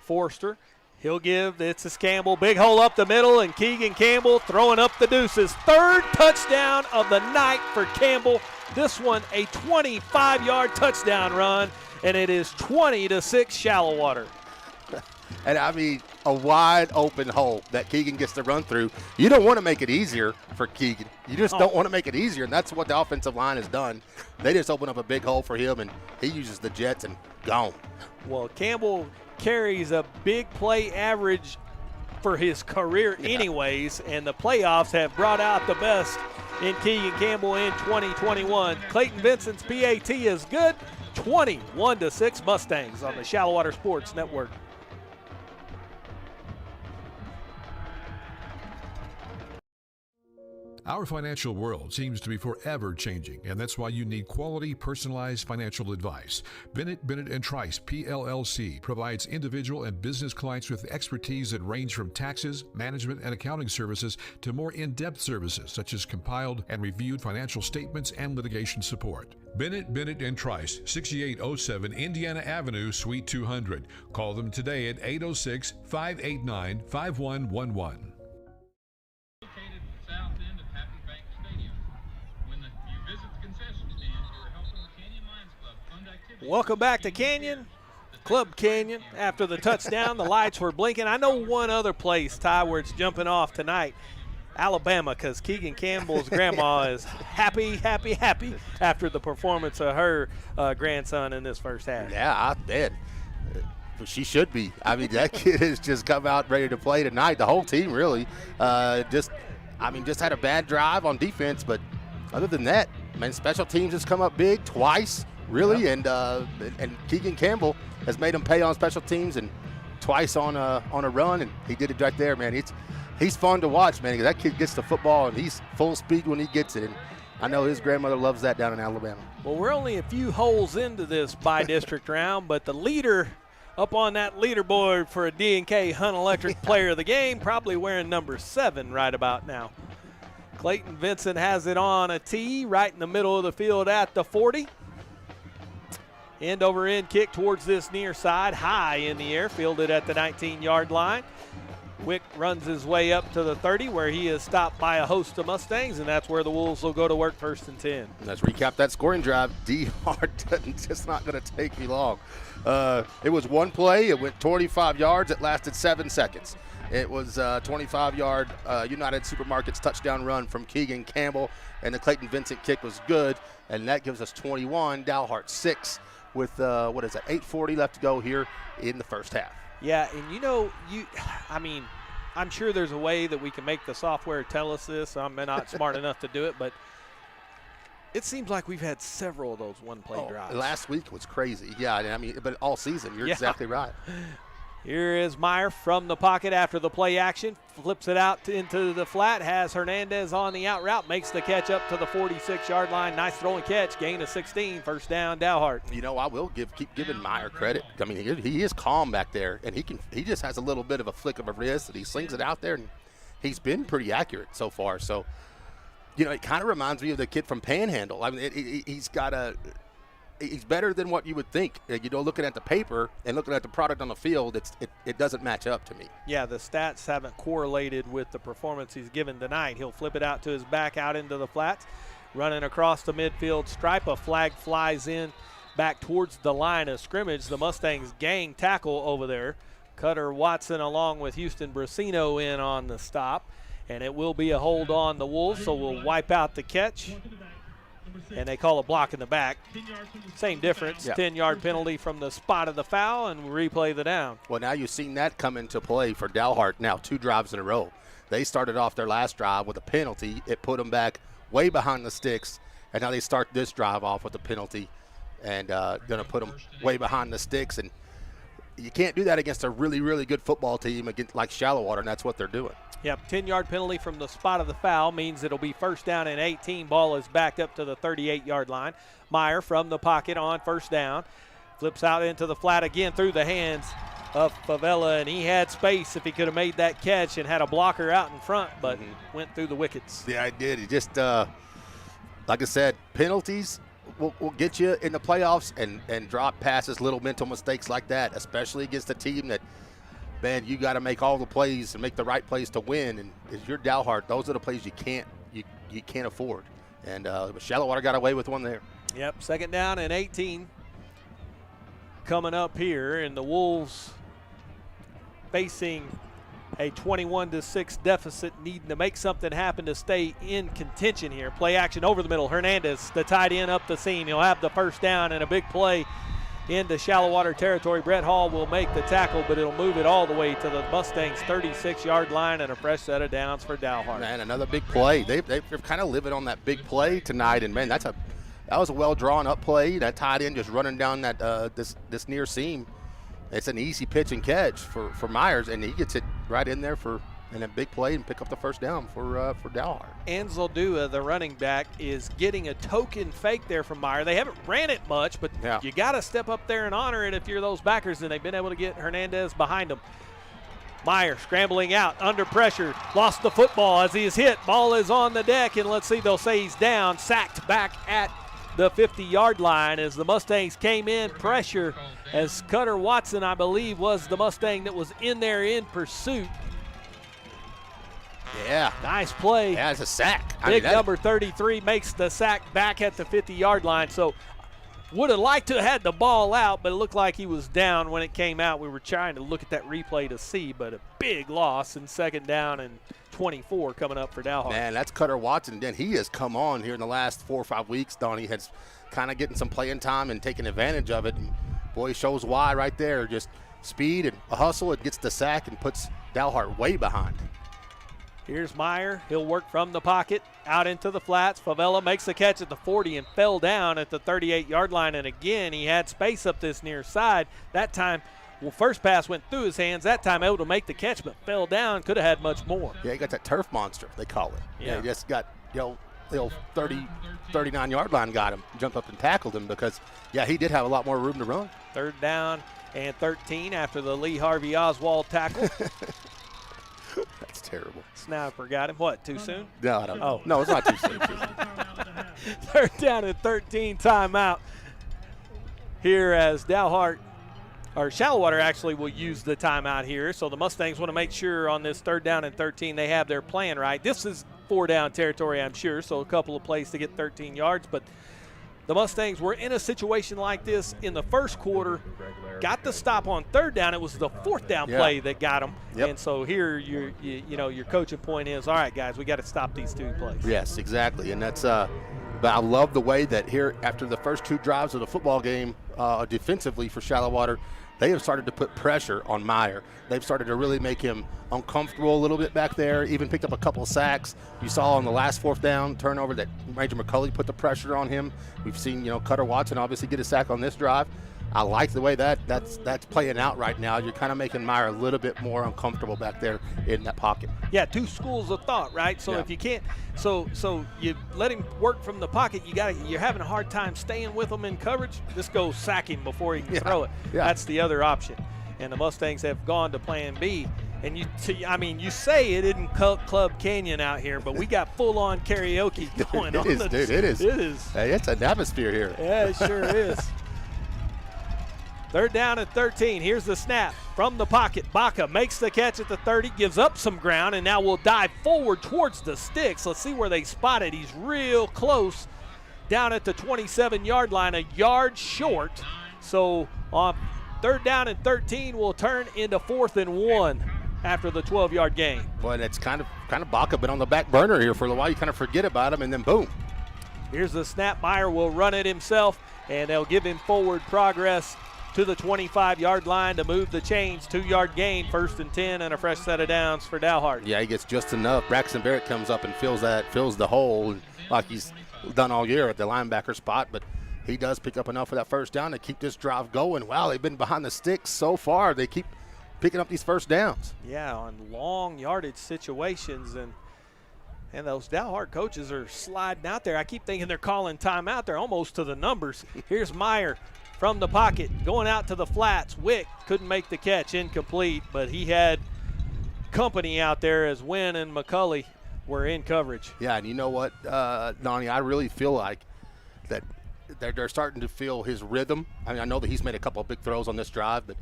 Forster. He'll give, it's Campbell, big hole up the middle, and Keegan Campbell throwing up the deuces. 3rd touchdown of the night for Campbell. This one a 25-yard touchdown run, and it is 20-6 Shallowater. And I mean, a wide open hole that Keegan gets to run through. You don't want to make it easier for Keegan. You just don't want to make it easier, and that's what the offensive line has done. They just open up a big hole for him, and he uses the jets and gone. Well, Campbell carries a big play average for his career anyways, and the playoffs have brought out the best in Keegan Campbell in 2021. Clayton Vincent's PAT is good. 21-6 Mustangs on the Shallowater Sports Network. Our financial world seems to be forever changing, and that's why you need quality, personalized financial advice. Bennett & Trice, PLLC, provides individual and business clients with expertise that range from taxes, management, and accounting services to more in-depth services such as compiled and reviewed financial statements and litigation support. Bennett & Trice, 6807 Indiana Avenue, Suite 200. Call them today at 806-589-5111. Welcome back to Canyon, Club Canyon. After the touchdown, the lights were blinking. I know one other place, Ty, where it's jumping off tonight, Alabama, because Keegan Campbell's grandma is happy after the performance of her grandson in this first half. Yeah, I bet. She should be. I mean, that kid has just come out ready to play tonight. The whole team really just had a bad drive on defense, but other than that, man, special teams has come up big twice. Really, and Keegan Campbell has made him pay on special teams and twice on a run, and he did it right there, man. He's fun to watch, man. That kid gets the football, and he's full speed when he gets it, and I know his grandmother loves that down in Alabama. Well, we're only a few holes into this by-district round, but the leader up on that leaderboard for a D&K Hunt Electric Player of the Game, probably wearing number 7 right about now. Clayton Vincent has it on a tee right in the middle of the field at the 40. End over end kick towards this near side, high in the air, fielded at the 19-yard line. Wick runs his way up to the 30, where he is stopped by a host of Mustangs, and that's where the Wolves will go to work 1st and 10. Let's recap that scoring drive. Dalhart it's not going to take me long. It was one play. It went 25 yards. It lasted 7 seconds. It was a 25-yard United Supermarkets touchdown run from Keegan Campbell, and the Clayton Vincent kick was good, and that gives us 21, Dalhart 6. With 8:40 left to go here in the first half. Yeah, and I'm sure there's a way that we can make the software tell us this. I'm not smart enough to do it, but it seems like we've had several of those one-play drives. Last week was crazy. Yeah, but all season, you're exactly right. Here is Meyer from the pocket after the play action. Flips it out into the flat. Has Hernandez on the out route. Makes the catch up to the 46-yard line. Nice throwing catch. Gain of 16. First down, Dalhart. I will keep giving Meyer credit. I mean, he is calm back there, and he just has a little bit of a flick of a wrist, and he slings it out there, and he's been pretty accurate so far. So, it kind of reminds me of the kid from Panhandle. I mean, he's better than what you would think. Looking at the paper and looking at the product on the field, it doesn't match up to me. Yeah, the stats haven't correlated with the performance he's given tonight. He'll flip it out to his back out into the flats, running across the midfield stripe. A flag flies in back towards the line of scrimmage. The Mustangs gang tackle over there. Cutter Watson along with Houston Brasino in on the stop, and it will be a hold on the Wolves, so we'll wipe out the catch. And they call a block in the back. Same difference, 10-yard penalty from the spot of the foul, and replay the down. Well, now you've seen that come into play for Dalhart now 2 drives in a row. They started off their last drive with a penalty. It put them back way behind the sticks, and now they start this drive off with a penalty and going to put them way behind the sticks. And you can't do that against a really, really good football team like Shallowater, and that's what they're doing. Yep, 10-yard penalty from the spot of the foul means it'll be 1st down and 18. Ball is backed up to the 38-yard line. Meyer from the pocket on 1st down. Flips out into the flat again through the hands of Favela, and he had space if he could have made that catch and had a blocker out in front, but went through the wickets. Yeah, I did. He just, like I said, penalties will get you in the playoffs, and drop passes, little mental mistakes like that, especially against a team that, man, you got to make all the plays and make the right plays to win. And if you're Dalhart, those are the plays you can't afford. And Shallowater got away with one there. Yep, 2nd down and 18 coming up here, and the Wolves facing a 21-6 deficit, needing to make something happen to stay in contention here. Play action over the middle. Hernandez, the tight end, up the seam. He'll have the first down and a big play into Shallowater territory. Brett Hall will make the tackle, but it'll move it all the way to the Mustangs' 36-yard line, and a fresh set of downs for Dalhart. Man, another big play. They're kind of living on that big play tonight, and man, that was a well drawn up play. That tight end just running down that this near seam. It's an easy pitch and catch for Myers, and he gets it right in there in a big play and pick up the first down for Dalhart. Ansel Dua, the running back, is getting a token fake there from Meyer. They haven't ran it much, but you got to step up there and honor it if you're those backers, and they've been able to get Hernandez behind them. Meyer scrambling out under pressure, lost the football as he is hit. Ball is on the deck, and let's see, they'll say he's down, sacked back at the 50-yard line as the Mustangs came in pressure, as Cutter Watson, I believe, was the Mustang that was in there in pursuit. Yeah. Nice play. Yeah, it's a sack. Number 33 makes the sack back at the 50-yard line. So would have liked to have had the ball out, but it looked like he was down when it came out. We were trying to look at that replay to see, but a big loss in second down and 24 coming up for Dalhart. Man, that's Cutter Watson. Then he has come on here in the last 4 or 5 weeks. Donnie has kind of getting some playing time and taking advantage of it. And boy, he shows why right there. Just speed and a hustle. It gets the sack and puts Dalhart way behind. Here's Meyer. He'll work from the pocket out into the flats. Favela makes the catch at the 40 and fell down at the 38-yard line. And again, he had space up this near side. That time, first pass went through his hands. That time able to make the catch, but fell down. Could have had much more. Yeah, he got that turf monster, they call it. Yeah, he just got, the old 39-yard line got him, jumped up and tackled him because, yeah, he did have a lot more room to run. Third down and 13 after the Lee Harvey Oswald tackle. That's terrible. Now I forgot him. What, too soon? No, I don't know. No, it's not too soon. Third down and 13, timeout here as Shallowater actually will use the timeout here. So the Mustangs want to make sure on this third down and 13 they have their plan right. This is 4-down territory, I'm sure, so a couple of plays to get 13 yards. But the Mustangs were in a situation like this in the first quarter, got the stop on third down. It was the fourth down play that got them. Yep. And so here your coaching point is, all right, guys, we got to stop these 2 plays. Yes, exactly. And that's but I love the way that here after the first 2 drives of the football game defensively for Shallowater, they have started to put pressure on Meyer. They've started to really make him uncomfortable a little bit back there, even picked up a couple of sacks. You saw on the last 4th down turnover that Major McCulley put the pressure on him. We've seen, Cutter Watson obviously get a sack on this drive. I like the way that's playing out right now. You're kind of making Meyer a little bit more uncomfortable back there in that pocket. Yeah, 2 schools of thought, right? So if you can't, so you let him work from the pocket. You're having a hard time staying with him in coverage. Just go sack him before he can throw it. Yeah. That's the other option. And the Mustangs have gone to Plan B. And you say it isn't Club Canyon out here, but we got full-on karaoke going on. It is. It is. Hey, it's an atmosphere here. Yeah, it sure is. Third down and 13. Here's the snap from the pocket. Baca makes the catch at the 30, gives up some ground, and now will dive forward towards the sticks. Let's see where they spot it. He's real close down at the 27-yard line, a yard short. So on third down and 13 will turn into 4th and 1 after the 12-yard gain. But it's kind of Baca been on the back burner here for a while. You kind of forget about him, and then boom. Here's the snap. Meyer will run it himself, and they'll give him forward progress to the 25-yard line to move the chains. 2-yard gain, 1st and 10, and a fresh set of downs for Dalhart. Yeah, he gets just enough. Braxton Barrett comes up and fills the hole like he's done all year at the linebacker spot, but he does pick up enough for that first down to keep this drive going. Wow, they've been behind the sticks so far. They keep picking up these first downs. Yeah, on long yardage situations, and those Dalhart coaches are sliding out there. I keep thinking they're calling timeout. They're almost to the numbers. Here's Meyer from the pocket, going out to the flats. Wick couldn't make the catch, incomplete, but he had company out there as Wynn and McCulley were in coverage. Yeah, and you know what, Donnie, I really feel like that they're starting to feel his rhythm. I mean, I know that he's made a couple of big throws on this drive, but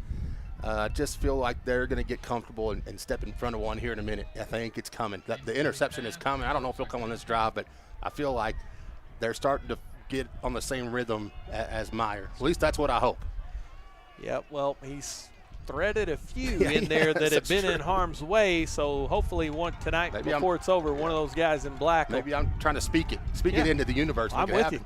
I just feel like they're going to get comfortable and step in front of one here in a minute. I think it's coming. The interception is coming. I don't know if he'll come on this drive, but I feel like they're starting to get on the same rhythm as Meyer. At least that's what I hope. Yeah, well, he's threaded a few in there that have been in harm's way. So hopefully tonight, before it's over, one of those guys in black. Maybe I'm trying to speak it into the universe. I'm with you.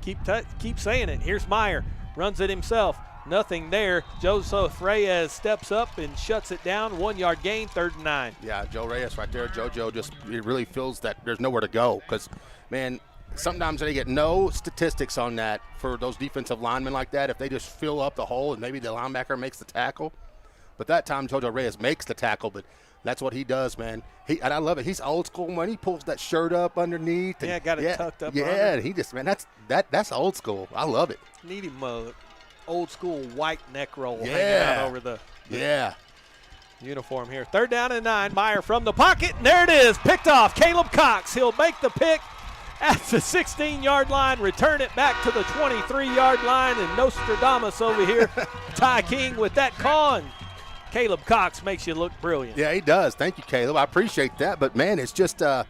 Keep saying it. Here's Meyer, runs it himself. Nothing there. Joseph Reyes steps up and shuts it down. 1 yard gain, 3rd and 9. Yeah, Joe Reyes right there. JoJo just really feels that there's nowhere to go because, man, sometimes they get no statistics on that for those defensive linemen like that. If they just fill up the hole and maybe the linebacker makes the tackle. But that time JoJo Reyes makes the tackle, but that's what he does, man. And I love it. He's old school when he pulls that shirt up underneath. And, got it tucked up. Yeah, he just, man, that's old school. I love it. Need him old school white neck roll hanging out over the uniform here. 3rd down and 9. Meyer from the pocket, and there it is. Picked off. Caleb Cox. He'll make the pick at the 16-yard line, return it back to the 23-yard line, and Nostradamus over here, Ty King with that call, and Caleb Cox makes you look brilliant. Yeah, he does. Thank you, Caleb. I appreciate that. But, man, it's just I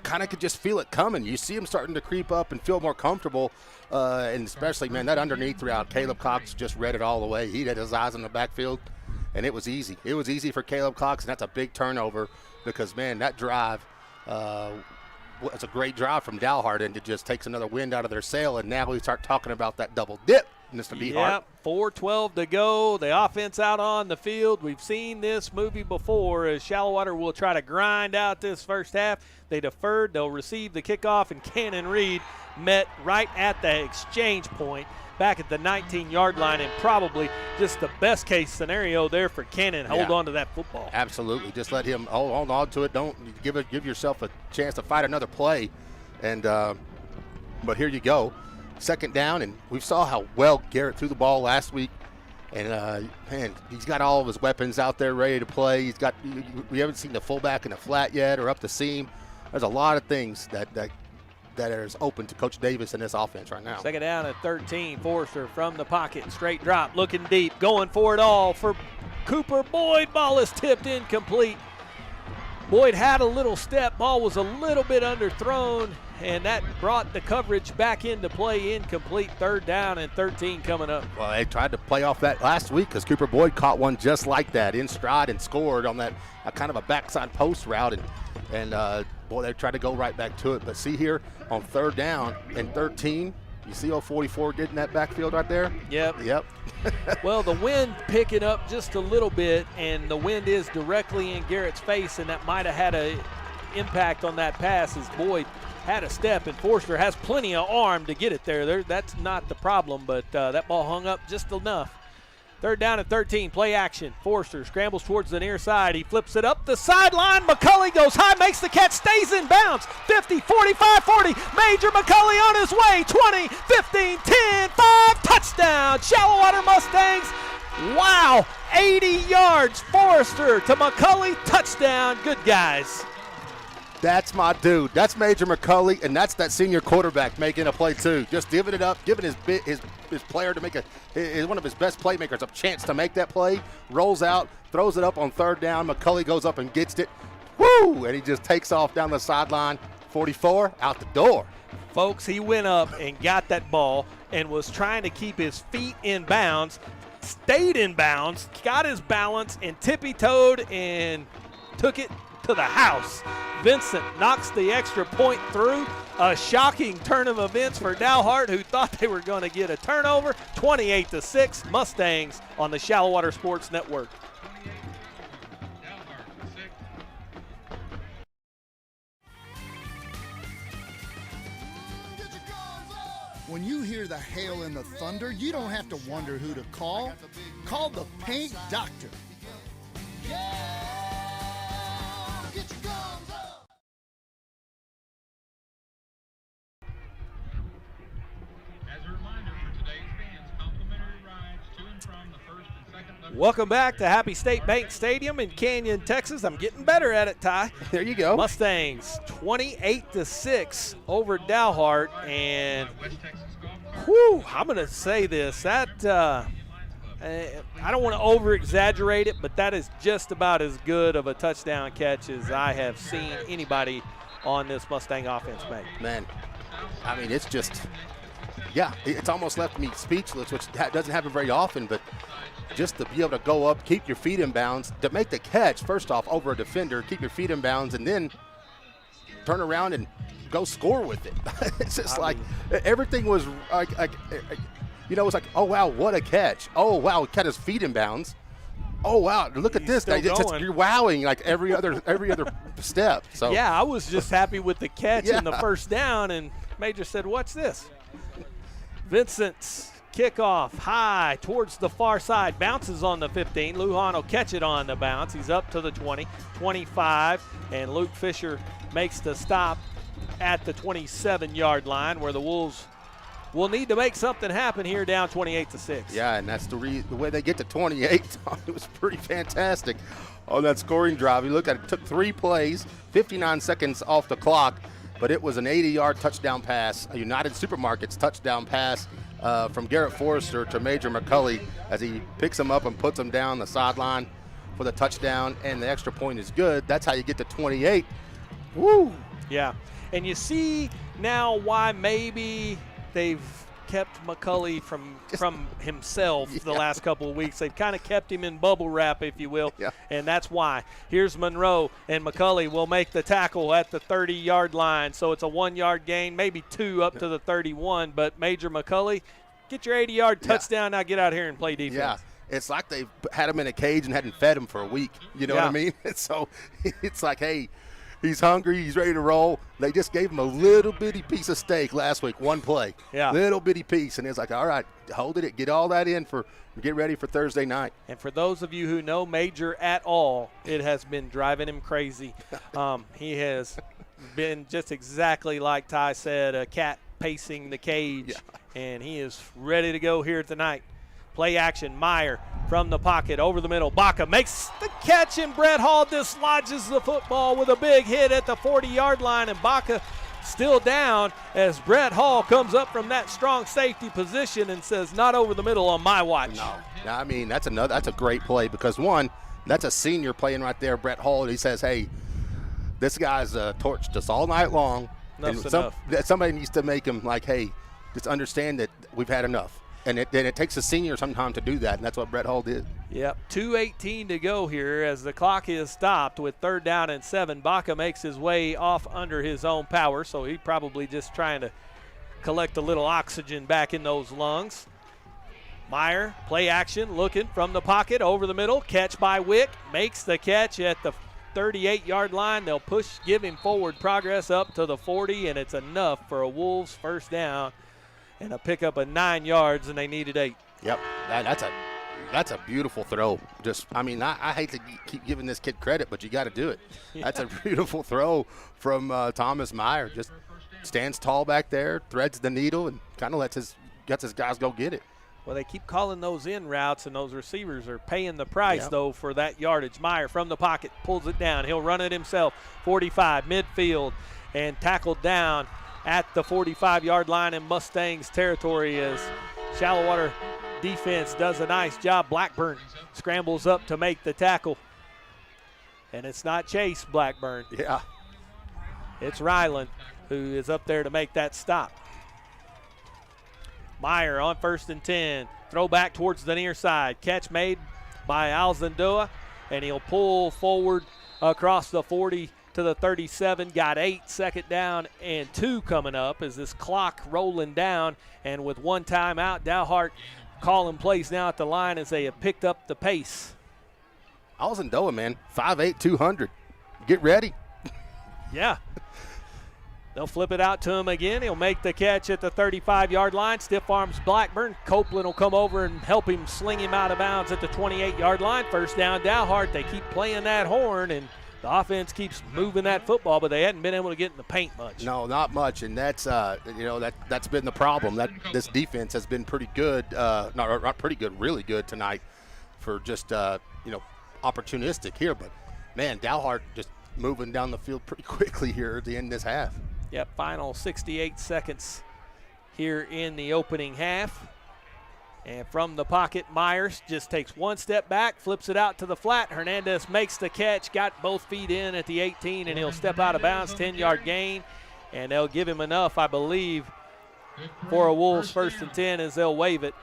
kind of could just feel it coming. You see him starting to creep up and feel more comfortable. And especially, man, that underneath route, Caleb Cox just read it all the way. He had his eyes on the backfield, and it was easy. It was easy for Caleb Cox, and that's a big turnover because, man, that drive it's a great drive from Dalhart, and it just takes another wind out of their sail, and now we start talking about that double dip, Mr. Dalhart. 4:12 to go. The offense out on the field. We've seen this movie before as Shallowater will try to grind out this first half. They deferred. They'll receive the kickoff, and Cannon Reed met right at the exchange point back at the 19-yard line, and probably just the best case scenario there for Cannon. Hold on to that football. Absolutely. Just let him hold on to it. Don't give yourself a chance to fight another play. And but here you go. 2nd down, and we saw how well Garrett threw the ball last week. And, man, he's got all of his weapons out there ready to play. We haven't seen the fullback in the flat yet or up the seam. There's a lot of things that is open to Coach Davis in this offense right now. 2nd down at 13. Forrester from the pocket. Straight drop, looking deep, going for it all for Cooper Boyd. Ball is tipped incomplete. Boyd had a little step. Ball was a little bit underthrown, and that brought the coverage back into play. Incomplete. 3rd down and 13 coming up. Well, they tried to play off that last week because Cooper Boyd caught one just like that in stride and scored on that kind of a backside post route. And boy, they tried to go right back to it. But see here on 3rd down and 13, you see 44 getting that backfield right there? Yep. Well, the wind picking up just a little bit, and the wind is directly in Garrett's face, and that might have had an impact on that pass as Boyd had a step, and Forster has plenty of arm to get it there. That's not the problem, but that ball hung up just enough. 3rd down and 13, play action. Forster scrambles towards the near side. He flips it up the sideline. McCulley goes high, makes the catch, stays in bounds. 50, 45, 40. Major McCulley on his way. 20, 15, 10, 5. Touchdown. Shallowater Mustangs. Wow. 80 yards. Forster to McCulley. Touchdown. Good guys. That's my dude. That's Major McCulley, and that's that senior quarterback making a play too. Just giving it up, giving his player to make one of his best playmakers a chance to make that play. Rolls out, throws it up on 3rd down. McCulley goes up and gets it. Woo! And he just takes off down the sideline. 44 out the door. Folks, he went up and got that ball and was trying to keep his feet in bounds, stayed in bounds, got his balance, and tippy-toed and took it to the house. Vincent knocks the extra point through. A shocking turn of events for Dalhart, who thought they were going to get a turnover. 28-6, Mustangs on the Shallowater Sports Network. When you hear the hail and the thunder, you don't have to wonder who to call. Call the Paint Doctor. Welcome back to Happy State Bank Stadium in Canyon, Texas. I'm getting better at it, Ty. There you go. Mustangs 28-6 over Dalhart, and whew, I'm going to say this. I don't want to over-exaggerate it, but that is just about as good of a touchdown catch as I have seen anybody on this Mustang offense make. Man, I mean, it's just, yeah, it's almost left me speechless, which doesn't happen very often, but just to be able to go up, keep your feet in bounds, to make the catch, first off, over a defender, keep your feet in bounds, and then turn around and go score with it. It's just everything was it's like, oh, wow, what a catch. Oh, wow, he cut his feet in bounds. Oh, wow, look at this guy. You're wowing like every other step. So yeah, I was just happy with the catch and the first down, and Major said, what's this? Vincent's kickoff high towards the far side, bounces on the 15. Lujan will catch it on the bounce. He's up to the 20, 25, and Luke Fisher makes the stop at the 27-yard line, where the Wolves will need to make something happen here, down 28-6. Yeah, and that's the way they get to 28. It was pretty fantastic on that scoring drive. You look at it, took 3 plays, 59 seconds off the clock, but it was an 80-yard touchdown pass, a United Supermarkets touchdown pass from Garrett Forrester to Major McCulley as he picks him up and puts him down the sideline for the touchdown, and the extra point is good. That's how you get to 28. Woo! Yeah, and you see now why maybe they've kept McCulley from himself the last couple of weeks. They've kind of kept him in bubble wrap, if you will, and that's why. Here's Monroe, and McCulley will make the tackle at the 30-yard line. So it's a 1-yard gain, maybe 2 up to the 31. But Major McCulley, get your 80-yard touchdown. Now get out here and play defense. Yeah, it's like they've had him in a cage and hadn't fed him for a week. You know what I mean? So it's like, hey, he's hungry. He's ready to roll. They just gave him a little bitty piece of steak last week, one play. Yeah. Little bitty piece. And it's like, all right, hold it. Get all that in get ready for Thursday night. And for those of you who know Major at all, it has been driving him crazy. He has been just exactly like Ty said, a cat pacing the cage. And he is ready to go here tonight. Play action, Meyer from the pocket over the middle. Baca makes the catch, and Brett Hall dislodges the football with a big hit at the 40-yard line, and Baca still down as Brett Hall comes up from that strong safety position and says, not over the middle on my watch. No, I mean, that's a great play because, one, that's a senior playing right there, Brett Hall. He says, hey, this guy's torched us all night long. Enough's enough. Somebody needs to make him like, hey, just understand that we've had enough. And it takes a senior some time to do that, and that's what Brett Hall did. Yep, 2:18 to go here as the clock is stopped with 3rd down and 7. Baca makes his way off under his own power, so he's probably just trying to collect a little oxygen back in those lungs. Meyer, play action, looking from the pocket over the middle. Catch by Wick, makes the catch at the 38-yard line. They'll give him forward progress up to the 40, and it's enough for a Wolves first down and a pickup of 9 yards, and they needed 8. Yep, that's a beautiful throw. I hate to keep giving this kid credit, but you got to do it. That's a beautiful throw from Thomas Meyer. Just stands tall back there, threads the needle, and kind of lets his guys go get it. Well, they keep calling those in routes, and those receivers are paying the price, though, for that yardage. Meyer from the pocket pulls it down. He'll run it himself. 45, midfield, and tackled down at the 45-yard line in Mustangs territory as Shallowater defense does a nice job. Blackburn scrambles up to make the tackle. And it's not Chase Blackburn. Yeah. It's Ryland who is up there to make that stop. Meyer on 1st and 10. Throw back towards the near side. Catch made by Alzendoa, and he'll pull forward across the 40 to the 37, got 8, 2nd down and 2 coming up as this clock rolling down, and with 1 timeout, Dalhart calling plays now at the line as they have picked up the pace. Alzendoa, man, 5'8", 200. Get ready. Yeah. They'll flip it out to him again. He'll make the catch at the 35-yard line. Stiff arms Blackburn. Copeland will come over and help him sling him out of bounds at the 28-yard line. First down, Dalhart. They keep playing that horn, and the offense keeps moving that football, but they hadn't been able to get in the paint much. No, not much, and that's that's been the problem. That this defense has been pretty good, not pretty good, really good tonight, for just opportunistic here. But man, Dalhart just moving down the field pretty quickly here at the end of this half. Yep, final 68 seconds here in the opening half. And from the pocket, Myers just takes 1 step back, flips it out to the flat. Hernandez makes the catch, got both feet in at the 18, and he'll step out of bounds, 10-yard gain. And they'll give him enough, I believe, for a Wolves 1st and 10 as they'll waive it.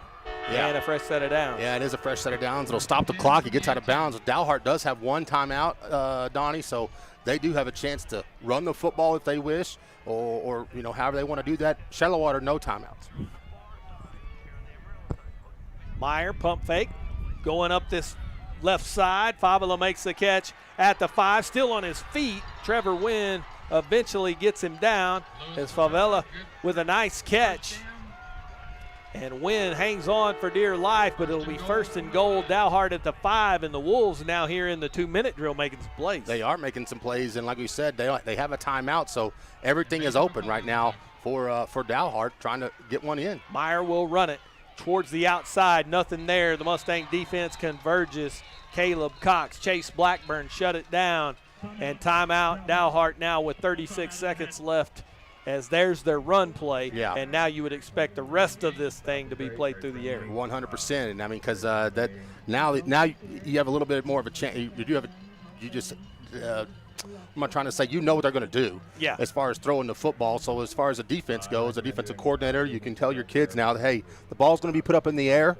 Yeah. And a fresh set of downs. Yeah, it is a fresh set of downs. It'll stop the clock. He gets out of bounds. Dalhart does have one timeout, Donnie, so they do have a chance to run the football if they wish, or however they want to do that. Shallowater, no timeouts. Meyer, pump fake, going up this left side. Favela makes the catch at the 5, still on his feet. Trevor Wynn eventually gets him down as Favela with a nice catch. And Wynn hangs on for dear life, but it'll be 1st and goal. Dalhart at the 5, and the Wolves now here in the 2-minute drill making some plays. They are making some plays, and like we said, they have a timeout, so everything is open right now for Dalhart trying to get one in. Meyer will run it towards the outside. Nothing there. The Mustang defense converges. Caleb Cox, Chase Blackburn shut it down. And timeout. Dalhart now with 36 seconds left, as there's their run play. Yeah. And now you would expect the rest of this thing to be played through the air. 100%. And I mean, because that now you have a little bit more of a chance. I'm not trying to say you know what they're going to do as far as throwing the football. So as far as the defense goes, the defensive coordinator, you can tell your kids now that, hey, the ball's going to be put up in the air.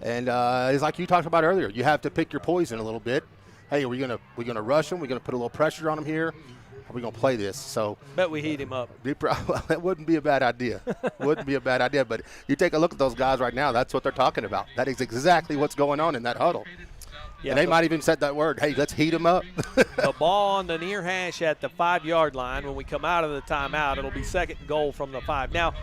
And it's like you talked about earlier. You have to pick your poison a little bit. Hey, are we gonna rush him? We're going to put a little pressure on him here. Are we going to play this? So bet we heat him up. That wouldn't be a bad idea. Wouldn't be a bad idea. But you take a look at those guys right now. That's what they're talking about. That is exactly what's going on in that huddle. Yeah, and they might even said that word, hey, let's heat them up. The ball on the near hash at the 5-yard line. When we come out of the timeout, it'll be 2nd and goal from the 5. Now,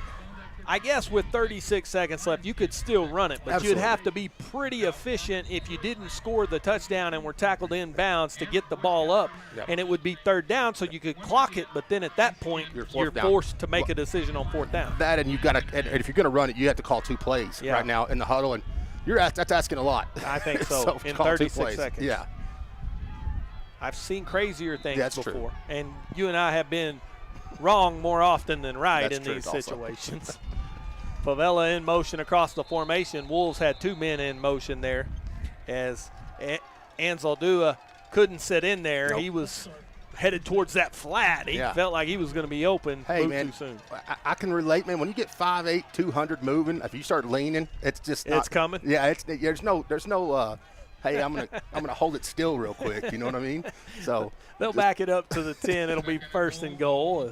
I guess with 36 seconds left, you could still run it, but Absolutely. You'd have to be pretty efficient if you didn't score the touchdown and were tackled inbounds to get the ball up, and it would be 3rd down, so you could clock it, but then at that point, you're forced to make a decision on 4th down. That, and and if you're going to run it, you have to call 2 plays right now in the huddle, and that's asking a lot. I think so, in call 36 seconds. Yeah. I've seen crazier things before, true. And you and I have been wrong more often than right in these also. situations. Favela in motion across the formation. Wolves had 2 men in motion there as Anzaldua couldn't sit in there. Nope. He was headed towards that flat. He felt like he was going to be open. Hey, man, too soon. I can relate, man. When you get 5'8", 200 moving, if you start leaning, it's just not. It's coming. Yeah, there's no hey, I'm gonna hold it still real quick. You know what I mean? So they'll back it up to the 10. It'll be 1st and goal.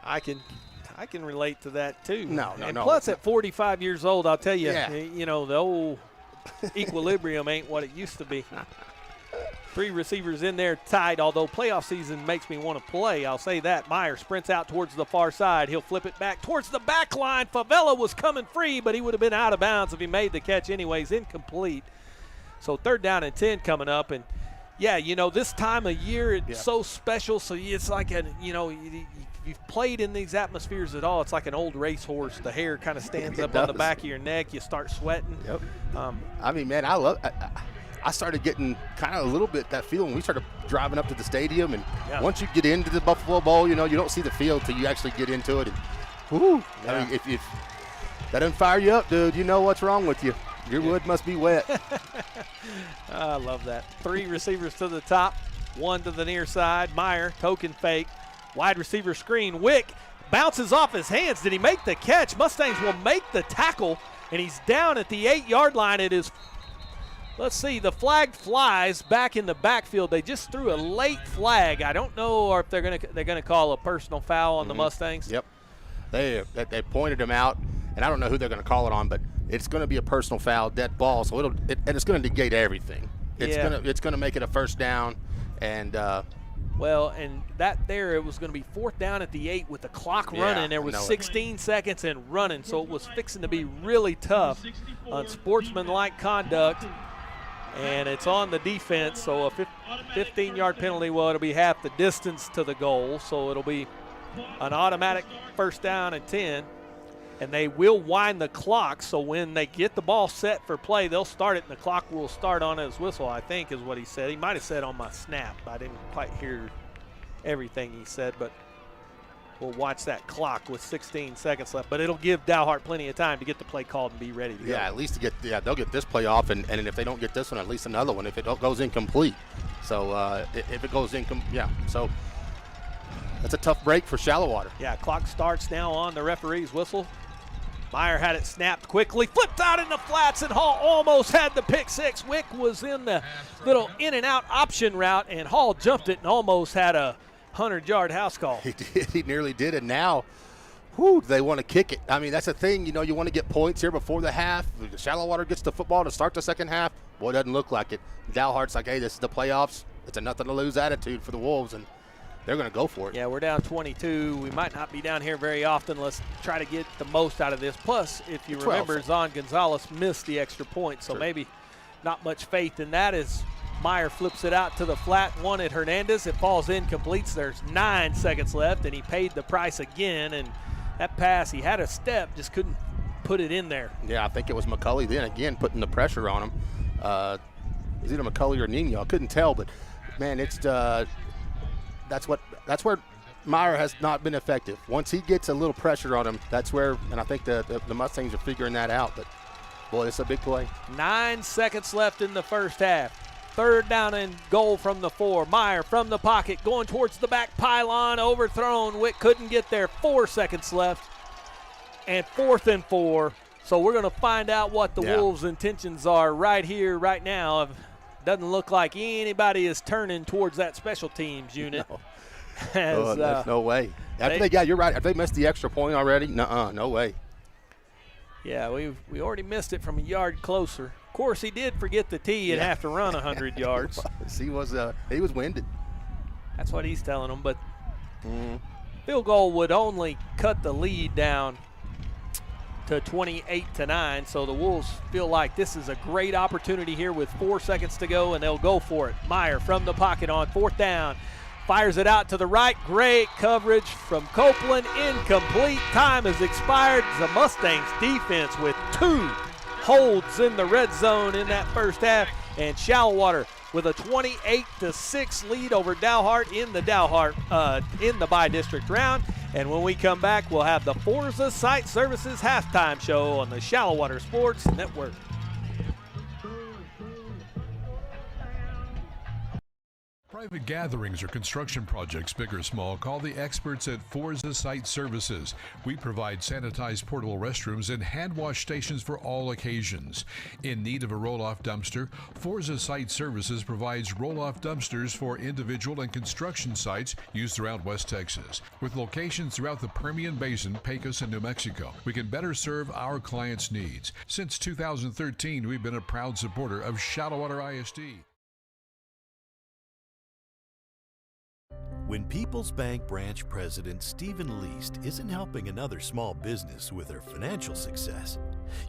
I can relate to that too. No. Plus, at 45 years old, I'll tell you, the old equilibrium ain't what it used to be. 3 receivers in there tight, although playoff season makes me want to play. I'll say that. Meyer sprints out towards the far side. He'll flip it back towards the back line. Favela was coming free, but he would have been out of bounds if he made the catch anyways. Incomplete. So 3rd down and 10 coming up. And, this time of year, it's so special. So it's like you've played in these atmospheres at all, it's like an old racehorse. The hair kind of stands up on the back of your neck. You start sweating. Yep. I mean, man, I started getting kind of a little bit that feeling when we started driving up to the stadium. And once you get into the Buffalo Bowl, you don't see the field till you actually get into it. And, whoo! Yeah. I mean, if that doesn't fire you up, dude, you know what's wrong with you. Your wood must be wet. I love that. 3 receivers to the top, 1 to the near side. Meyer, token fake. Wide receiver screen. Wick bounces off his hands. Did he make the catch? Mustangs will make the tackle, and he's down at the 8-yard line. It is, let's see, the flag flies back in the backfield. They just threw a late flag. I don't know if they're gonna call a personal foul on the Mustangs. Yep. They pointed him out, and I don't know who they're going to call it on, but it's going to be a personal foul, dead ball. So it's going to negate everything. It's going to make it a 1st down, and. And it was going to be 4th down at the 8 with the clock running. There was 16 seconds and running, so it was fixing to be really tough on sportsmanlike conduct. And it's on the defense, so a 15-yard penalty. Well, it'll be half the distance to the goal, so it'll be an automatic 1st down and 10. And they will wind the clock, so when they get the ball set for play, they'll start it, and the clock will start on his whistle, I think is what he said. He might have said on my snap. I didn't quite hear everything he said, but we'll watch that clock with 16 seconds left. But it'll give Dalhart plenty of time to get the play called and be ready to go. Yeah, at least they'll get this play off, and if they don't get this one, at least another one if it goes incomplete. So if it goes so that's a tough break for Shallowater. Yeah, clock starts now on the referee's whistle. Meyer had it snapped quickly, flipped out in the flats, and Hall almost had the pick six. Wick was in the little in and out option route, and Hall jumped it and almost had a 100-yard house call. He did. He nearly did. And now, they want to kick it. I mean, that's the thing. You want to get points here before the half. Shallowater gets the football to start the second half. Boy, it doesn't look like it. Dalhart's like, hey, this is the playoffs. It's a nothing-to-lose attitude for the Wolves, and they're going to go for it. Yeah, we're down 22. We might not be down here very often. Let's try to get the most out of this. Plus, if you 12. remember, Zon Gonzalez missed the extra point, so maybe not much faith in that as Meyer flips it out to the flat one at Hernandez. It falls incomplete. So there's 9 seconds left, and he paid the price again. And that pass, he had a step, just couldn't put it in there. Yeah, I think it was McCulley then again putting the pressure on him. Is either McCulley or Nino? I couldn't tell, but man, it's that's where Meyer has not been effective. Once he gets a little pressure on him, that's where, and I think the Mustangs are figuring that out. But boy, it's a big play. 9 seconds left in the first half. 3rd down and goal from the 4. Meyer from the pocket going towards the back pylon, overthrown. Wick couldn't get there. 4 seconds left, and 4th and 4. So we're going to find out what the Wolves' intentions are right here, right now. Doesn't look like anybody is turning towards that special teams unit. No. There's no way. You're right. Have they missed the extra point already? Nuh-uh, no way. Yeah, we already missed it from a yard closer. Of course, he did forget the tee and have to run 100 yards. He was winded. That's what he's telling them. But field goal would only cut the lead down to 28-9. So the Wolves feel like this is a great opportunity here with 4 seconds to go, and they'll go for it. Meyer from the pocket on 4th down. Fires it out to the right. Great coverage from Copeland. Incomplete. Time has expired. The Mustangs defense with 2 holds in the red zone in that first half. And Shallowater with a 28-6 lead over Dalhart in the by-district round. And when we come back, we'll have the Forza Site Services halftime show on the Shallowater Sports Network. Private gatherings or construction projects, big or small, call the experts at Forza Site Services. We provide sanitized portable restrooms and hand wash stations for all occasions. In need of a roll-off dumpster, Forza Site Services provides roll-off dumpsters for individual and construction sites used throughout West Texas. With locations throughout the Permian Basin, Pecos, and New Mexico, we can better serve our clients' needs. Since 2013, we've been a proud supporter of Shallowater ISD. When People's Bank branch president Stephen Least isn't helping another small business with their financial success,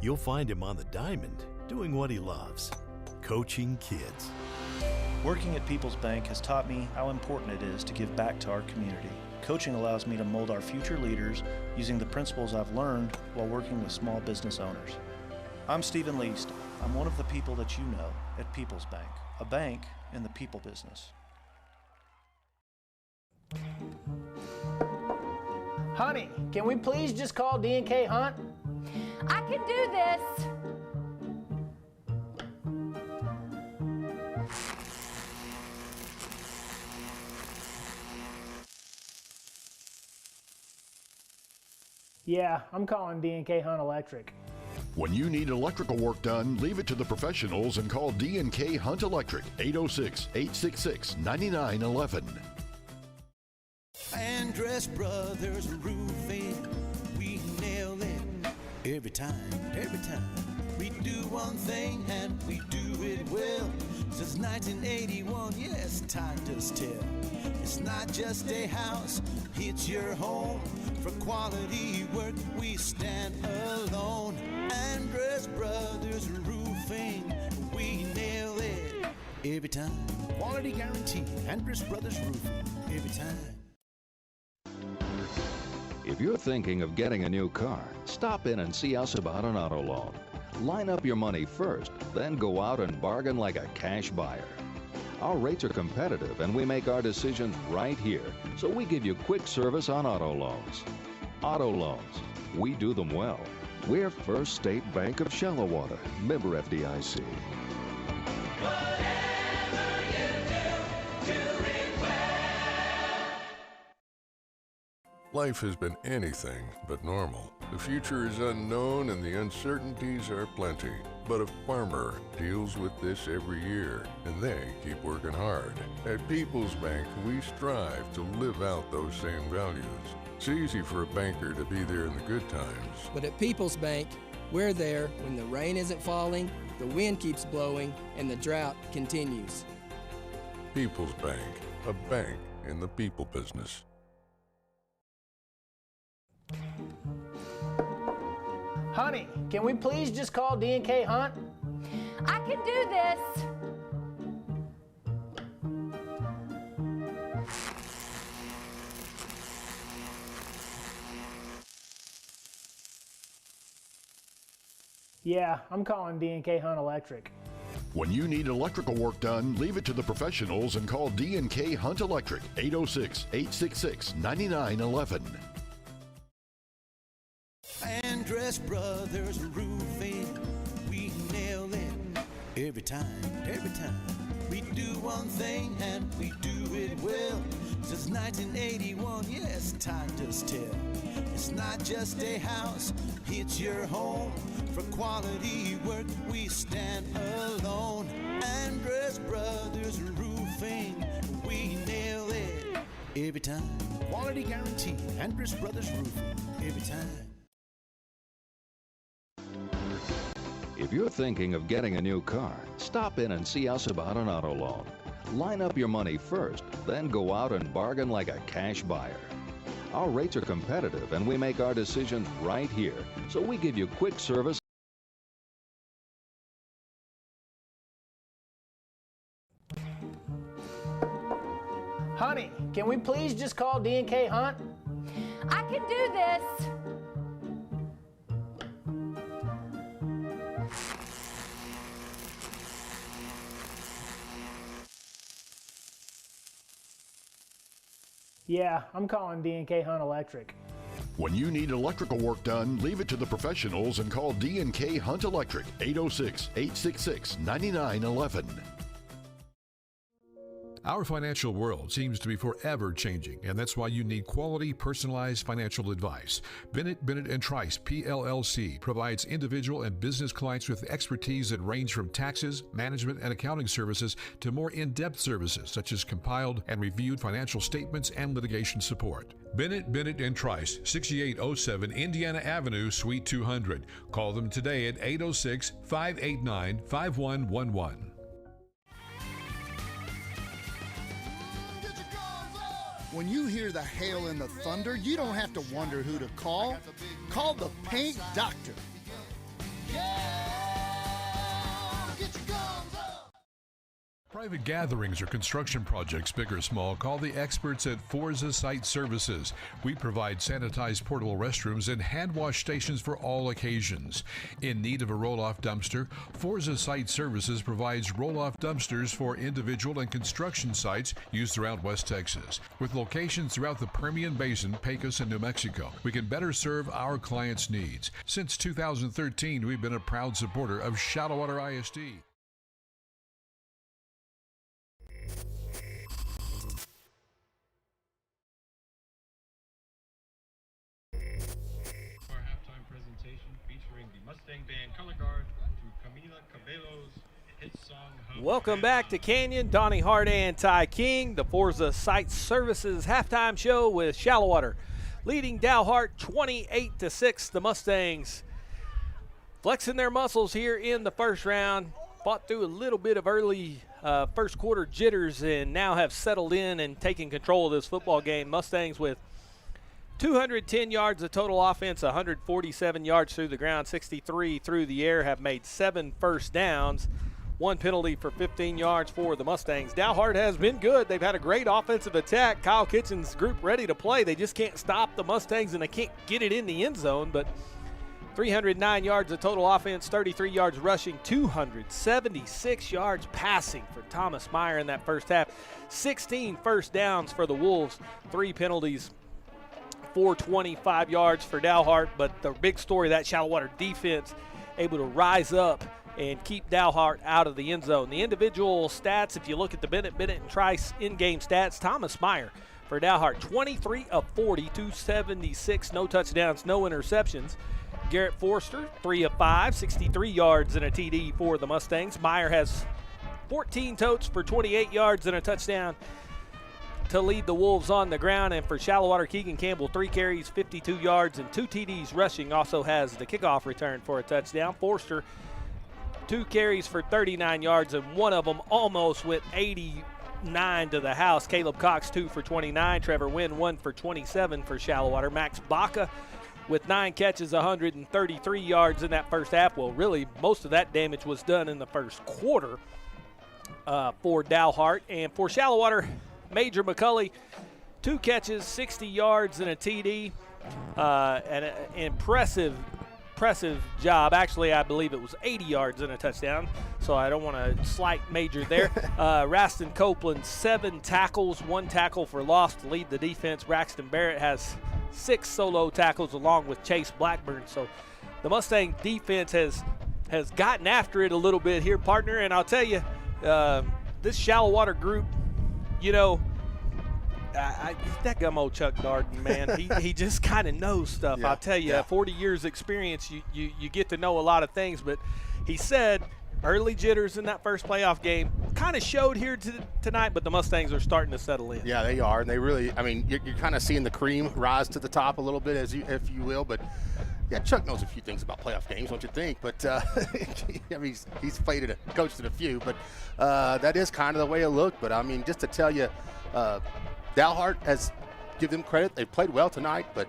you'll find him on the diamond doing what he loves, coaching kids. Working at People's Bank has taught me how important it is to give back to our community. Coaching allows me to mold our future leaders using the principles I've learned while working with small business owners. I'm Stephen Least. I'm one of the people that you know at People's Bank, a bank in the people business. Honey, can we please just call D&K Hunt? I can do this. Yeah, I'm calling D&K Hunt Electric. When you need electrical work done, leave it to the professionals and call D&K Hunt Electric, 806-866-9911. Andress Brothers Roofing, we nail it every time. We do one thing and we do it well. Since 1981, yes, time does tell. It's not just a house, it's your home. For quality work, we stand alone. Andress Brothers Roofing, we nail it every time. Quality guarantee, Andress Brothers Roofing, every time. If you're thinking of getting a new car, stop in and see us about an auto loan. Line up your money first, then go out and bargain like a cash buyer. Our rates are competitive and we make our decisions right here, so we give you quick service on auto loans. Auto loans, we do them well. We're First State Bank of Shallowater, member FDIC. Life has been anything but normal. The future is unknown and the uncertainties are plenty. But a farmer deals with this every year, and they keep working hard. At People's Bank, we strive to live out those same values. It's easy for a banker to be there in the good times. But at People's Bank, we're there when the rain isn't falling, the wind keeps blowing, and the drought continues. People's Bank, a bank in the people business. Honey, can we please just call D&K Hunt? I can do this. Yeah, I'm calling D&K Hunt Electric. When you need electrical work done, leave it to the professionals and call D&K Hunt Electric, 806-866-9911. Andress Brothers Roofing, we nail it every time. We do one thing and we do it well. Since 1981, yes, time does tell. It's not just a house, it's your home. For quality work, we stand alone. Andress Brothers Roofing, we nail it every time. Quality guarantee, Andress Brothers Roofing, every time. If you're thinking of getting a new car, stop in and see us about an auto loan. Line up your money first, then go out and bargain like a cash buyer. Our rates are competitive and we make our decisions right here, so we give you quick service. Honey, can we please just call D&K Hunt? I can do this. Yeah, I'm calling D&K Hunt Electric. When you need electrical work done, leave it to the professionals and call D&K Hunt Electric, 806-866-9911. Our financial world seems to be forever changing, and that's why you need quality, personalized financial advice. Bennett & Trice, PLLC, provides individual and business clients with expertise that range from taxes, management, and accounting services to more in-depth services such as compiled and reviewed financial statements and litigation support. Bennett & Trice, 6807 Indiana Avenue, Suite 200. Call them today at 806-589-5111. When you hear the hail and the thunder, you don't have to wonder who to call. Call the Paint Doctor. Private gatherings or construction projects, big or small, call the experts at Forza Site Services. We provide sanitized portable restrooms and hand wash stations for all occasions. In need of a roll-off dumpster, Forza Site Services provides roll-off dumpsters for individual and construction sites used throughout West Texas. With locations throughout the Permian Basin, Pecos, and New Mexico, we can better serve our clients' needs. Since 2013, we've been a proud supporter of Shallowater ISD. Band color guard to Camila Cabello's hit song. Welcome back to Canyon. Donnie Hart and Ty King, the Forza Site Services halftime show with Shallowater leading Dalhart 28-6. The Mustangs flexing their muscles here in the first round. Fought through a little bit of early first quarter jitters and now have settled in and taken control of this football game. Mustangs with 210 yards of total offense, 147 yards through the ground, 63 through the air, have made 7 first downs, 1 penalty for 15 yards for the Mustangs. Dalhart has been good. They've had a great offensive attack. Kyle Kitchen's group ready to play. They just can't stop the Mustangs, and they can't get it in the end zone. But 309 yards of total offense, 33 yards rushing, 276 yards passing for Thomas Meyer in that first half. 16 first downs for the Wolves, 3 penalties. 425 yards for Dalhart, but the big story, that Shallowater defense able to rise up and keep Dalhart out of the end zone. The individual stats, if you look at the Bennett & Trice in-game stats, Thomas Meyer, for Dalhart. 23 of 40, 276, no touchdowns, no interceptions. Garrett Forster, 3 of 5, 63 yards and a TD for the Mustangs. Meyer has 14 totes for 28 yards and a touchdown to lead the Wolves on the ground. And for Shallowater, Keegan Campbell, 3 carries, 52 yards, and 2 TDs rushing. Also has the kickoff return for a touchdown. Forster, 2 carries for 39 yards, and one of them almost went 89 to the house. Caleb Cox, 2 for 29. Trevor Wynn, 1 for 27 for Shallowater. Max Baca with 9 catches, 133 yards in that first half. Well, really, most of that damage was done in the first quarter for Dalhart. And for Shallowater, Major McCulley, 2 catches, 60 yards and a TD. And an impressive job. Actually, I believe it was 80 yards and a touchdown, so I don't want to slight Major there. Raston Copeland, 7 tackles, 1 tackle for loss to lead the defense. Braxton Barrett has 6 solo tackles along with Chase Blackburn. So the Mustang defense has gotten after it a little bit here, partner. And I'll tell you, this Shallowater group, you know, that gum old Chuck Darden, man, he just kind of knows stuff. I'll tell you, 40 years experience, you get to know a lot of things. But he said early jitters in that first playoff game kind of showed here tonight, but the Mustangs are starting to settle in. Yeah, they are, and they really, I mean, you're kind of seeing the cream rise to the top a little bit, if you will. But yeah, Chuck knows a few things about playoff games, don't you think? But I mean, he's played coached in a few, but that is kind of the way it looked. But I mean, just to tell you, Dalhart has, give them credit. They played well tonight, but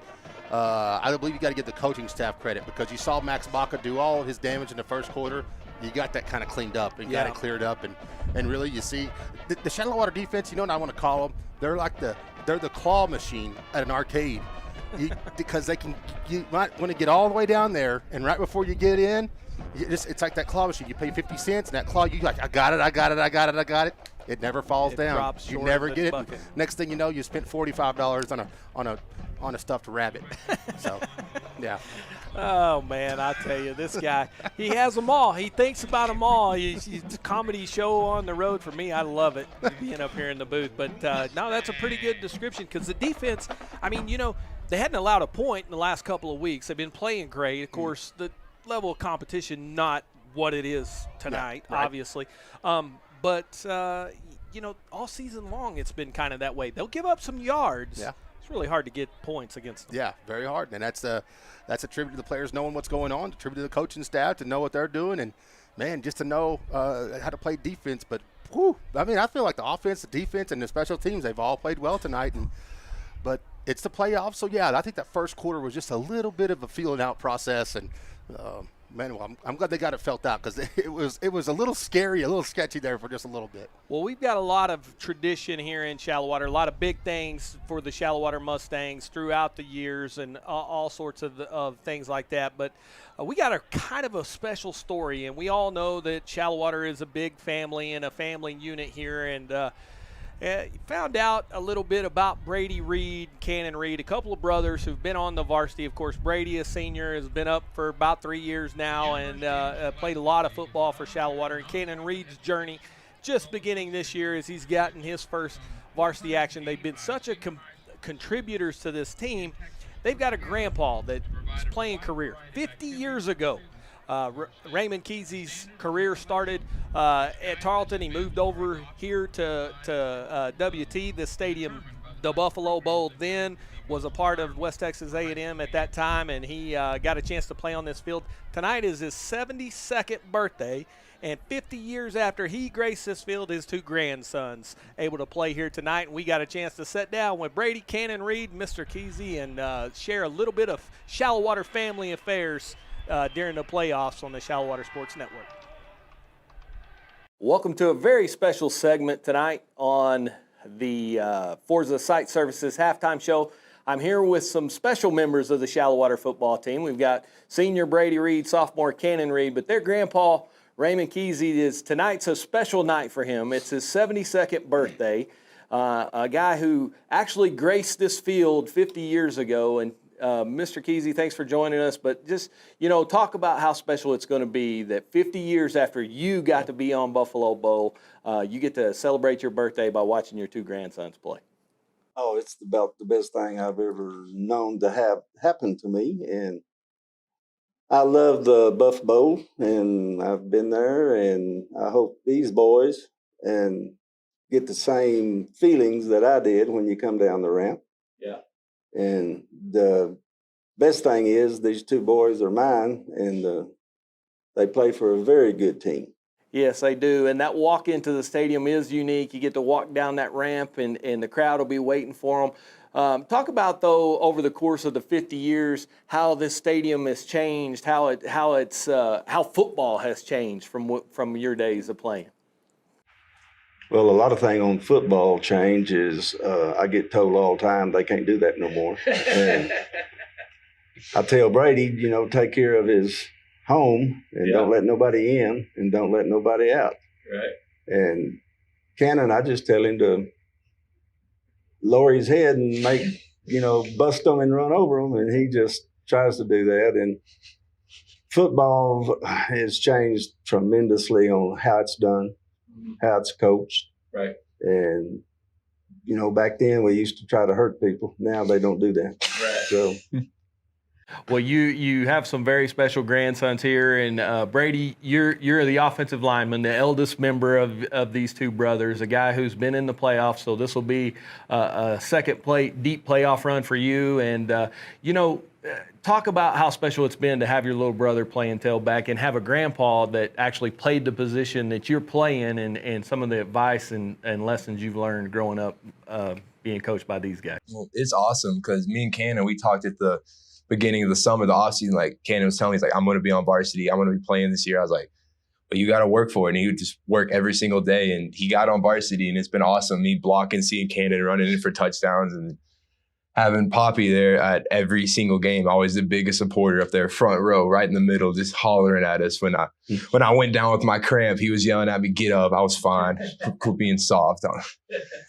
I believe you got to give the coaching staff credit, because you saw Max Baca do all his damage in the first quarter. You got that kind of cleaned up and got it cleared up, and really you see the Shallowater defense. You know what I want to call them? They're like they're the claw machine at an arcade, because you might want to get all the way down there, and right before you get in, it's like that claw machine. You pay 50 cents, and that claw, you like, I got it. It never falls down. You never get it. Next thing you know, you spent $45 on a stuffed rabbit. So, yeah. Oh, man, I tell you, this guy, he has them all. He thinks about them all. He's a comedy show on the road for me. I love it, being up here in the booth. But, no, that's a pretty good description, because the defense, I mean, you know, they hadn't allowed a point in the last couple of weeks. They've been playing great. Of course, the level of competition, not what it is tonight, obviously. But, you know, all season long it's been kind of that way. They'll give up some yards. Yeah. It's really hard to get points against them. Yeah, very hard. And that's a tribute to the players knowing what's going on, a tribute to the coaching staff to know what they're doing, and, man, just to know how to play defense. But, whew, I mean, I feel like the offense, the defense, and the special teams, they've all played well tonight. But it's the playoffs, so, yeah, I think that first quarter was just a little bit of a feeling out process. And, man, well, I'm glad they got it felt out, because it was a little scary, a little sketchy there for just a little bit. Well, we've got a lot of tradition here in Shallowater, a lot of big things for the Shallowater Mustangs throughout the years, and all sorts of things like that. But we got a kind of a special story, and we all know that Shallowater is a big family and a family unit here. And found out a little bit about Brady Reed, Cannon Reed, a couple of brothers who've been on the varsity. Of course, Brady, a senior, has been up for about 3 years now, and played a lot of football for Shallowater. And Cannon Reed's journey just beginning this year as he's gotten his first varsity action. They've been such a contributors to this team. They've got a grandpa that's playing career 50 years ago. Raymond Kesey's career started at Tarleton. He moved over here to WT, the stadium, the Buffalo Bowl, then was a part of West Texas A&M at that time, and he got a chance to play on this field. Tonight is his 72nd birthday, and 50 years after he graced this field, his 2 grandsons able to play here tonight. And we got a chance to sit down with Brady, Cannon Reed, Mr. Kesey, and share a little bit of Shallowater family affairs during the playoffs on the Shallowater Sports Network. Welcome to a very special segment tonight on the Forza Site Services halftime show. I'm here with some special members of the Shallowater football team. We've got senior Brady Reed, sophomore Cannon Reed, but their grandpa, Raymond Kesey, tonight's a special night for him. It's his 72nd birthday. A guy who actually graced this field 50 years ago. And Mr. Kesey, thanks for joining us. But just, talk about how special it's going to be that 50 years after you got to be on Buffalo Bowl, you get to celebrate your birthday by watching your 2 grandsons play. Oh, it's about the best thing I've ever known to have happen to me. And I love the Buff Bowl, and I've been there, and I hope these boys and get the same feelings that I did when you come down the ramp. Yeah. And the best thing is these two boys are mine, and they play for a very good team. Yes, they do. And that walk into the stadium is unique. You get to walk down that ramp, and the crowd will be waiting for them. Talk about, though, over the course of the 50 years, how this stadium has changed, how football has changed from your days of playing. Well, a lot of things on football change is I get told all the time they can't do that no more. And I tell Brady, take care of his home and don't let nobody in and don't let nobody out. Right. And Cannon, I just tell him to lower his head and bust them and run over them, and he just tries to do that. And football has changed tremendously on how it's done, how it's coached. Right. And, back then we used to try to hurt people. Now they don't do that. Right. So. Well, you have some very special grandsons here, and Brady, you're the offensive lineman, the eldest member of these two brothers, a guy who's been in the playoffs. So this will be a second deep playoff run for you. And talk about how special it's been to have your little brother playing tailback and have a grandpa that actually played the position that you're playing, and some of the advice and lessons you've learned growing up being coached by these guys. Well, it's awesome because me and Cannon, we talked at the beginning of the summer, the offseason, like Cannon was telling me, he's like, I'm going to be on varsity. I'm going to be playing this year. I was like, but you got to work for it. And he would just work every single day. And he got on varsity, and it's been awesome. Me blocking, seeing Cannon running in for touchdowns, and having Poppy there at every single game, always the biggest supporter up there, front row, right in the middle, just hollering at us. When I went down with my cramp, he was yelling at me, get up. I was fine. Quit being soft.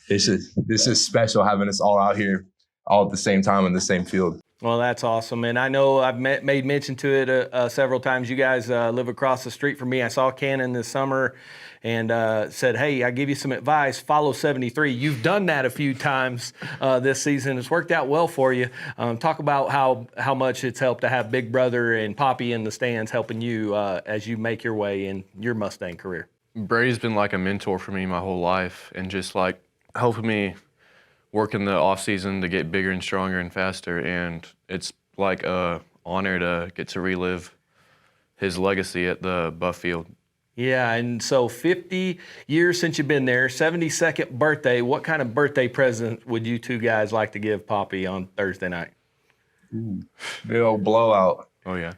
This is special, having us all out here all at the same time in the same field. Well, that's awesome. And I know I've made mention to it several times. You guys live across the street from me. I saw Cannon this summer and said, hey, I give you some advice, follow 73. You've done that a few times this season. It's worked out well for you. Talk about how much it's helped to have Big Brother and Poppy in the stands helping you as you make your way in your Mustang career. Brady's been like a mentor for me my whole life, and just like helping me work in the off season to get bigger and stronger and faster. And it's like a honor to get to relive his legacy at the Buff Field. Yeah, and so 50 years since you've been there, 72nd birthday. What kind of birthday present would you two guys like to give Poppy on Thursday night? Ooh, big old blowout. Oh, yeah.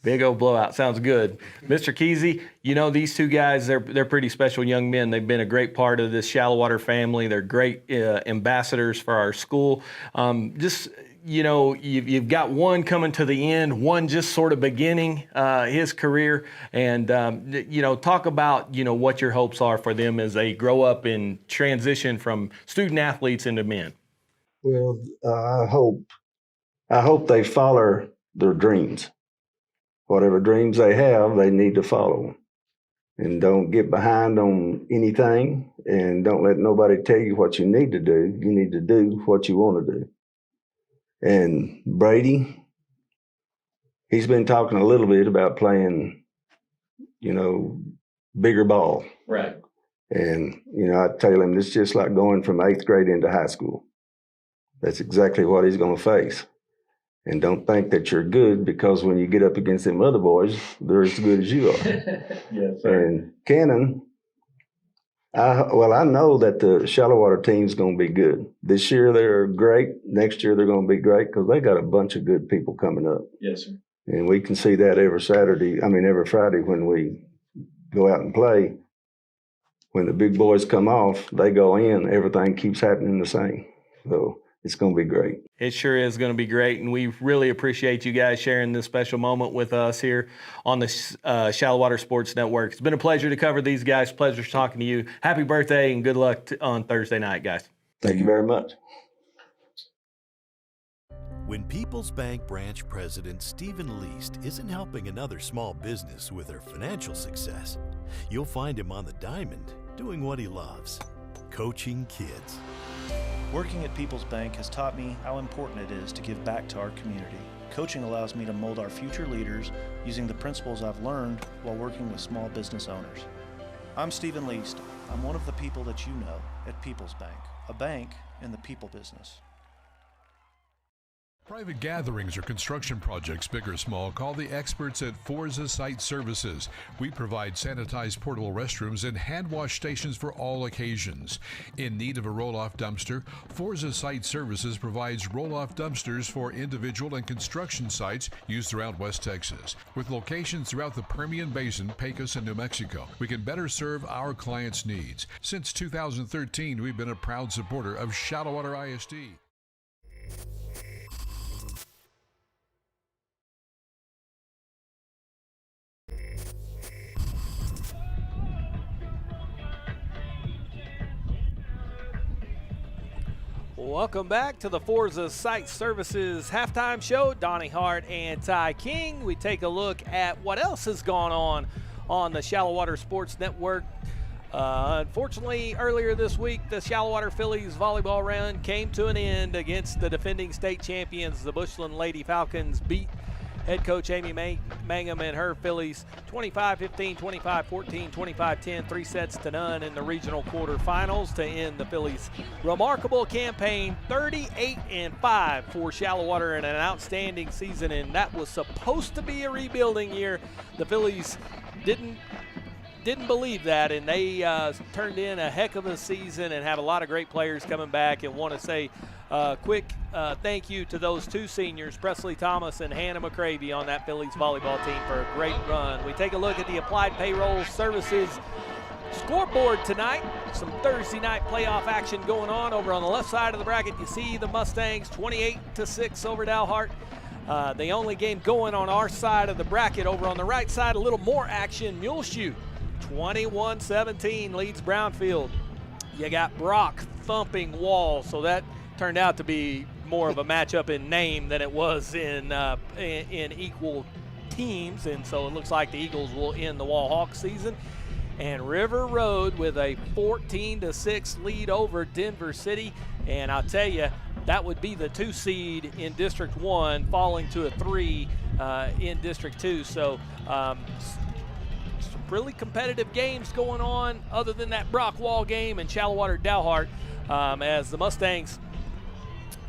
Big old blowout. Sounds good. Mr. Kesey, these two guys, they're pretty special young men. They've been a great part of this Shallowater family. They're great ambassadors for our school. You've got one coming to the end, one just sort of beginning his career. And, talk about, what your hopes are for them as they grow up and transition from student athletes into men. Well, I hope they follow their dreams. Whatever dreams they have, they need to follow. And don't get behind on anything, and don't let nobody tell you what you need to do. You need to do what you want to do. And Brady, he's been talking a little bit about playing, bigger ball. Right. And, I tell him it's just like going from 8th grade into high school. That's exactly what he's going to face. And don't think that you're good, because when you get up against them other boys, they're as good as you are. Yes, sir. And Cannon, I know that the Shallowater team's going to be good. This year they're great. Next year they're going to be great because they got a bunch of good people coming up. Yes, sir. And we can see that every Friday when we go out and play. When the big boys come off, they go in, everything keeps happening the same. So it's going to be great. It sure is going to be great, and we really appreciate you guys sharing this special moment with us here on the Shallowater Sports Network. It's been a pleasure to cover these guys. Pleasure talking to you. Happy birthday and good luck on Thursday night, guys. Thank you very much. When People's Bank branch president Stephen Least isn't helping another small business with their financial success, you'll find him on the diamond doing what he loves, coaching kids. Working at People's Bank has taught me how important it is to give back to our community. Coaching allows me to mold our future leaders using the principles I've learned while working with small business owners. I'm Stephen Least. I'm one of the people that you know at People's Bank, a bank in the people business. Private gatherings or construction projects, big or small, call the experts at Forza Site Services. We provide sanitized portable restrooms and hand wash stations for all occasions. In need of a roll-off dumpster, Forza Site Services provides roll-off dumpsters for individual and construction sites used throughout West Texas. With locations throughout the Permian Basin, Pecos, and New Mexico, we can better serve our clients' needs. Since 2013, we've been a proud supporter of Shallowater ISD. Welcome back to the Forza Site Services halftime show. Dalhart and Ty King. We take a look at what else has gone on the Shallowater Sports Network. Unfortunately, earlier this week, the Shallowater Phillies volleyball run came to an end against the defending state champions. The Bushland Lady Falcons beat head coach Amy Mangum and her Phillies 25-15, 25-14, 25-10, 3 sets to none in the regional quarterfinals to end the Phillies' remarkable campaign, 38-5 for Shallowater and an outstanding season, and that was supposed to be a rebuilding year. The Phillies didn't believe that, and they turned in a heck of a season and have a lot of great players coming back, and want to say quick thank you to those two seniors, Presley Thomas and Hannah McCravey, on that Phillies volleyball team for a great run. We take a look at the Applied Payroll Services scoreboard tonight. Some Thursday night playoff action going on. Over on the left side of the bracket, you see the Mustangs 28-6 over Dalhart. The only game going on our side of the bracket. Over on the right side, a little more action. Muleshoe 21-17 leads Brownfield. You got Brock thumping Wall, so that turned out to be more of a matchup in name than it was in equal teams, and so it looks like the Eagles will end the Wall Hawks season. And River Road with a 14-6 lead over Denver City, and I'll tell you, that would be the 2 seed in District 1 falling to a 3 in District 2. So some really competitive games going on other than that Brock Wall game and Shallowater Dalhart, as the Mustangs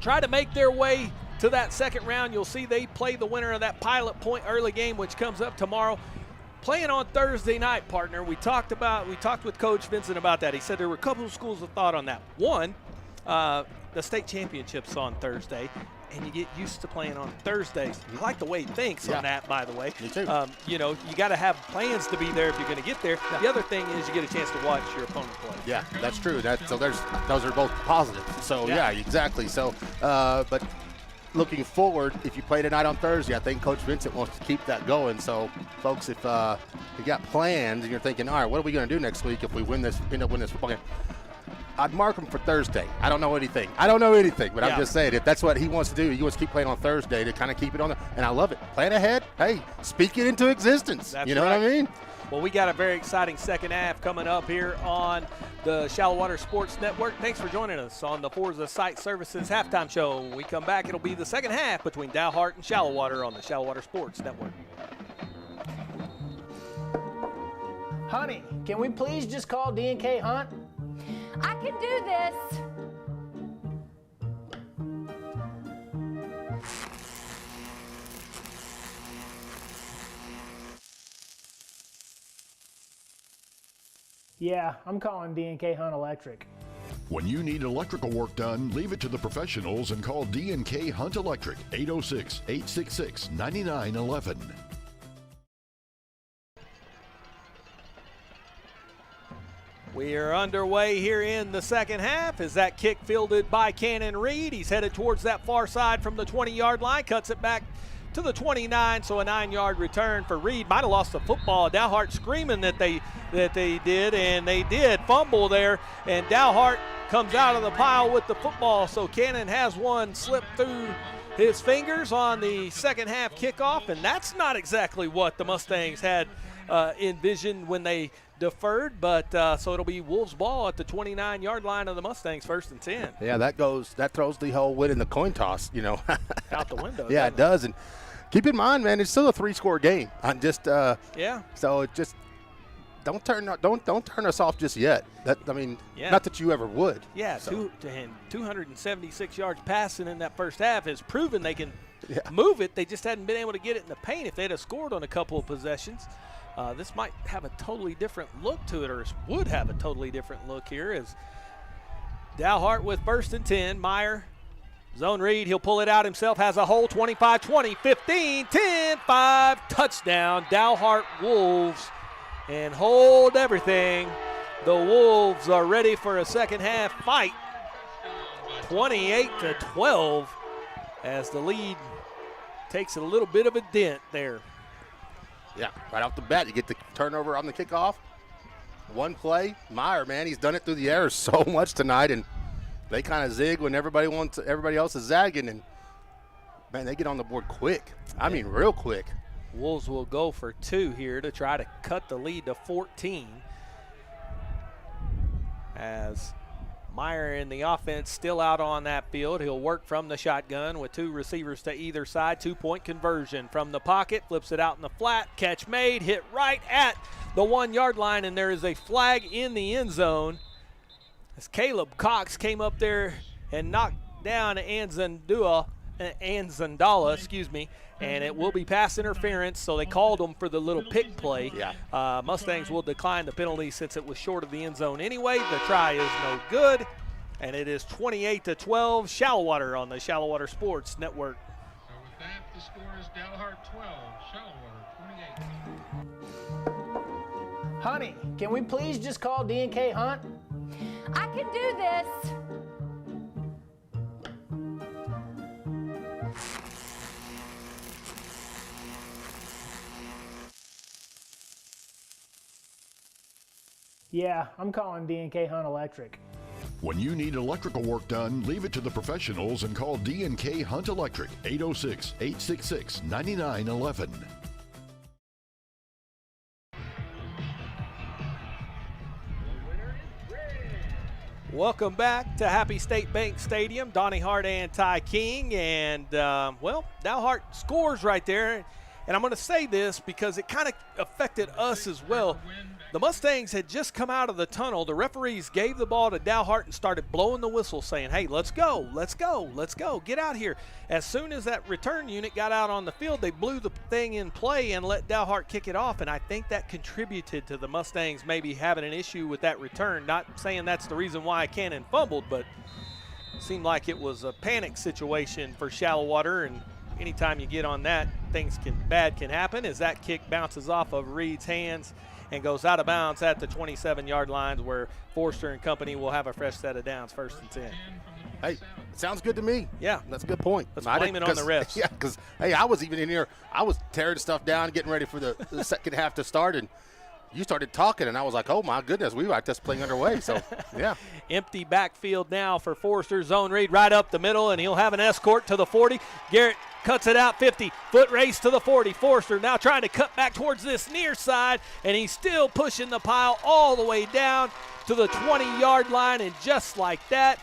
try to make their way to that second round. You'll see they play the winner of that Pilot Point early game, which comes up tomorrow. Playing on Thursday night, partner. We talked with Coach Vincent about that. He said there were a couple of schools of thought on that. One, the state championships on Thursday, and you get used to playing on Thursdays. I like the way he thinks on that, by the way. Me too. You know, you got to have plans to be there if you're going to get there. The other thing is you get a chance to watch your opponent play. Yeah, that's true. So those are both positive. So yeah, exactly. So, but looking forward, if you play tonight on Thursday, I think Coach Vincent wants to keep that going. So, folks, if you got plans and you're thinking, all right, what are we going to do next week if we end up winning this football game? I'd mark him for Thursday. I don't know anything, but I'm just saying, if that's what he wants to do, he wants to keep playing on Thursday to kind of keep it on there. And I love it. Plan ahead. Hey, speak it into existence. That's you know right. what I mean? Well, we got a very exciting second half coming up here on the Shallowater Sports Network. Thanks for joining us on the Forza Site Services halftime show. When we come back, it'll be the second half between Dalhart and Shallowater on the Shallowater Sports Network. Honey, can we please just call D&K Hunt? I can do this. Yeah, I'm calling D&K Hunt Electric. When you need electrical work done, leave it to the professionals and call D&K Hunt Electric, 806-866-9911. We are underway here in the second half as that kick fielded by Cannon Reed. He's headed towards that far side from the 20-yard line, cuts it back to the 29, so a 9-yard return for Reed. Might have lost the football. Dalhart screaming that they did, and they did. Fumble there, and Dalhart comes out of the pile with the football. So Cannon has one slip through his fingers on the second half kickoff, and that's not exactly what the Mustangs had envisioned when they deferred, but so it'll be Wolves ball at the 29-yard line of the Mustangs, 1st and 10. Yeah, that throws the whole win in the coin toss, Out the window. Yeah, it does. And keep in mind, man, it's still a 3-score game. I'm just yeah. So it just don't turn us off just yet. Yeah. Not that you ever would. Yeah, so. 276 yards passing in that first half has proven they can move it. They just hadn't been able to get it in the paint. If they'd have scored on a couple of possessions, this might have a totally different look to it, or would have a totally different look here. As Dalhart with 1st and 10. Meyer, zone read. He'll pull it out himself. Has a hole. 25, 20, 15, 10, 5. Touchdown. Dalhart Wolves. And hold everything. The Wolves are ready for a second half fight. 28-12 as the lead takes a little bit of a dent there. Yeah, right off the bat, you get the turnover on the kickoff. One play. Meyer, man, he's done it through the air so much tonight, and they kind of zig when everybody else is zagging, and, man, they get on the board quick. I mean, real quick. Wolves will go for 2 here to try to cut the lead to 14. As Meyer in the offense still out on that field. He'll work from the shotgun with 2 receivers to either side. 2-point conversion from the pocket. Flips it out in the flat. Catch made. Hit right at the 1-yard line, and there is a flag in the end zone as Caleb Cox came up there and knocked down Anzandala, and it will be pass interference, so they called them for the little pick play. Yeah. Mustangs will decline the penalty since it was short of the end zone anyway. The try is no good, and it is 28-12, Shallowater on the Shallowater Sports Network. So with that, the score is Dalhart 12, Shallowater 28. Honey, can we please just call D&K Hunt? I can do this. Yeah, I'm calling D&K Hunt Electric. When you need electrical work done, leave it to the professionals and call D&K Hunt Electric, 806-866-9911. Welcome back to Happy State Bank Stadium. Donnie Hart and Ty King. And, Dalhart scores right there. And I'm going to say this because it kind of affected us as well. The Mustangs had just come out of the tunnel. The referees gave the ball to Dalhart and started blowing the whistle saying, hey, let's go, let's go, let's go, get out here. As soon as that return unit got out on the field, they blew the thing in play and let Dalhart kick it off, and I think that contributed to the Mustangs maybe having an issue with that return. Not saying that's the reason why Cannon fumbled, but it seemed like it was a panic situation for Shallowater, and anytime you get on that, bad can happen as that kick bounces off of Reed's hands and goes out of bounds at the 27-yard lines where Forster and company will have a fresh set of downs, 1st and 10. Hey, sounds good to me. Yeah. That's a good point. Let's blame it on the refs. Yeah, because, hey, I was even in here. I was tearing stuff down, getting ready for the second half to start, and you started talking, and I was like, oh, my goodness, we were at this playing underway. So, yeah. Empty backfield now for Forster. Zone read right up the middle, and he'll have an escort to the 40. Garrett cuts it out 50. Foot race to the 40. Forster now trying to cut back towards this near side, and he's still pushing the pile all the way down to the 20-yard line, and just like that,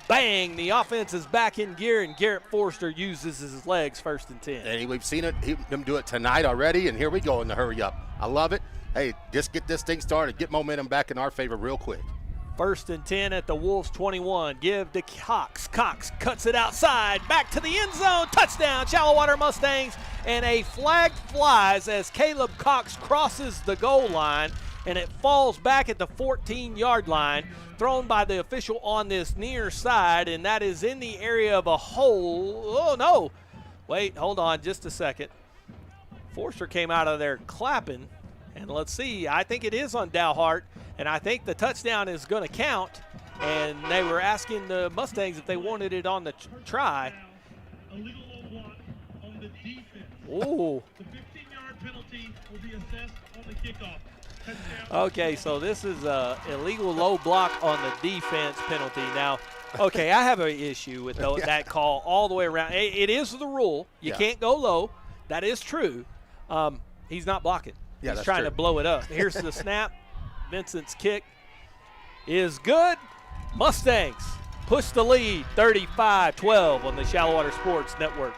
bang, the offense is back in gear, and Garrett Forster uses his legs, 1st and 10. And we've seen him do it tonight already, and here we go in the hurry up. I love it. Hey, just get this thing started. Get momentum back in our favor real quick. 1st and 10 at the Wolves 21. Give to Cox. Cox cuts it outside. Back to the end zone. Touchdown, Shallowater Mustangs. And a flag flies as Caleb Cox crosses the goal line, and it falls back at the 14-yard line, thrown by the official on this near side, and that is in the area of a hole. Oh, no. Wait, hold on just a second. Forster came out of there clapping. And let's see, I think it is on Dalhart, and I think the touchdown is going to count. And they were asking the Mustangs if they wanted it on the try. On the defense. Ooh. The 15-yard penalty will be assessed on the kickoff. Okay, so this is a illegal low block on the defense penalty. Now, okay, I have an issue with that call all the way around. It is the rule. You can't go low. That is true. He's not blocking. Yeah, He's trying to blow it up. Here's the snap. Vincent's kick is good. Mustangs push the lead 35-12 on the Shallowater Sports Network.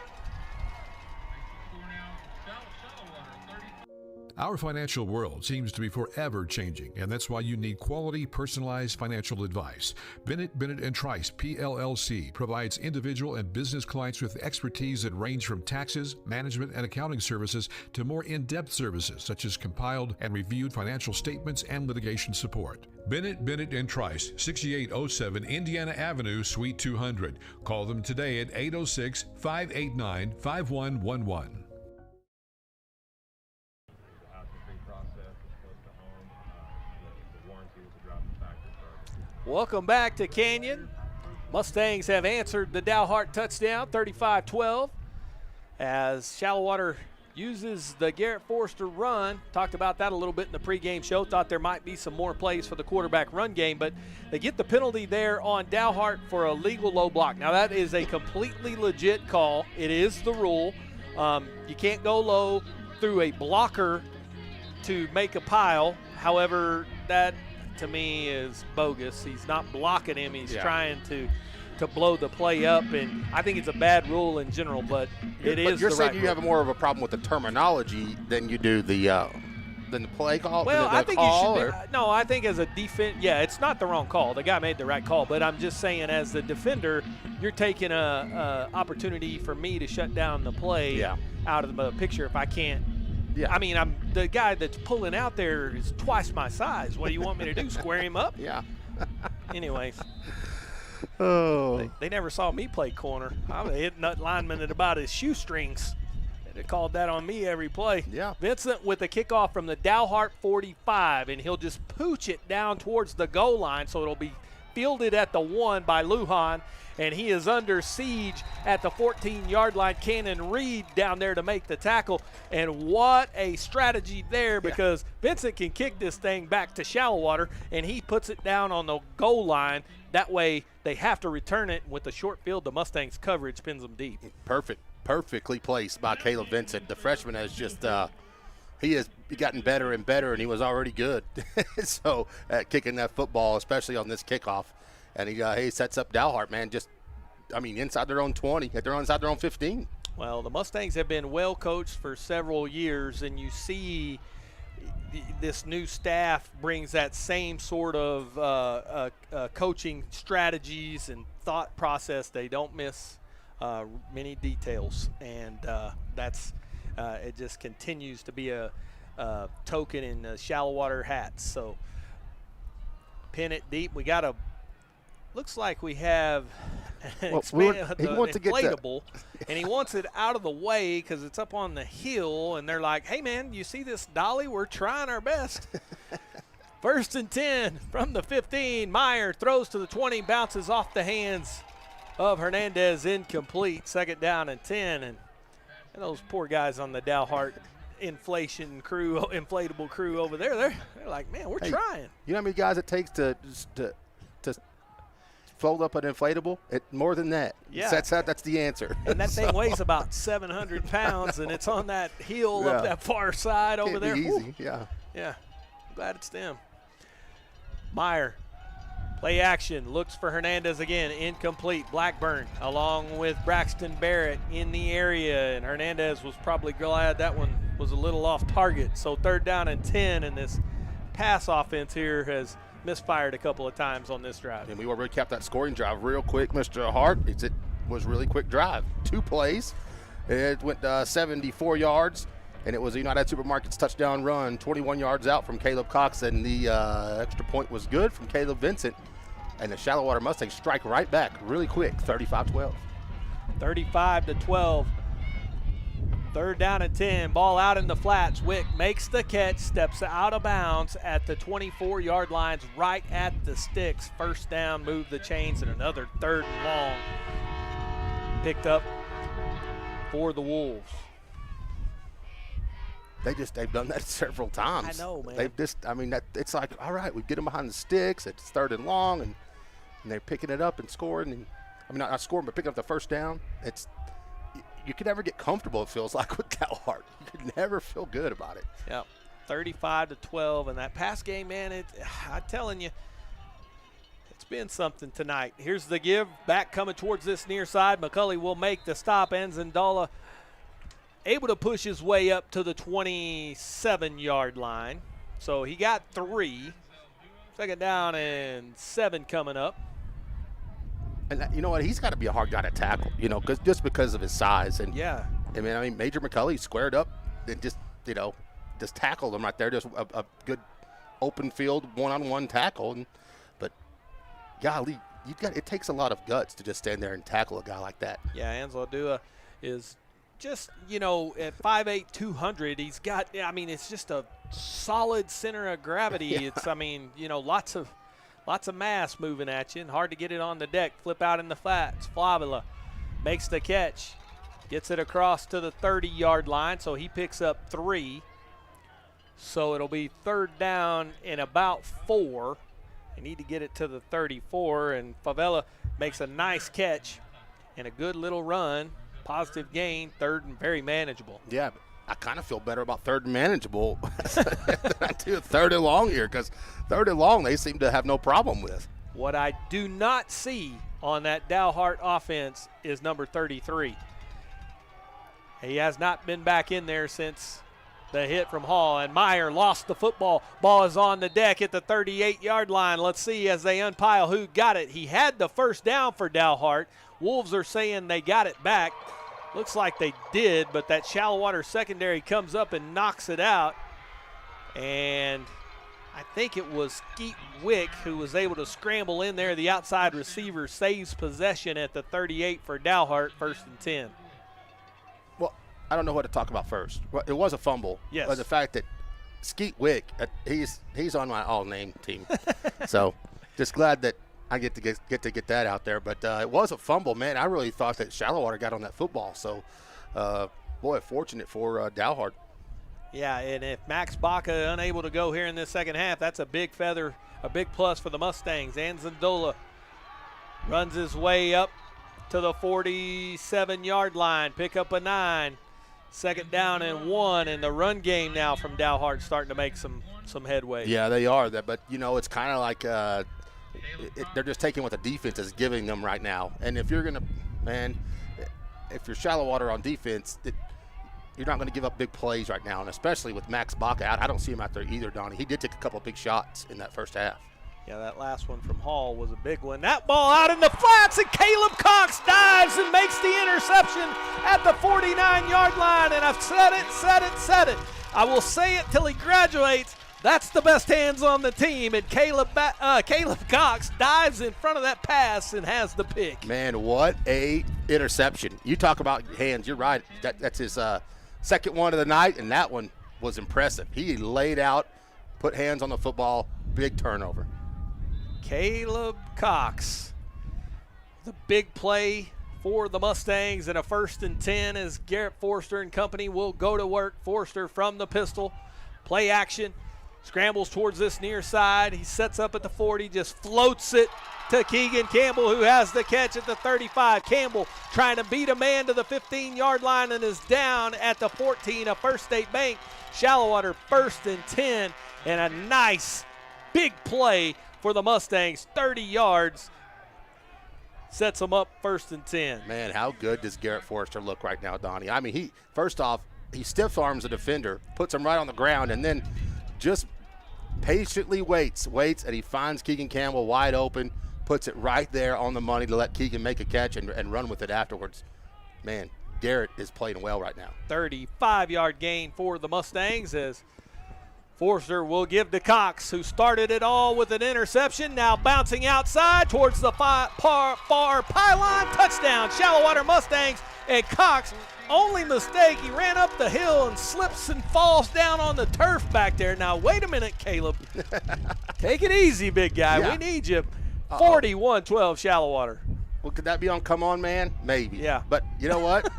Our financial world seems to be forever changing, and that's why you need quality, personalized financial advice. Bennett & Trice, PLLC, provides individual and business clients with expertise that range from taxes, management, and accounting services to more in-depth services such as compiled and reviewed financial statements and litigation support. Bennett & Trice, 6807 Indiana Avenue, Suite 200. Call them today at 806-589-5111. Welcome back to Canyon. Mustangs have answered the Dalhart touchdown, 35-12, as Shallowater uses the Garrett Forrester run. Talked about that a little bit in the pregame show. Thought there might be some more plays for the quarterback run game, but they get the penalty there on Dalhart for a legal low block. Now, that is a completely legit call. It is the rule. You can't go low through a blocker to make a pile. However, that to me is bogus. He's not blocking him. He's trying to blow the play up, and I think it's a bad rule in general, but it is. You're the saying right you rule. have more of a problem with the terminology than you do the play call. Well, I think you should. Or? No, I think as a defense, it's not the wrong call. The guy made the right call, but I'm just saying, as the defender, you're taking a opportunity for me to shut down the play out of the picture if I can't. Yeah. I mean, I'm the guy that's pulling out there is twice my size. What do you want me to do? Square him up? Yeah. Anyways. Oh. They never saw me play corner. I was hitting that lineman at about his shoestrings. They called that on me every play. Yeah. Vincent with a kickoff from the Dalhart 45, and he'll just pooch it down towards the goal line, so it'll be fielded at the 1 by Lujan, and he is under siege at the 14-yard line. Cannon Reed down there to make the tackle, and what a strategy there, because Vincent can kick this thing back to Shallowater, and he puts it down on the goal line. That way they have to return it. With the short field, the Mustangs coverage pins them deep. Perfectly placed by Caleb Vincent. The freshman has just he has gotten better and better, and he was already good. So at kicking that football, especially on this kickoff, and he sets up Dalhart, man. Just, I mean, inside their own 20, inside their own 15. Well, the Mustangs have been well coached for several years, and you see this new staff brings that same sort of coaching strategies and thought process. They don't miss many details, and that's it just continues to be a token in the Shallowater hats. So pin it deep. We got a looks like we have an inflatable, and he wants it out of the way because it's up on the hill, and they're like, hey, man, you see this dolly? We're trying our best. 1st and 10 from the 15. Meyer throws to the 20, bounces off the hands of Hernandez, incomplete. 2nd down and 10, and those poor guys on the Dalhart inflatable crew over there, they're like, man, we're trying. You know how many guys it takes to fold up an inflatable? More than that. Yeah. That's the answer. And that thing weighs about 700 pounds, and it's on that hill up that far side over there. Can't be easy. Yeah. Yeah. I'm glad it's them. Meyer, play action, looks for Hernandez again, incomplete. Blackburn along with Braxton Barrett in the area, and Hernandez was probably glad that one was a little off target. So 3rd down and 10, and this pass offense here has misfired a couple of times on this drive. And we will recap that scoring drive real quick, Mr. Hart. It was a really quick drive. 2 plays. It went 74 yards, and it was a United Supermarkets touchdown run, 21 yards out from Caleb Cox, and the extra point was good from Caleb Vincent. And the Shallowater Mustangs strike right back really quick, 35-12. 35-12. 3rd down and 10, ball out in the flats. Wick makes the catch, steps out of bounds at the 24-yard lines, right at the sticks. 1st down, move the chains, and another 3rd and long picked up for the Wolves. They've done that several times. I know, man. They've just, it's like, all right, we get them behind the sticks. It's 3rd and long, and they're picking it up and scoring. And not scoring, but picking up the first down. You can never get comfortable, it feels like, with Dalhart. You can never feel good about it. Yep, 35-12, and that pass game, man, I'm telling you, it's been something tonight. Here's the give, back coming towards this near side. McCulley will make the stop, and Zendola able to push his way up to the 27-yard line. So he got 3. 2nd down and 7 coming up. And you know what? He's got to be a hard guy to tackle, just because of his size. And yeah, Major McCulley squared up and just tackled him right there. Just a good open field one-on-one tackle. But golly, it takes a lot of guts to just stand there and tackle a guy like that. Yeah, Ansel Adua is just, at 5'8", 200, he's got, it's just a solid center of gravity. Yeah. It's, lots of mass moving at you, and hard to get it on the deck. Flip out in the flats. Flavila makes the catch, gets it across to the 30-yard line, so he picks up 3. So it'll be 3rd down and about 4. They need to get it to the 34, and Favela makes a nice catch and a good little run. Positive gain, 3rd and very manageable. Yeah, but I kind of feel better about 3rd and manageable than I do 3rd and long here, because 3rd and long they seem to have no problem with. What I do not see on that Dalhart offense is number 33. He has not been back in there since the hit from Hall, and Meyer lost the football. Ball is on the deck at the 38-yard line. Let's see as they unpile who got it. He had the 1st down for Dalhart. Wolves are saying they got it back. Looks like they did, but that Shallowater secondary comes up and knocks it out. And I think it was Skeet Wick who was able to scramble in there. The outside receiver saves possession at the 38 for Dalhart, 1st and 10. Well, I don't know what to talk about first. Well, it was a fumble. Yes. But the fact that Skeet Wick, he's on my all-name team. So just glad that I get to get that out there. But it was a fumble, man. I really thought that Shallowater got on that football. So, boy, fortunate for Dalhart. Yeah, and if Max Baca unable to go here in this second half, that's a big feather, a big plus for the Mustangs. Anzandola runs his way up to the 47-yard line, pick up a 9. 2nd down and 1, and the run game now from Dalhart starting to make some headway. Yeah, they are. But, it's kind of like they're just taking what the defense is giving them right now. And if you're going to, if you're Shallowater on defense, you're not going to give up big plays right now, and especially with Max Baca out. I don't see him out there either, Donnie. He did take a couple of big shots in that 1st half. Yeah, that last one from Hall was a big one. That ball out in the flats, and Caleb Cox dives and makes the interception at the 49-yard line. And I've said it. I will say it till he graduates. That's the best hands on the team, and Caleb Cox dives in front of that pass and has the pick. Man, what a interception. You talk about hands, you're right. That's his 2nd one of the night, and that one was impressive. He laid out, put hands on the football, big turnover. Caleb Cox, the big play for the Mustangs, and a 1st and 10 as Garrett Forster and company will go to work. Forster from the pistol, play action. Scrambles towards this near side. He sets up at the 40, just floats it to Keegan Campbell, who has the catch at the 35. Campbell trying to beat a man to the 15-yard line and is down at the 14 of First State Bank. Shallowater 1st and 10, and a nice big play for the Mustangs. 30 yards sets them up 1st and 10. Man, how good does Garrett Forster look right now, Donnie? He first off, he stiff arms a defender, puts him right on the ground, and then just patiently waits, and he finds Keegan Campbell wide open, puts it right there on the money to let Keegan make a catch and run with it afterwards. Man, Garrett is playing well right now. 35-yard gain for the Mustangs as Forster will give to Cox, who started it all with an interception, now bouncing outside towards the far pylon. Touchdown, Shallowater Mustangs, and Cox, only mistake, he ran up the hill and slips and falls down on the turf back there. Now, wait a minute, Caleb. Take it easy, big guy. Yeah. We need you. 41-12 Shallowater. Well, could that be on Come On Man? Maybe. Yeah. But you know what?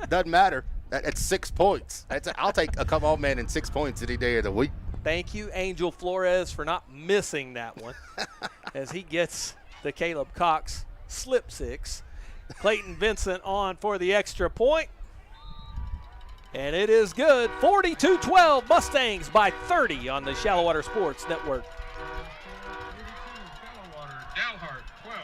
Doesn't matter. That's 6 points. I'll take a come on man and 6 points any day of the week. Thank you, Angel Flores, for not missing that one as he gets the Caleb Cox slip six. Clayton Vincent on for the extra point. And it is good. 42-12, Mustangs by 30 on the Shallowater Sports Network. Dalhart, 12.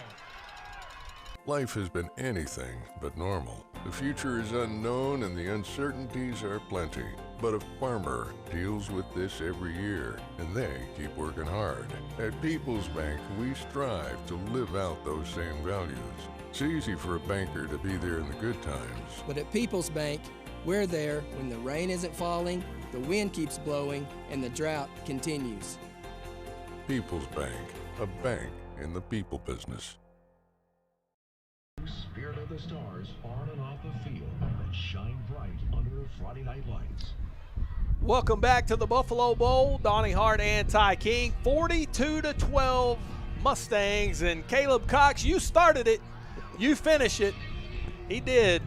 Life has been anything but normal. The future is unknown and the uncertainties are plenty. But a farmer deals with this every year, and they keep working hard. At People's Bank, we strive to live out those same values. It's easy for a banker to be there in the good times. But at People's Bank, we're there when the rain isn't falling, the wind keeps blowing, and the drought continues. People's Bank, a bank in the people business. Spirit of the stars on and off the field that shine bright under Friday night lights. Welcome back to the Buffalo Bowl. Donnie Hart and Ty King. 42-12 Mustangs. And Caleb Cox, you started it. You finish it. He did.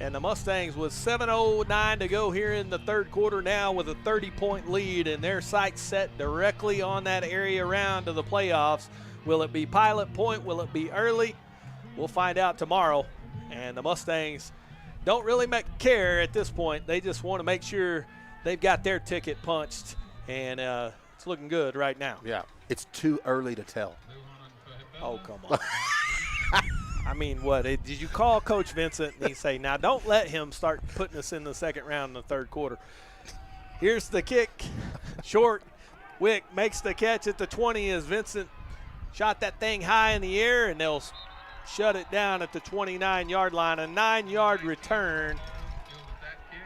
And the Mustangs with 7:09 to go here in the third quarter now with a 30-point lead, and their sights set directly on that area round to the playoffs. Will it be Pilot Point? Will it be early? We'll find out tomorrow. And the Mustangs don't really care at this point. They just want to make sure they've got their ticket punched, and it's looking good right now. Yeah, it's too early to tell. Oh, come on. I mean, what, did you call Coach Vincent and he say, now don't let him start putting us in the second round in the third quarter. Here's the kick, short. Wick makes the catch at the 20 as Vincent shot that thing high in the air, and they'll shut it down at the 29-yard line. A 9-yard return,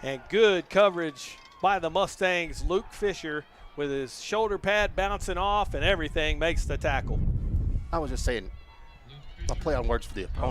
and good coverage by the Mustangs. Luke Fisher with his shoulder pad bouncing off and everything makes the tackle. I was just saying, a play on words for the opponent.